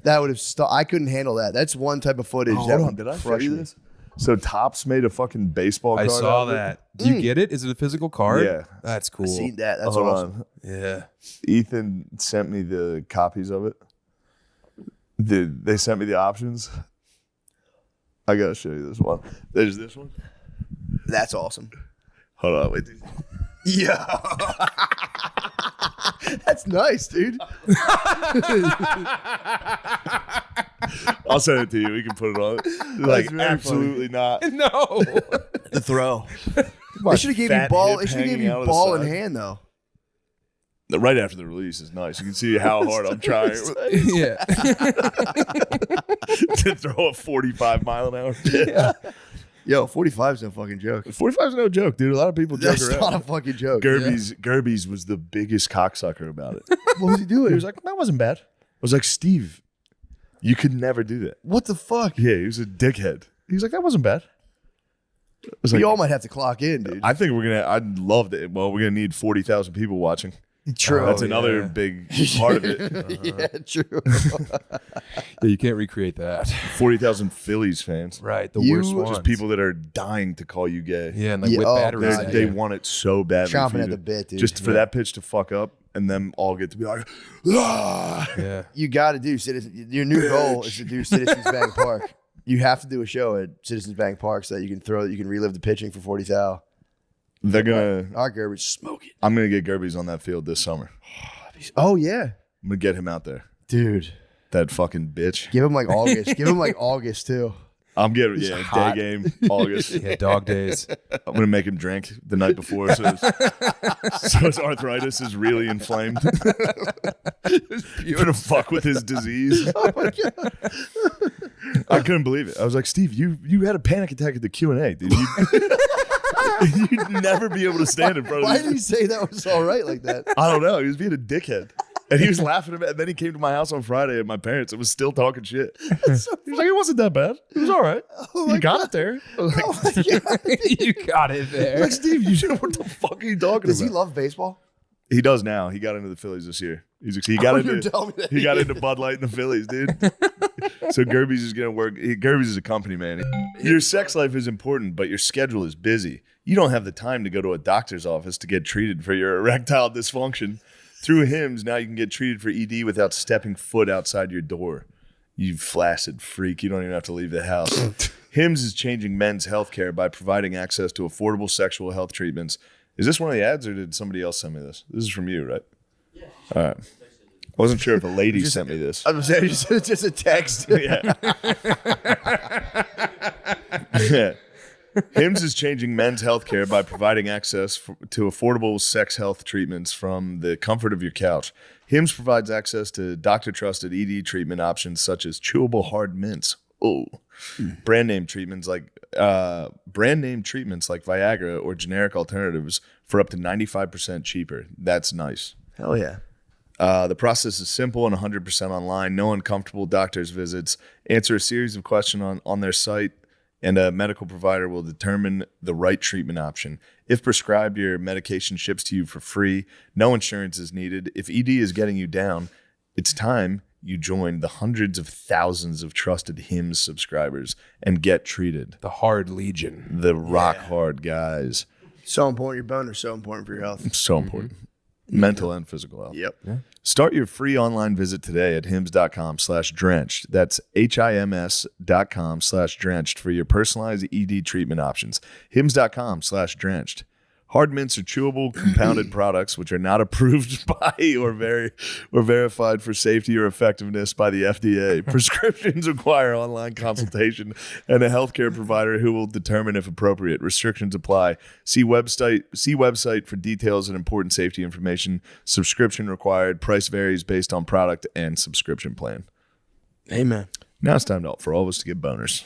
That would have stopped. I couldn't handle that. That's one type of footage. Oh, that hold on, would did I show crush you me. this? So Topps made a fucking baseball I card. saw out of it. that. Do you get it? Is it a physical card? Yeah. That's cool. I seen that. That's Hold awesome. on. Yeah. Ethan sent me the copies of it. They sent me the options. I gotta show you this one. There's this one. That's awesome. Hold on, wait. Yeah. That's nice, dude. I'll send it to you. We can put it on. Like, absolutely not. No. The throw. They should have gave you ball. They should have gave you ball in hand though. Right after the release is nice. You can see how hard I'm trying Yeah. to throw a 45-mile-an-hour pitch. Yeah. Yo, 45's no fucking joke. 45's no joke, dude. A lot of people joke That's around. not a fucking joke. Gerby's was the biggest cocksucker about it. What was he doing? He was like, that wasn't bad. I was like, Steve, you could never do that. What the fuck? Yeah, he was a dickhead. He was like, that wasn't bad. I was We like, all might have to clock in, dude. I think I'd love it. Well, we're going to need 40,000 people watching. True. That's another big part of it. Yeah, true. Yeah, you can't recreate that. 40,000 Phillies fans. Right. The You- worst ones. Just people that are dying to call you gay. Yeah, and like Yeah, with oh, batteries. God, They yeah. want it so badly. for Chomping you at to- the bit, dude. Just for that pitch to fuck up and them all get to be like, ah. Yeah. You got to do Citizens. Your new goal is to do Citizens Bank Park. You have to do a show at Citizens Bank Park so that you can relive the pitching for 40 thou. They're going to, Our garbage smoke it. I'm going to get Gerby's on that field this summer. Oh yeah, I'm going to get him out there. dude. That fucking bitch. Give him like August. Give him like August too. I'm getting, hot. day game, August. Yeah, dog days. I'm going to make him drink the night before so his arthritis is really inflamed. You're going to fuck with his disease. Oh my god. I couldn't believe it. I was like, Steve, you had a panic attack at the Q&A, dude. You'd never be able to stand in front of Why these. did he say that was all right like that? I don't know. He was being a dickhead. And he was laughing at me. And then he came to my house on Friday at my parents and was still talking shit. He was like, it wasn't that bad. It was all right. You got it there. I was like, Oh my god. You got it there. like, Steve, what the fuck are you talking Does about? he love baseball? He does now. He got into the Phillies this year. He I got thought you were into telling me that he got into Bud Light and the Phillies, dude. So Gerby's is gonna work. Gerby's is a company man. Your sex life is important, but your schedule is busy. You don't have the time to go to a doctor's office to get treated for your erectile dysfunction. Through Hims, now you can get treated for ED without stepping foot outside your door. You flaccid freak. You don't even have to leave the house. Hims is changing men's healthcare by providing access to affordable sexual health treatments. Is this one of the ads or did somebody else send me this? This is from you, right? Yeah. All right. I wasn't sure if a lady sent me this. I was saying just a text. Yeah. Yeah. Hims is changing men's healthcare by providing access to affordable sex health treatments from the comfort of your couch. Hims provides access to doctor-trusted ED treatment options such as chewable hard mints. Oh, brand name treatments like Viagra or generic alternatives for up to 95% cheaper. That's nice. Hell yeah. The process is simple and 100% online. No uncomfortable doctor's visits. Answer a series of questions on their site, and a medical provider will determine the right treatment option. If prescribed, your medication ships to you for free. No insurance is needed. If ED is getting you down, it's time you join the hundreds of thousands of trusted Hims subscribers and get treated. The hard legion. The rock hard guys. So important. Your boner's so important for your health. So important. Mental and physical health. Yep. Start your free online visit today at hims.com/drenched. That's HIMS.com/drenched for your personalized ED treatment options. Hims.com/drenched. Hard mints are chewable, compounded products which are not approved by or verified for safety or effectiveness by the FDA. Prescriptions require online consultation and a healthcare provider who will determine if appropriate. Restrictions apply. See website for details and important safety information. Subscription required. Price varies based on product and subscription plan. Amen. Now it's time for all of us to get boners.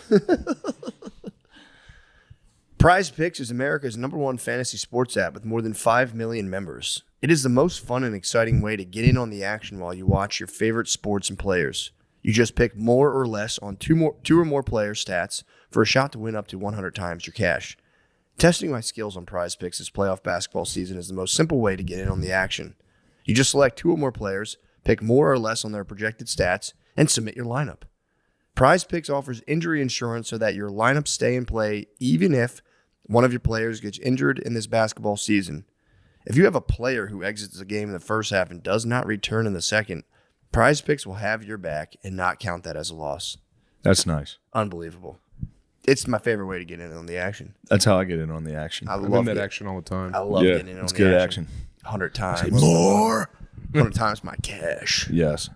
Prize Picks is America's #1 fantasy sports app with more than 5 million members. It is the most fun and exciting way to get in on the action while you watch your favorite sports and players. You just pick more or less on two or more player stats for a shot to win up to 100 times your cash. Testing my skills on Prize Picks this playoff basketball season is the most simple way to get in on the action. You just select 2 or more players, pick more or less on their projected stats, and submit your lineup. Prize Picks offers injury insurance so that your lineups stay in play even if one of your players gets injured in this basketball season. If you have a player who exits the game in the first half and does not return in the second, Prize Picks will have your back and not count that as a loss. That's nice. Unbelievable. It's my favorite way to get in on the action. That's how I get in on the action. I I'm in love that it. action all the time. I love getting in on it's the good action. action. 100 times. More. 100 times my cash. Yes.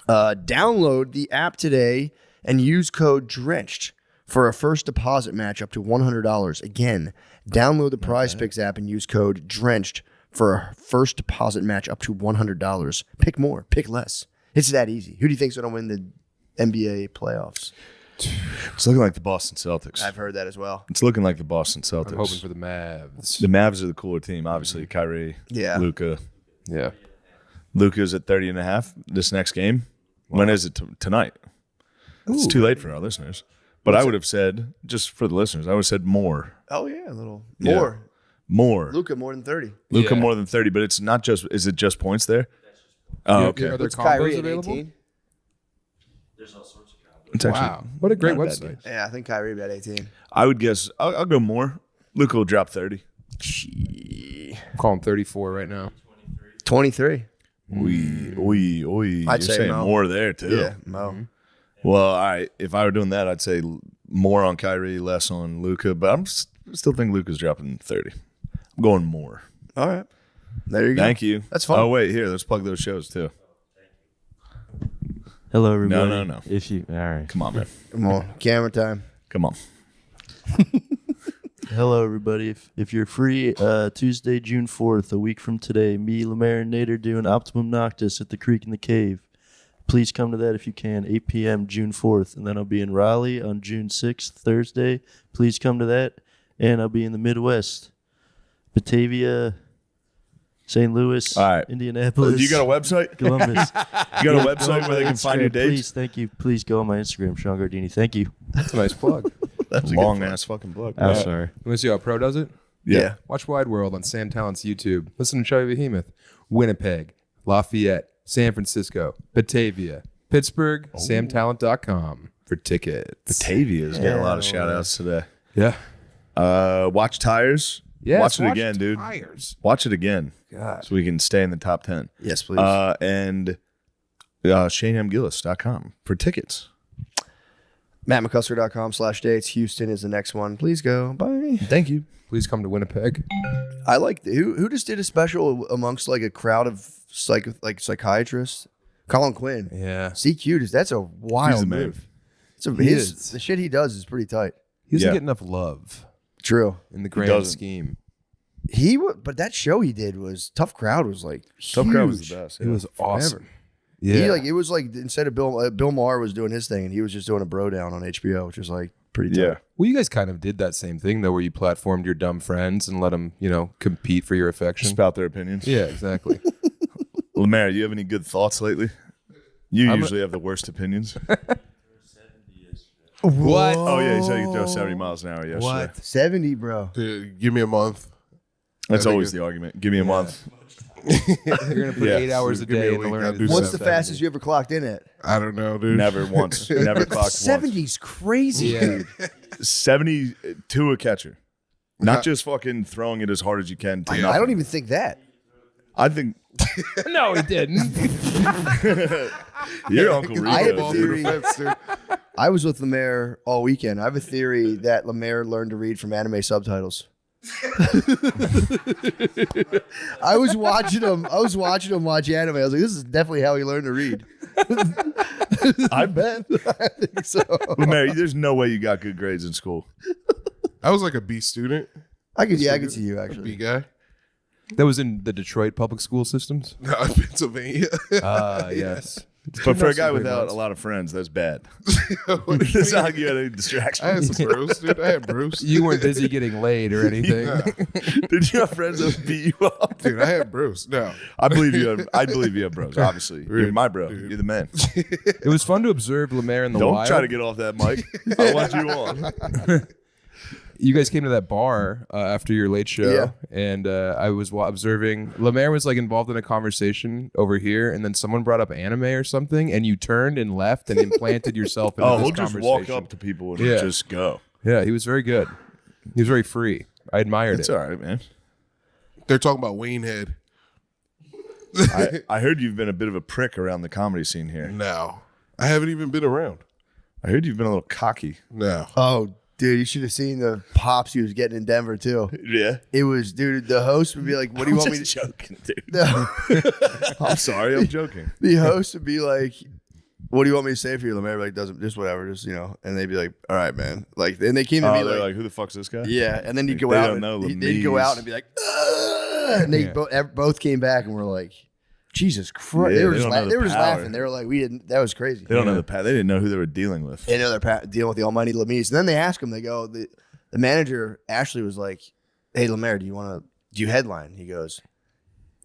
Download the app today and use code DRENCHED for a first deposit match up to $100. Again, download the Prize Picks app and use code DRENCHED for a first deposit match up to $100. Pick more, pick less. It's that easy. Who do you think's going to win the NBA playoffs? It's looking like the Boston Celtics. I've heard that as well. It's looking like the Boston Celtics. I'm hoping for the Mavs. The Mavs are the cooler team, obviously. Kyrie, Luka. Yeah. Luka's at 30.5 this next game. When is it? Tonight. It's too late for our listeners. But I would have said, just for the listeners, I would have said more. Oh, yeah, a little more. More. Luka more than 30. Luka Yeah. more than 30, but it's not just, is it just points there? Oh, okay. Are there What's Kyrie combos at available? 18? There's all sorts of combos. It's actually, Wow. What a great not bad, website. Yeah, I think Kyrie about 18. I would guess, I'll go more. Luka will drop 30. I'm calling 34 right now. 23. Oi. I'd You're say saying Mo. more there, too. Yeah, Mo. Well, all right. If I were doing that, I'd say more on Kyrie, less on Luka. But I'm still think Luka's dropping 30. I'm going more. All right. There you go. Thank you. That's fun. Oh, wait. Here, let's plug those shows, too. Hello, everybody. No. If you all right. Come on, man. Come on. Camera time. Come on. Hello, everybody. If you're free, Tuesday, June 4th, a week from today, me, Lemaire, and Nate are doing Optimum Noctis at the Creek in the Cave. Please come to that if you can, 8 p.m. June 4th. And then I'll be in Raleigh on June 6th, Thursday. Please come to that. And I'll be in the Midwest, Batavia, St. Louis, All right. Indianapolis. You got a website? Columbus. You got a website where they can find your dates? Please, thank you. Please go on my Instagram, Sean Gardini. Thank you. That's a nice plug. That's a long ass fucking plug. I'm sorry. You want to see how a pro does it? Yeah. Watch Wide World on Sam Talent's YouTube. Listen to Chubby Behemoth. Winnipeg, Lafayette, San Francisco, Batavia, Pittsburgh, samtalent.com for tickets. Batavia's getting a lot of shout outs today. Yeah. Watch Tires. Yes, watch it again, dude. Tires. Watch it again. God. So we can stay in the top 10. Yes, please. And ShaneMGillis.com for tickets. MattMcCusker.com/dates. Houston is the next one. Please go. Bye. Thank you. Please come to Winnipeg. I like who just did a special amongst like a crowd of psychiatrists. Colin Quinn. Yeah. CQ. That's a He's wild the man. move. He is. The shit he does is pretty tight. He doesn't Yeah. get enough love True. in the grand doesn't. scheme. But that show he did was Tough Crowd was like Tough Crowd was huge. the best. It was awesome. He Yeah. it was like instead of Bill Maher was doing his thing and he was just doing a bro down on HBO, which was like pretty tight. Yeah. Well, you guys kind of did that same thing, though, where you platformed your dumb friends and let them, compete for your affection. Spout their opinions. Yeah, exactly. Lemaire, do you have any good thoughts lately? You usually have the worst opinions. What? Oh, yeah. He said you could throw 70 miles an hour yesterday. What? 70, bro. Dude, give me a month. That's I think always the argument. Give me a month. You're going to put Yeah. 8 hours a Give me day a into week, learning I'll to do do What's the 70. fastest you ever clocked in at? I don't know, dude. Never once. Never clocked 70's crazy. Yeah. once. 70 to a catcher. Not just fucking throwing it as hard as you can. To I nothing. don't even think that. I think No, he didn't. your Uncle I have a Rico. theory. Fence, dude. I was with Lemaire all weekend. I have a theory that Lemaire learned to read from anime subtitles. I was watching him watch anime. I was like, this is definitely how he learned to read. I bet. I think so. Lemaire, there's no way you got good grades in school. I was like a B student, I could see you B actually. guy. That was in the Detroit public school systems? No, Pennsylvania. Yes. But for a guy Very wid nice. a lot of friends, that's bad. What do you It's not mean? like you had any I had distractions. some bros, dude. I had bros. You weren't busy getting laid or anything. Did you have friends that beat you up? Dude, I had bros. No. I believe you have bros, obviously. You're my bro. You're the man. It was fun to observe Lemaire in the Don't wild. try to get off that mic. I want you on. You guys came to that bar after your late show, Yeah. and I was observing. Lemaire was like involved in a conversation over here, and then someone brought up anime or something, and you turned and left and implanted yourself into Oh, this he'll just conversation. walk up to people and Yeah. just go. Yeah, he was very good. He was very free. I admired It's it. all right, man. They're talking about Wayne Head. I heard you've been a bit of a prick around the comedy scene here. No. I haven't even been around. I heard you've been a little cocky. No. Oh, dude, you should have seen the pops he was getting in Denver too. Yeah. It was, dude. The host would be like, "What do you want me to?" joking, dude. No. I'm sorry, I'm joking. The host would be like, what do you want me to say for you? Lemaire like doesn't just whatever, just and they'd be like, all right, man. Like, and they came to me like, who the fuck's this guy? yeah, and then he'd go They out. don't know They'd go out and be like, ugh, and they both came back and were like, Jesus Christ. Yeah, they were they just, don't know they the were just power. laughing. They were like, we didn't. That was crazy. They don't know the path. They didn't know who they were dealing with. They know they're dealing with the almighty Lemise. And then they ask him. They go, the manager Ashley was like, "Hey Lemaire, do you headline?" He goes,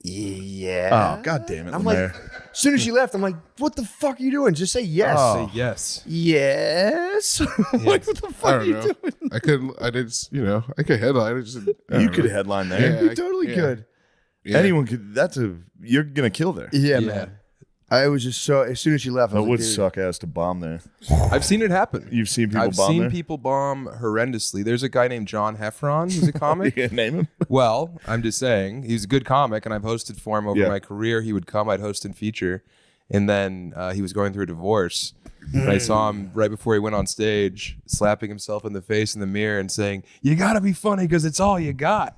"Yeah." Oh, God damn it, And I'm Lemaire. like, as soon as she left, I'm like, "What the fuck are you doing? Just say yes." Say yes. Yes. Like, what the I fuck are don't you know. doing? I couldn't. I didn't. I could headline. I just. You could headline there. Yeah. You totally yeah. could. Yeah. Anyone could. You're gonna kill there. Yeah, Yeah. man. I was just so. As soon as she left, I That was would like, dude. suck ass to bomb there. I've seen it happen. You've seen people I've bomb seen there? people bomb horrendously. There's a guy named John Heffron who's a You comic. can name him. Well, I'm just saying he's a good comic, and I've hosted for him over Yeah. my career. He would come, I'd host and feature, and then he was going through a divorce. And I saw him right before he went on stage, slapping himself in the face in the mirror and saying, "You gotta be funny because it's all you got."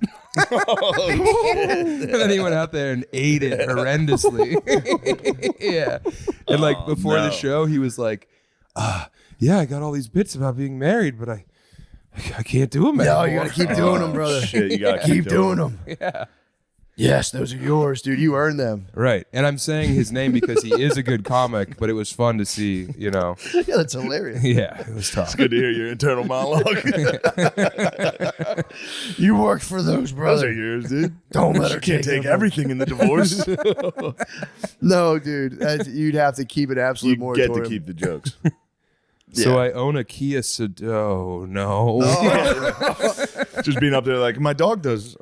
And then he went out there and ate it horrendously. Yeah, and like before the show, he was like, "Yeah, I got all these bits about being married, but I can't do them No, anymore." you gotta keep doing them, brother. Shit, you gotta keep doing them. Yeah. Yes, those are yours, dude. You earned them. Right. And I'm saying his name because he is a good comic, but it was fun to see, Yeah, that's hilarious. Yeah, it was tough. Good to hear your internal monologue. You worked for those, Those brother. are yours, dude. Don't let her You can't take take them. everything in the divorce. No, dude. You'd have to keep an absolute You moratorium. get to keep the jokes. So I own a Kia Oh, no. Just being up there like, my dog does.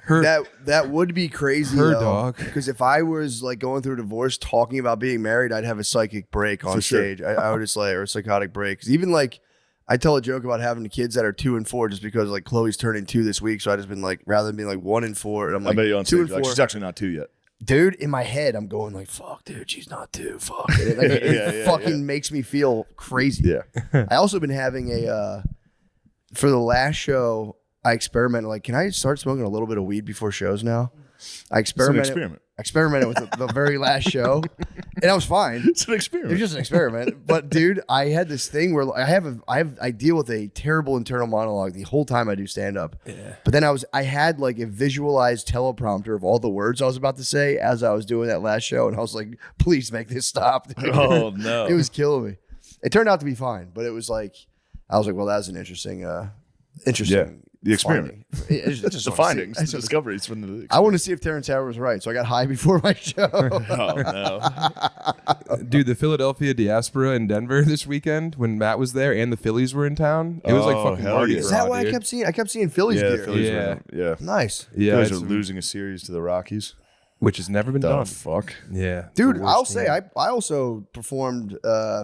Her, That would be crazy. Her dog. Because if I was like going through a divorce, talking about being married, I'd have a psychic break on For sure. stage. I would just or a psychotic break. 'Cause even like, I tell a joke about having the kids that are 2 and 4, just because like Chloe's turning 2 this week, so I just been like, rather than being like 1 and 4, and I'm I like bet you on 2 stage. and 4. Like, she's actually not 2 yet. Dude, in my head, I'm going like, fuck, dude, she's not 2. Fuck. It, like, it fucking makes me feel crazy. Yeah. I also been having for the last show, I experimented. Like, can I start smoking a little bit of weed before shows now? I It's an experiment. experimented with the very last show, and I was fine. It's an It experiment. was just an experiment. But dude, I had this thing where I deal with a terrible internal monologue the whole time I do stand up. Yeah. But then I had like a visualized teleprompter of all the words I was about to say as I was doing that last show, and I was like, please make this stop. dude. Oh, no. It was killing me. It turned out to be fine, but it was like, I was like, well, that was an interesting The experiment. finding. It's just The wanna see- findings, I the just- discoveries from the. I want to see if Terrence Howard was right, so I got high before my show. Oh, no. dude, the Philadelphia diaspora in Denver this weekend when Matt was there and the Phillies were in town. It was like Oh, fucking hell Mardi yeah. Is Gras, that why dude. I kept seeing Phillies Yeah, the gear? Phillies Yeah. were, yeah. Nice. Yeah, Phillies it's- are losing a series to the Rockies. which has never been The done. fuck? Yeah. Dude, the worst I'll team. say I also performed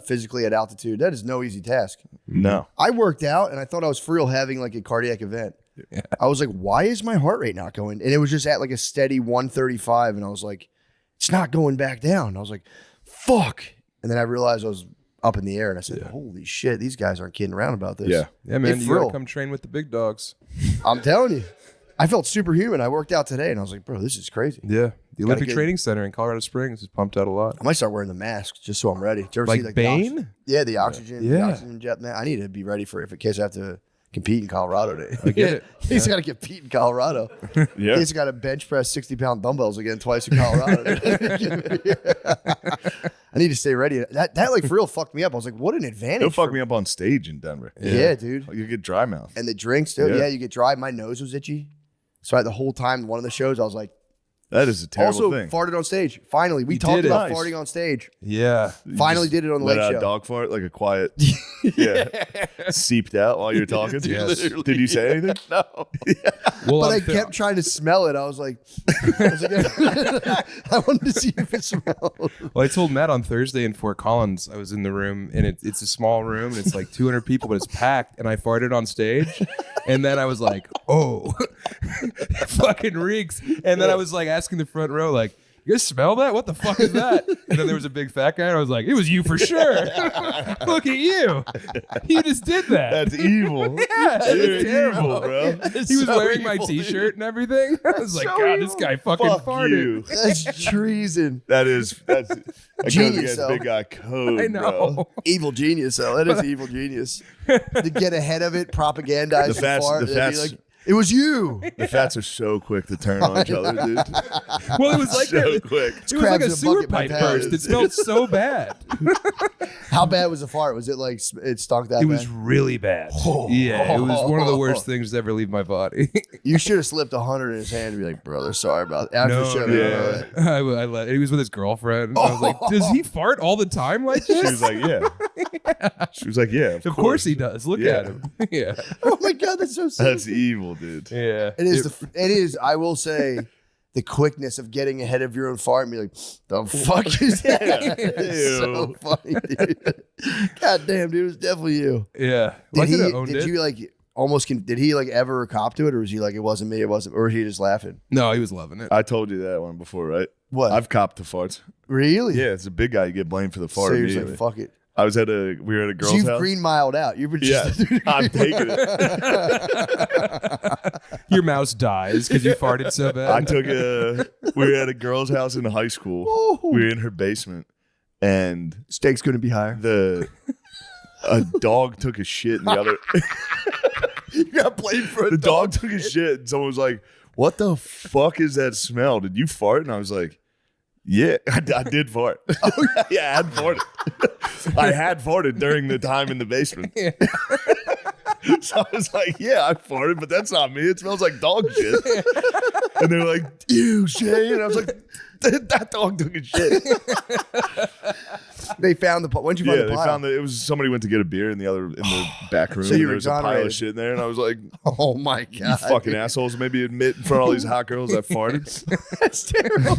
physically at altitude. That is no easy task. No. I worked out and I thought I was for real having like a cardiac event. Yeah. I was like, why is my heart rate not going? And it was just at like a steady 135. And I was like, it's not going back down. I was like, fuck. And then I realized I was up in the air and I said, holy shit, these guys aren't kidding around about this. Yeah. Yeah, man, It's you gotta real. come train with the big dogs. I'm telling you. I felt superhuman. I worked out today and I was like, bro, this is crazy. Yeah. The Olympic get- Training Center in Colorado Springs is pumped out a lot. I might start wearing the masks just so I'm ready. Did you ever Like see the Bane? oxygen- Yeah, the oxygen. Yeah. The oxygen jet. Man, I need to be ready for it in case I have to compete in Colorado. I get it. He's got to compete in Colorado. Yeah. He's got to bench press 60-pound dumbbells again twice in Colorado. I need to stay ready. That like for real fucked me up. I was like, what an advantage. It'll fuck me up on stage in Denver. Yeah, dude. You get dry mouth. And the drinks too. Yeah. Yeah, you get dry. My nose was itchy. So the whole time, one of the shows, I was like, That is a terrible also thing. farted on stage. Finally, we You talked did it. about Nice. farting on stage. Yeah. Finally did it on the Let Late out Show. a dog fart, like a quiet, seeped out while you're talking. Yes. Did you say anything? No. Well, But I I'm kept trying to smell it. I was like, I wanted to see if it smelled. Well, I told Matt on Thursday in Fort Collins, I was in the room and it's a small room and it's like 200 people, but it's packed. And I farted on stage. And then I was like, oh, it fucking reeks. And then I was like asking the front row, like, You guys smell that? What the fuck is that? And then there was a big fat guy, and I was like, it was you for sure. Look at you. You just did that. That's evil. Yeah, You're terrible. evil, bro. He was wearing my t-shirt and everything. I was like, God, this guy fucking Fuck farted. you. That's treason. That's that Genius, goes against though. big guy code. I know. Bro. Evil genius, though. That is evil genius. To get ahead of it, propagandize The fats- fart, the they'd be fats- like, it was you. The fats are so quick to turn on each other, dude. Well, it was like So that. quick. It was like crabs a in a sewer bucket by pipe pounds. burst. It smelled so bad. How bad was the fart? Was it like it stunk that It bad? was really bad. Yeah, it was one of the worst things to ever leave my body. You should have slipped 100 in his hand and be like, brother, sorry about that. After No, the show, no. I let. He was with his girlfriend. I was like, does he fart all the time like She this? was like, yeah. She was like, yeah, of Of course he does. Look Yeah. at him. Yeah. Oh my God, that's so sick. That's evil, dude. Yeah. It is, I will say, the quickness of getting ahead of your own fart and be like, the fuck is that? It's so funny, dude. God damn, dude, it was definitely you. Yeah. Well, I could have owned Did it. you like almost, did he like ever cop to it, or was he like, it wasn't me, it wasn't, or was he just laughing? No, he was loving it. I told you that one before, right? What? I've copped the farts. Really? Yeah, it's a big guy. You get blamed for the fart So you're just immediately. like, fuck it. We were at a girl's So you've house. green miled out. You were Yeah, just I'm taking it. Your mouse dies because you farted so bad. I took we were at a girl's house in high school. We were in her basement, and Stake's going to be higher. a dog took a shit in the other. You got blamed for The dog took a shit, and someone was like, "What the fuck is that smell? Did you fart?" And I was like, "Yeah, I did fart. Oh yeah, I had farted. I had farted during the time in the basement." So I was like, "Yeah, I farted, but that's not me. It smells like dog shit." And they were like, "Ew, Shane." And I was like, "That dog took a shit." They found the when'd you find Yeah, the they pile? found that it was somebody went to get a beer in the back room. So and you there were was a pile exonerated. of shit in there, and I was like, Oh my God. "You fucking assholes! Maybe admit in front of all these hot girls I farted." That's terrible.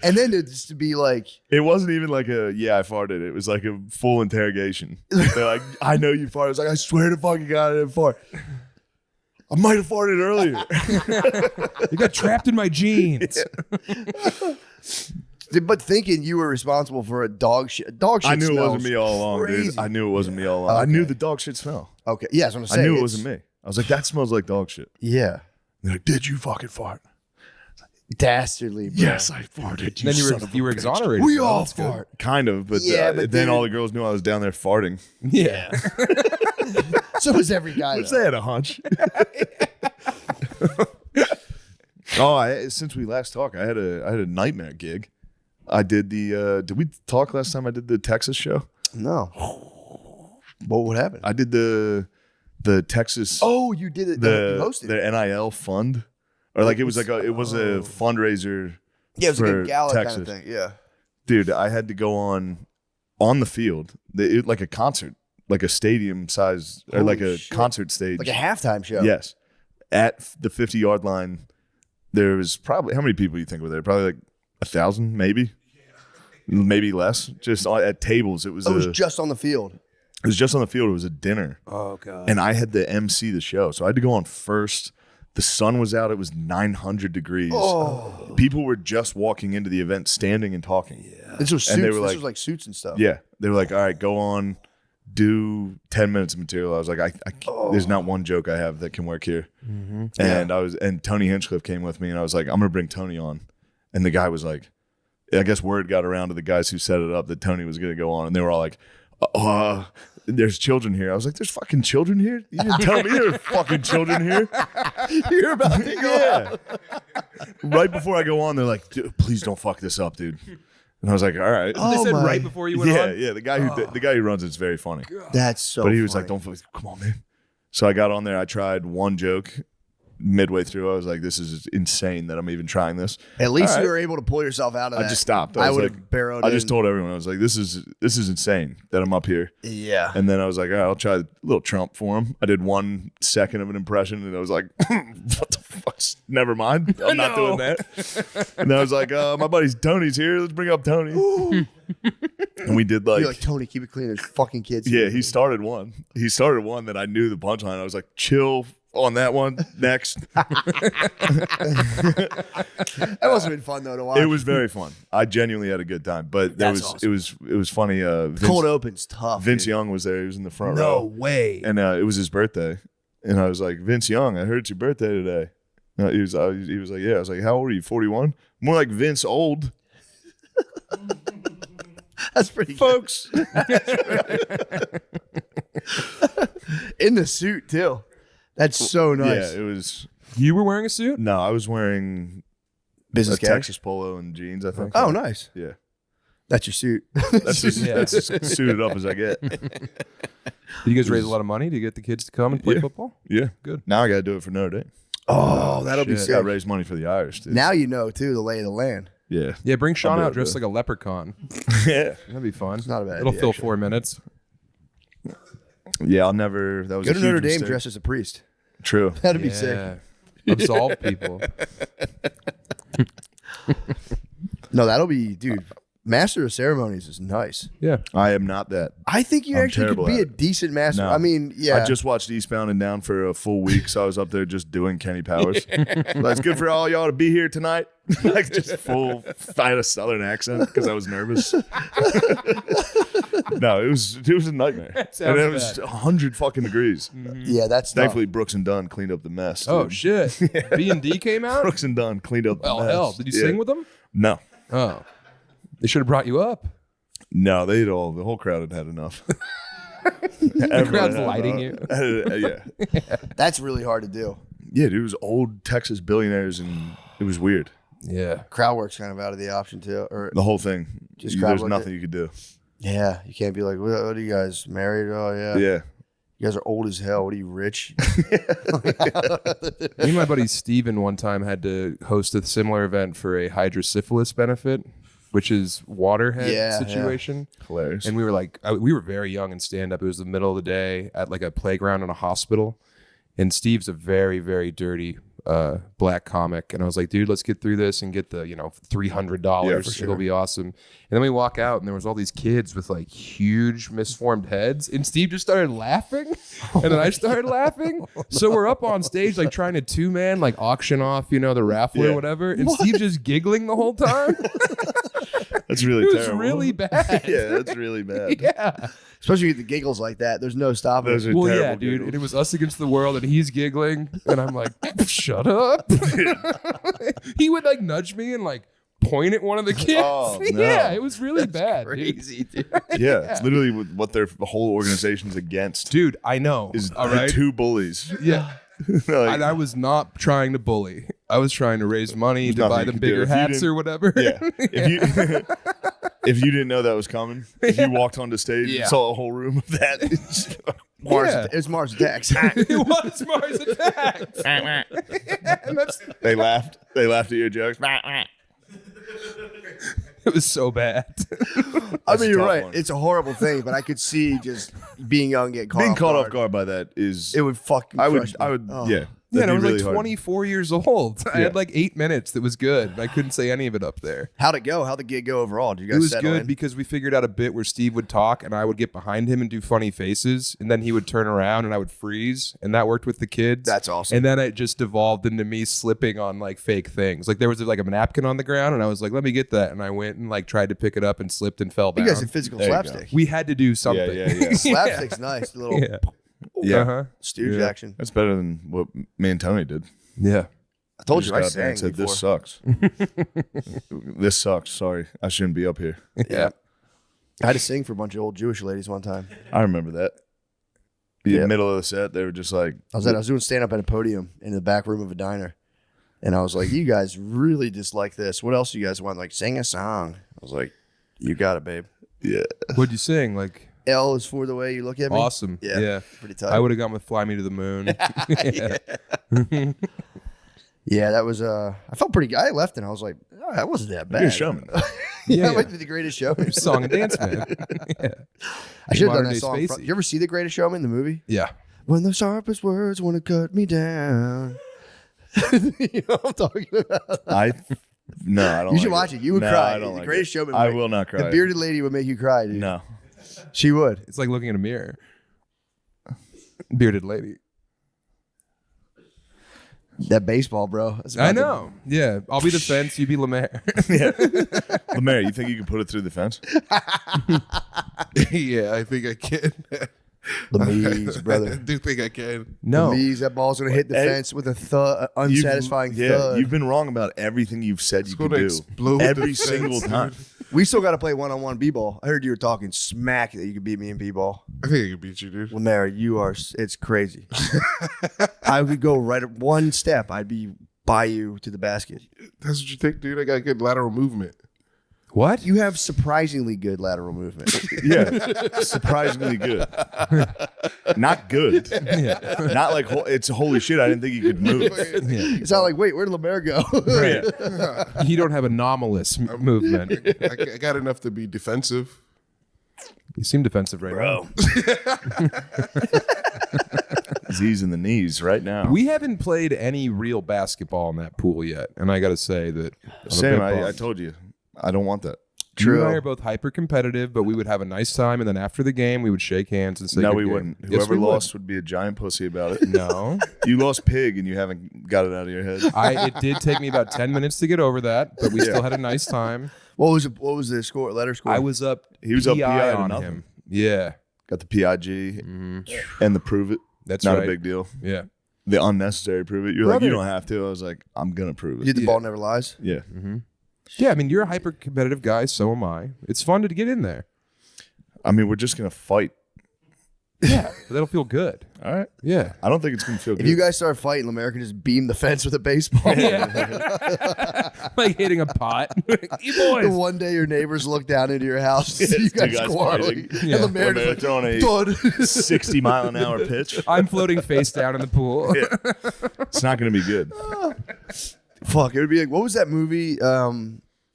And then just to be like, It wasn't even like I farted. It was like a full interrogation. They're like, "I know you farted." I was like, "I swear to fucking God, I didn't fart. I might have farted earlier." You got trapped in my jeans. but thinking you were responsible for a dog shit. Dog shit I knew it smells wasn't me all along, crazy. dude. I knew it wasn't me all along. I knew the dog shit smell. Okay. Yeah, that's what I'm saying. I knew it It's- wasn't me. I was like, "That smells like dog shit." Yeah. They're like, "Did you fucking fart?" Dastardly, bro. Yes, I farted. Then son of a you were bitch. exonerated. We though. all That's good. fart. Kind of, but, Yeah, but then dude- all the girls knew I was down there farting. Yeah. So was every guy. Which though. they had a hunch. Since we last talked, I had a nightmare gig. I did the. Did we talk last time? I did the Texas show. No. What would happen? I did the Texas. Oh, you did it. You the hosted. the NIL fund, or like it was a fundraiser. Yeah, it was like for a gala Texas. kind of thing. Yeah. Dude, I had to go on the field, like a concert, like a stadium size, or like Holy a shit. concert stage. Like a halftime show. Yes, at the 50-yard line, there was probably, how many people do you think were there? Probably like 1,000, maybe, maybe less. Just at tables, it was. It was just on the field. It was just on the field. It was a dinner. Oh God. And I had to MC the show. So I had to go on first. The sun was out. It was 900 degrees. Oh. People were just walking into the event, standing and talking. Yeah. This was suits. And they were This like- was like suits and stuff. Yeah. They were like, "All right, go on, do 10 minutes of material." I was like, there's not one joke I have that can work here. And and Tony Hinchcliffe came with me, and I was like, "I'm going to bring Tony on." And the guy was like, I guess word got around to the guys who set it up that Tony was going to go on. And they were all like, "There's children here." I was like, "There's fucking children here? You didn't tell me there were fucking children here." You're about to go. Right before I go on, they're like, "Dude, please don't fuck this up, dude." And I was like, "All right." They Oh said my- right before you went Yeah, on. yeah. The guy who runs it's very funny. That's so But he was funny. like, "Don't fuck, come on, man." So I got on there. I tried one joke. Midway through, I was like, "This is insane that I'm even trying this." At least All right. you were able to pull yourself out of that. I just stopped. I was would like, have barrowed I just in. told everyone, I was like, "This is insane that I'm up here." Yeah. And then I was like, "All right, I'll try a little Trump for him." I did 1 second of an impression, and I was like, "What the fuck? Never mind. I'm not doing that." And then I was like, "My buddy Tony's here. Let's bring up Tony." And we did You're like, Tony, keep it clean. There's fucking kids. yeah, he started one. He started one that I knew the punchline. I was like, "Chill on that one. Next. That must have been fun though to watch. It was very fun. I genuinely had a good time. But it was funny. Cold Open's tough. Vince dude. Young was there. He was in the front No row. way. And it was his birthday. And I was like, Vince Young, I heard it's your birthday today. He was like, yeah. I was like, how old are you? 41? More like Vince old. That's pretty Folks. in the suit too. That's so nice. Yeah, it was. You were wearing a suit? No, I was wearing Business a casual. Texas polo and jeans, I think. Oh, nice. Yeah. That's your suit. That's as suited up as I get. Did you guys raise a lot of money to get the kids to come and play Yeah. football? Yeah. Good. Now I got to do it for Notre Dame. Oh, that'll be shit. sick. Got to raise money for the Irish, dude. Now you know too the lay of the land. Yeah. Yeah, bring Sean I'll do out it, dressed bro. like a leprechaun. Yeah. That'd be fun. It's not a bad It'll idea, fill actually. 4 minutes. Yeah, I'll never. That was Go a to huge Notre Dame mistake. dressed as a priest. True. That'd be sick. Yeah. Absolve people. No, that'll be, dude. Master of ceremonies is nice. Yeah. I am not that. I think you I'm actually could terrible be at a it. decent master. No. I mean, yeah. I just watched Eastbound and Down for a full week, so I was up there just doing Kenny Powers. That's good for all y'all to be here tonight. Like just full. I had a Southern accent because I was nervous. No, it was a nightmare, and it was 100 fucking degrees. yeah, that's tough. Thankfully, Brooks and Dunn cleaned up the mess. Oh, dude. shit. B&D came out? Brooks and Dunn cleaned up the Well, mess. hell. Did you Yeah. sing with them? No, Oh. They should have brought you up. no, the whole crowd had enough. The crowd's lighting you. Yeah, That's really hard to do. yeah, dude. It was old Texas billionaires, and it was weird. Yeah. Crowd work's kind of out of the option too. Or The whole thing. Just crowd There's work nothing it. you could do. yeah, you can't be like, what are you guys married? Oh yeah. Yeah. You guys are old as hell. What are you, rich? Me and my buddy Steven one time had to host a similar event for a hydrosyphilis benefit, which is waterhead Yeah, situation. Hilarious. And we were like, we were very young in stand up. It was the middle of the day at like a playground in a hospital. And Steve's a very, very dirty black comic. And I was like, dude, let's get through this and get the, $300. Yeah, for sure. It'll be awesome. And then we walk out and there was all these kids with like huge misformed heads. And Steve just started laughing. And then I started laughing. So we're up on stage, like trying to 2-man, like auction off, the raffle Yeah. or whatever. And Steve's just giggling the whole time. That's really It was terrible. really bad. Yeah, that's really bad. Yeah. Especially with the giggles like that. There's no stopping. Those it. are Well, terrible yeah, dude. giggles. And it was us against the world, and he's giggling, and I'm like, "Shut up!" He would like nudge me and like point at one of the kids. Oh, no. Yeah, it was really bad, Crazy, dude. Yeah, it's literally what their whole organization's against. dude. I know. Is all right. two bullies. Yeah, Like, and I was not trying to bully. I was trying to raise money to nothing buy you them could do. bigger If you hats didn't- or whatever. yeah. If you didn't know that was coming, if you walked onto stage Yeah. and saw a whole room of that, it's Mars, Yeah. It was Mars Attacks. It was Mars Attacks. And that's, they laughed. They laughed at your jokes. it was so bad. I That's mean, a you're tough right. one. It's a horrible thing, but I could see just being young, get caught Being off caught guard. off guard by that is. It would fucking. I crush would. me. Oh. Yeah. Yeah, and I That'd was be like really hard. 24 years old. I Yeah. had like 8 minutes that was good. And I couldn't say any of it up there. How'd it go? How'd the gig go overall? Did you guys It was settle good in? because we figured out a bit where Steve would talk and I would get behind him and do funny faces. And then he would turn around and I would freeze. And that worked with the kids. That's awesome. And then it just devolved into me slipping on like fake things. Like there was like a napkin on the ground and I was like, let me get that. And I went and like tried to pick it up and slipped and fell You down. guys did physical There you go. slapstick. We had to do something. yeah. Slapstick's nice. The little Yeah. Yeah. Uh-huh. stooge Yeah. action. That's better than what me and Tony did. Yeah. I told We you I just got up there sang and said, before. this sucks. This sucks. Sorry. I shouldn't be up here. Yeah. I had to sing for a bunch of old Jewish ladies one time. I remember that. In Yeah. the middle of the set, they were just like, I was doing stand up at a podium in the back room of a diner. And I was like, you guys really dislike this. What else do you guys want? Like, sing a song. I was like, you got it, babe. yeah. What'd you sing? Like L is for the way you look at me. awesome. Yeah. Yeah. Pretty tight. I would have gone with Fly Me to the Moon. Yeah. Yeah, that was I felt pretty good. I left and I was like, oh, that wasn't that bad. You're a showman. Yeah, Yeah. I might be the greatest showman. Song and dance man. Yeah. I should have done Modern that day song. Spacey. You ever see The Greatest Showman, the movie? Yeah. When the sharpest words want to cut me down. You know what I'm talking about? No, I don't. You should like watch it. You would No, cry. I don't The like Greatest it. Showman. I would- will not cry. The bearded lady would make you cry, dude. No. She would. It's like looking in a mirror. Bearded lady. That baseball, bro. That's I about the- know. Yeah, I'll be the fence. You be Lemaire. Lemaire, you think you can put it through the fence? Yeah, I think I can. The Mees, I brother. do think I can. No. The Mees, that ball's gonna hit the fence with a unsatisfying thud. You've been wrong about everything you've said you could gonna do explode every the single fence, time. We still got to play one-on-one b-ball. I heard you were talking smack that you could beat me in b-ball. I think I can beat you, dude. Lemaire, it's crazy. I would go right at one step. I'd be by you to the basket. That's what you think, dude. I got good lateral movement. What? You have surprisingly good lateral movement. Yeah, surprisingly good. Not good. Yeah. Not like it's holy shit. I didn't think you could move. It's not like, wait, where'd Lemaire go? Right. You don't have anomalous movement. I got enough to be defensive. You seem defensive right now. Z's in the knees right now. We haven't played any real basketball in that pool yet, and I got to say that I'm a Sam, bit I bummed. told you, I don't want that. You and I are both hyper competitive, but we would have a nice time, and then after the game, we would shake hands and say, No, "Good we game." wouldn't. Yes, Whoever we would. lost would be a giant pussy about it. No, You lost pig and you haven't got it out of your head. it did take me about 10 minutes to get over that, but we still had a nice time. What was the score? Letter score? I was up. He was up PI to on nothing. him. Yeah, Got the PIG and the prove it. that's Not right. a big deal. Yeah, The unnecessary prove it. You're like, Brother. you don't have to. I was like, I'm gonna prove Did it. the ball never lies? Yeah. yeah. I mean, you're a hyper competitive guy. So am I. It's fun to get in there. I mean, we're just gonna fight. Yeah, that'll feel good. All right. Yeah. I don't think it's gonna feel good. If you guys start fighting, Lemaire can just beam the fence with a baseball. Like hitting a pot. You boys. And one day your neighbors look down into your house and see you Two guys guys quarreling. Yeah. And Lemaire Lemaire just throwing a like, thud. 60 mile an hour pitch. I'm floating face down in the pool. It's not gonna be good. Fuck, it would be like, what was that movie?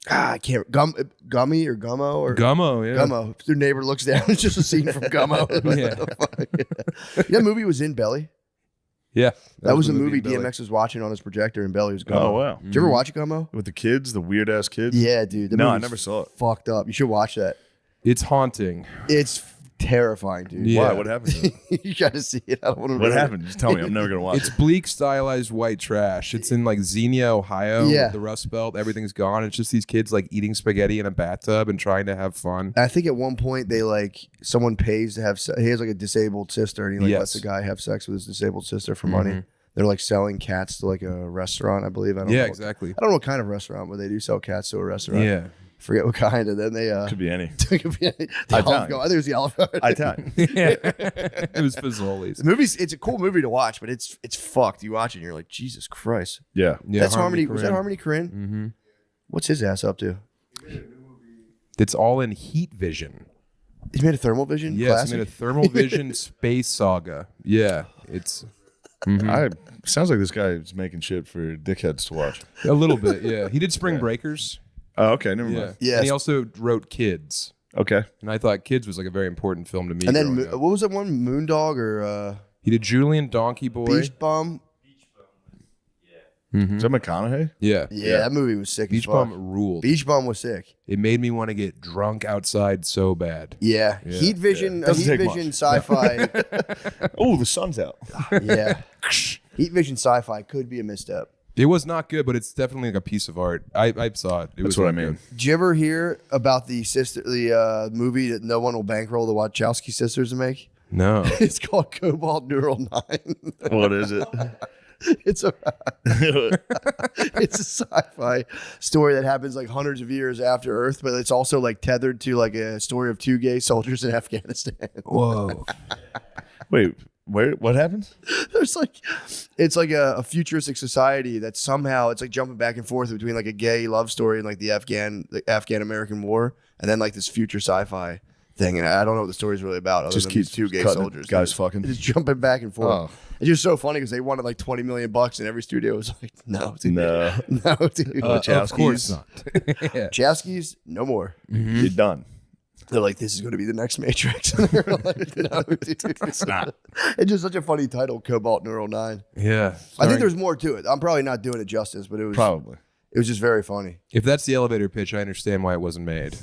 I can't. Gummy or Gummo or Gummo, yeah. Gummo. Your neighbor looks down. It's just a scene from Gummo. Yeah. That movie was in Belly. Yeah. That was a the movie in Belly. DMX was watching on his projector in Belly. It was Gummo. Oh wow. Did you ever watch Gummo? With the kids, the weird ass kids. Yeah, dude. The No, I movie's never saw it. Fucked up. You should watch that. It's haunting. It's terrifying, dude. Yeah. Why? What happened? To it? You got to see it. I don't want to. What happened? Just tell me. I'm never gonna watch It's it. bleak, stylized white trash. It's in like Xenia, Ohio. Yeah. The Rust Belt. Everything's gone. It's just these kids like eating spaghetti in a bathtub and trying to have fun. I think at one point they someone pays to have. He has like a disabled sister, and he Yes. lets the guy have sex with his disabled sister for money. They're like selling cats to like a restaurant, I believe. I don't know. Yeah, exactly. I don't know what kind of restaurant, but they do sell cats to a restaurant. Yeah. Forget what kind. And then they Could be any. Olive Garden. I think it was the Olive Garden. Italian. It was Fazoli's. The movie's it's a cool movie to watch, but it's fucked. You watch it and you're like, Jesus Christ. Yeah. Yeah, That's Harmony. Was that Korine. Harmony Korine? Mm-hmm. What's his ass up to? It's all in heat vision. He's made a thermal vision. Yes, classic. I mean a thermal vision space saga. Yeah, it's Sounds like this guy is making shit for dickheads to watch. a little bit. Yeah, he did Spring Breakers. Oh, okay. Never Yeah, mind. Yes. And he also wrote Kids, Okay. and I thought Kids was like a very important film to me. And then growing up. what was that one? Moondog or He did Julian Donkey Boy. Beach Bum? Is that McConaughey? Yeah, Yeah, that movie was sick. Beach as fuck. Bum ruled. Beach Bum was sick. It made me want to get drunk outside so bad. Yeah. Heat Vision. Doesn't Heat take Vision much. sci-fi. Oh, the sun's out. Yeah. Heat Vision sci-fi could be a misstep. It was not good, but it's definitely like a piece of art. I saw it. It was That's what I not mean. good. Did you ever hear about the movie that no one will bankroll the Wachowski sisters to make? No. It's called Cobalt Neural 9. What is it? It's a sci-fi story that happens like hundreds of years after Earth, but it's also like tethered to like a story of two gay soldiers in Afghanistan. Whoa. Wait, what happens? There's like, it's like a futuristic society that somehow it's like jumping back and forth between like a gay love story and like the Afghan American War, and then like this future sci-fi thing. And I don't know what the story's really about. Other Just than keeps these two gay cutting soldiers, guys fucking. It's jumping back and forth. Oh. It's just so funny because they wanted like $20 million, and every studio was like, "No, dude. No. no, dude." Of course not. Yeah. Chowskis, no more. You're done. They're like, "This is going to be the next Matrix." And they're like, "No, dude, it's not." It's just such a funny title, Cobalt Neural 9. Yeah. I think there's more to it. I'm probably not doing it justice, but it was Probably. It was just very funny. If that's the elevator pitch, I understand why it wasn't made.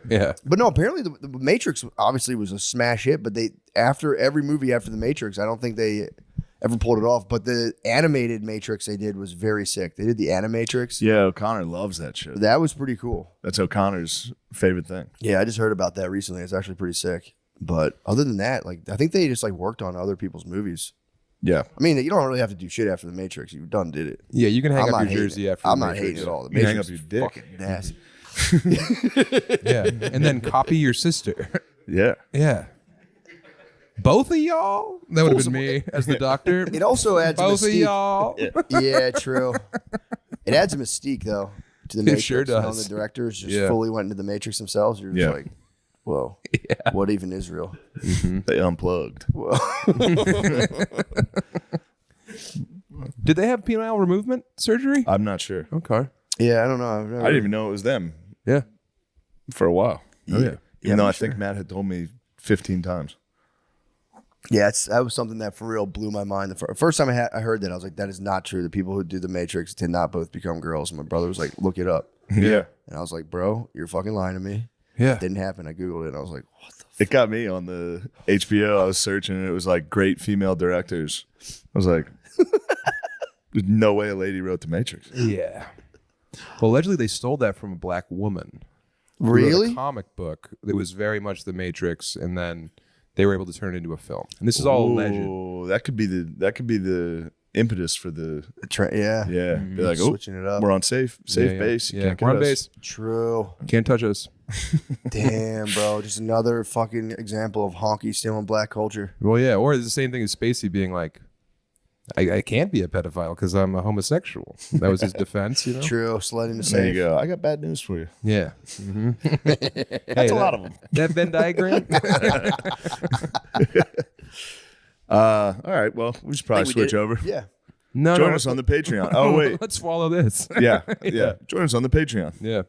Yeah. But no, apparently the Matrix obviously was a smash hit. But they after every movie after the Matrix, I don't think they ever pulled it off. But the animated Matrix they did was very sick. They did the Animatrix. Yeah, O'Connor loves that shit. That was pretty cool. That's O'Connor's favorite thing. Yeah, I just heard about that recently. It's actually pretty sick. But other than that, like I think they just like worked on other people's movies. Yeah. I mean, you don't really have to do shit after the Matrix. You done did it. Yeah, you can hang I'm up not your hating jersey it. after. I'm the not Matrix. hating it all. The You can hang Matrix up your is dick. fucking nasty. Yeah, and then copy your sister. Yeah. Yeah, both of y'all. That would have been me as the doctor. It also adds a Both of mystique. y'all. Yeah, true. It adds a mystique though to the It Matrix. sure You know, does. the directors just Yeah. fully went into the Matrix themselves. You're just Yeah. like, whoa, what even is real? They unplugged. Whoa. Did they have penile removement surgery? I'm not sure. Okay. Yeah, I don't know. I've never, I didn't even know it was them Yeah. for a while. Oh yeah. Even though I'm I think Matt had told me 15 times. Yeah, that was something that for real blew my mind. The first time I heard that, I was like, that is not true. The people who do the Matrix did not both become girls. And my brother was like, look it up. Yeah. And I was like, bro, you're fucking lying to me. Yeah. It didn't happen. I Googled it and I was like, what the It got me on the HBO. I was searching and it was like great female directors. I was like, there's no way a lady wrote The Matrix. Yeah. Well, allegedly they stole that from a black woman. who wrote Really? a comic book that was very much The Matrix, and then they were able to turn it into a film. And this is all alleged. Oh, that could be the impetus for the Yeah. yeah. Be like, oh, Switching it up. we're on safe Yeah. base. You Yeah, can't we're on get us. base. True. Can't touch us. Damn, bro. Just another fucking example of honky stealing black culture. Well, yeah. Or it's the same thing as Spacey being like, I can't be a pedophile because I'm a homosexual. That was his defense, you know? True. Sled in the There you safe. go. I got bad news for you. Yeah. That's a lot of them. That Venn diagram? All right. Well, we should probably switch over. Yeah. No, Join no. us on the Patreon. Oh wait. Let's swallow this. Yeah. Join us on the Patreon. Yeah.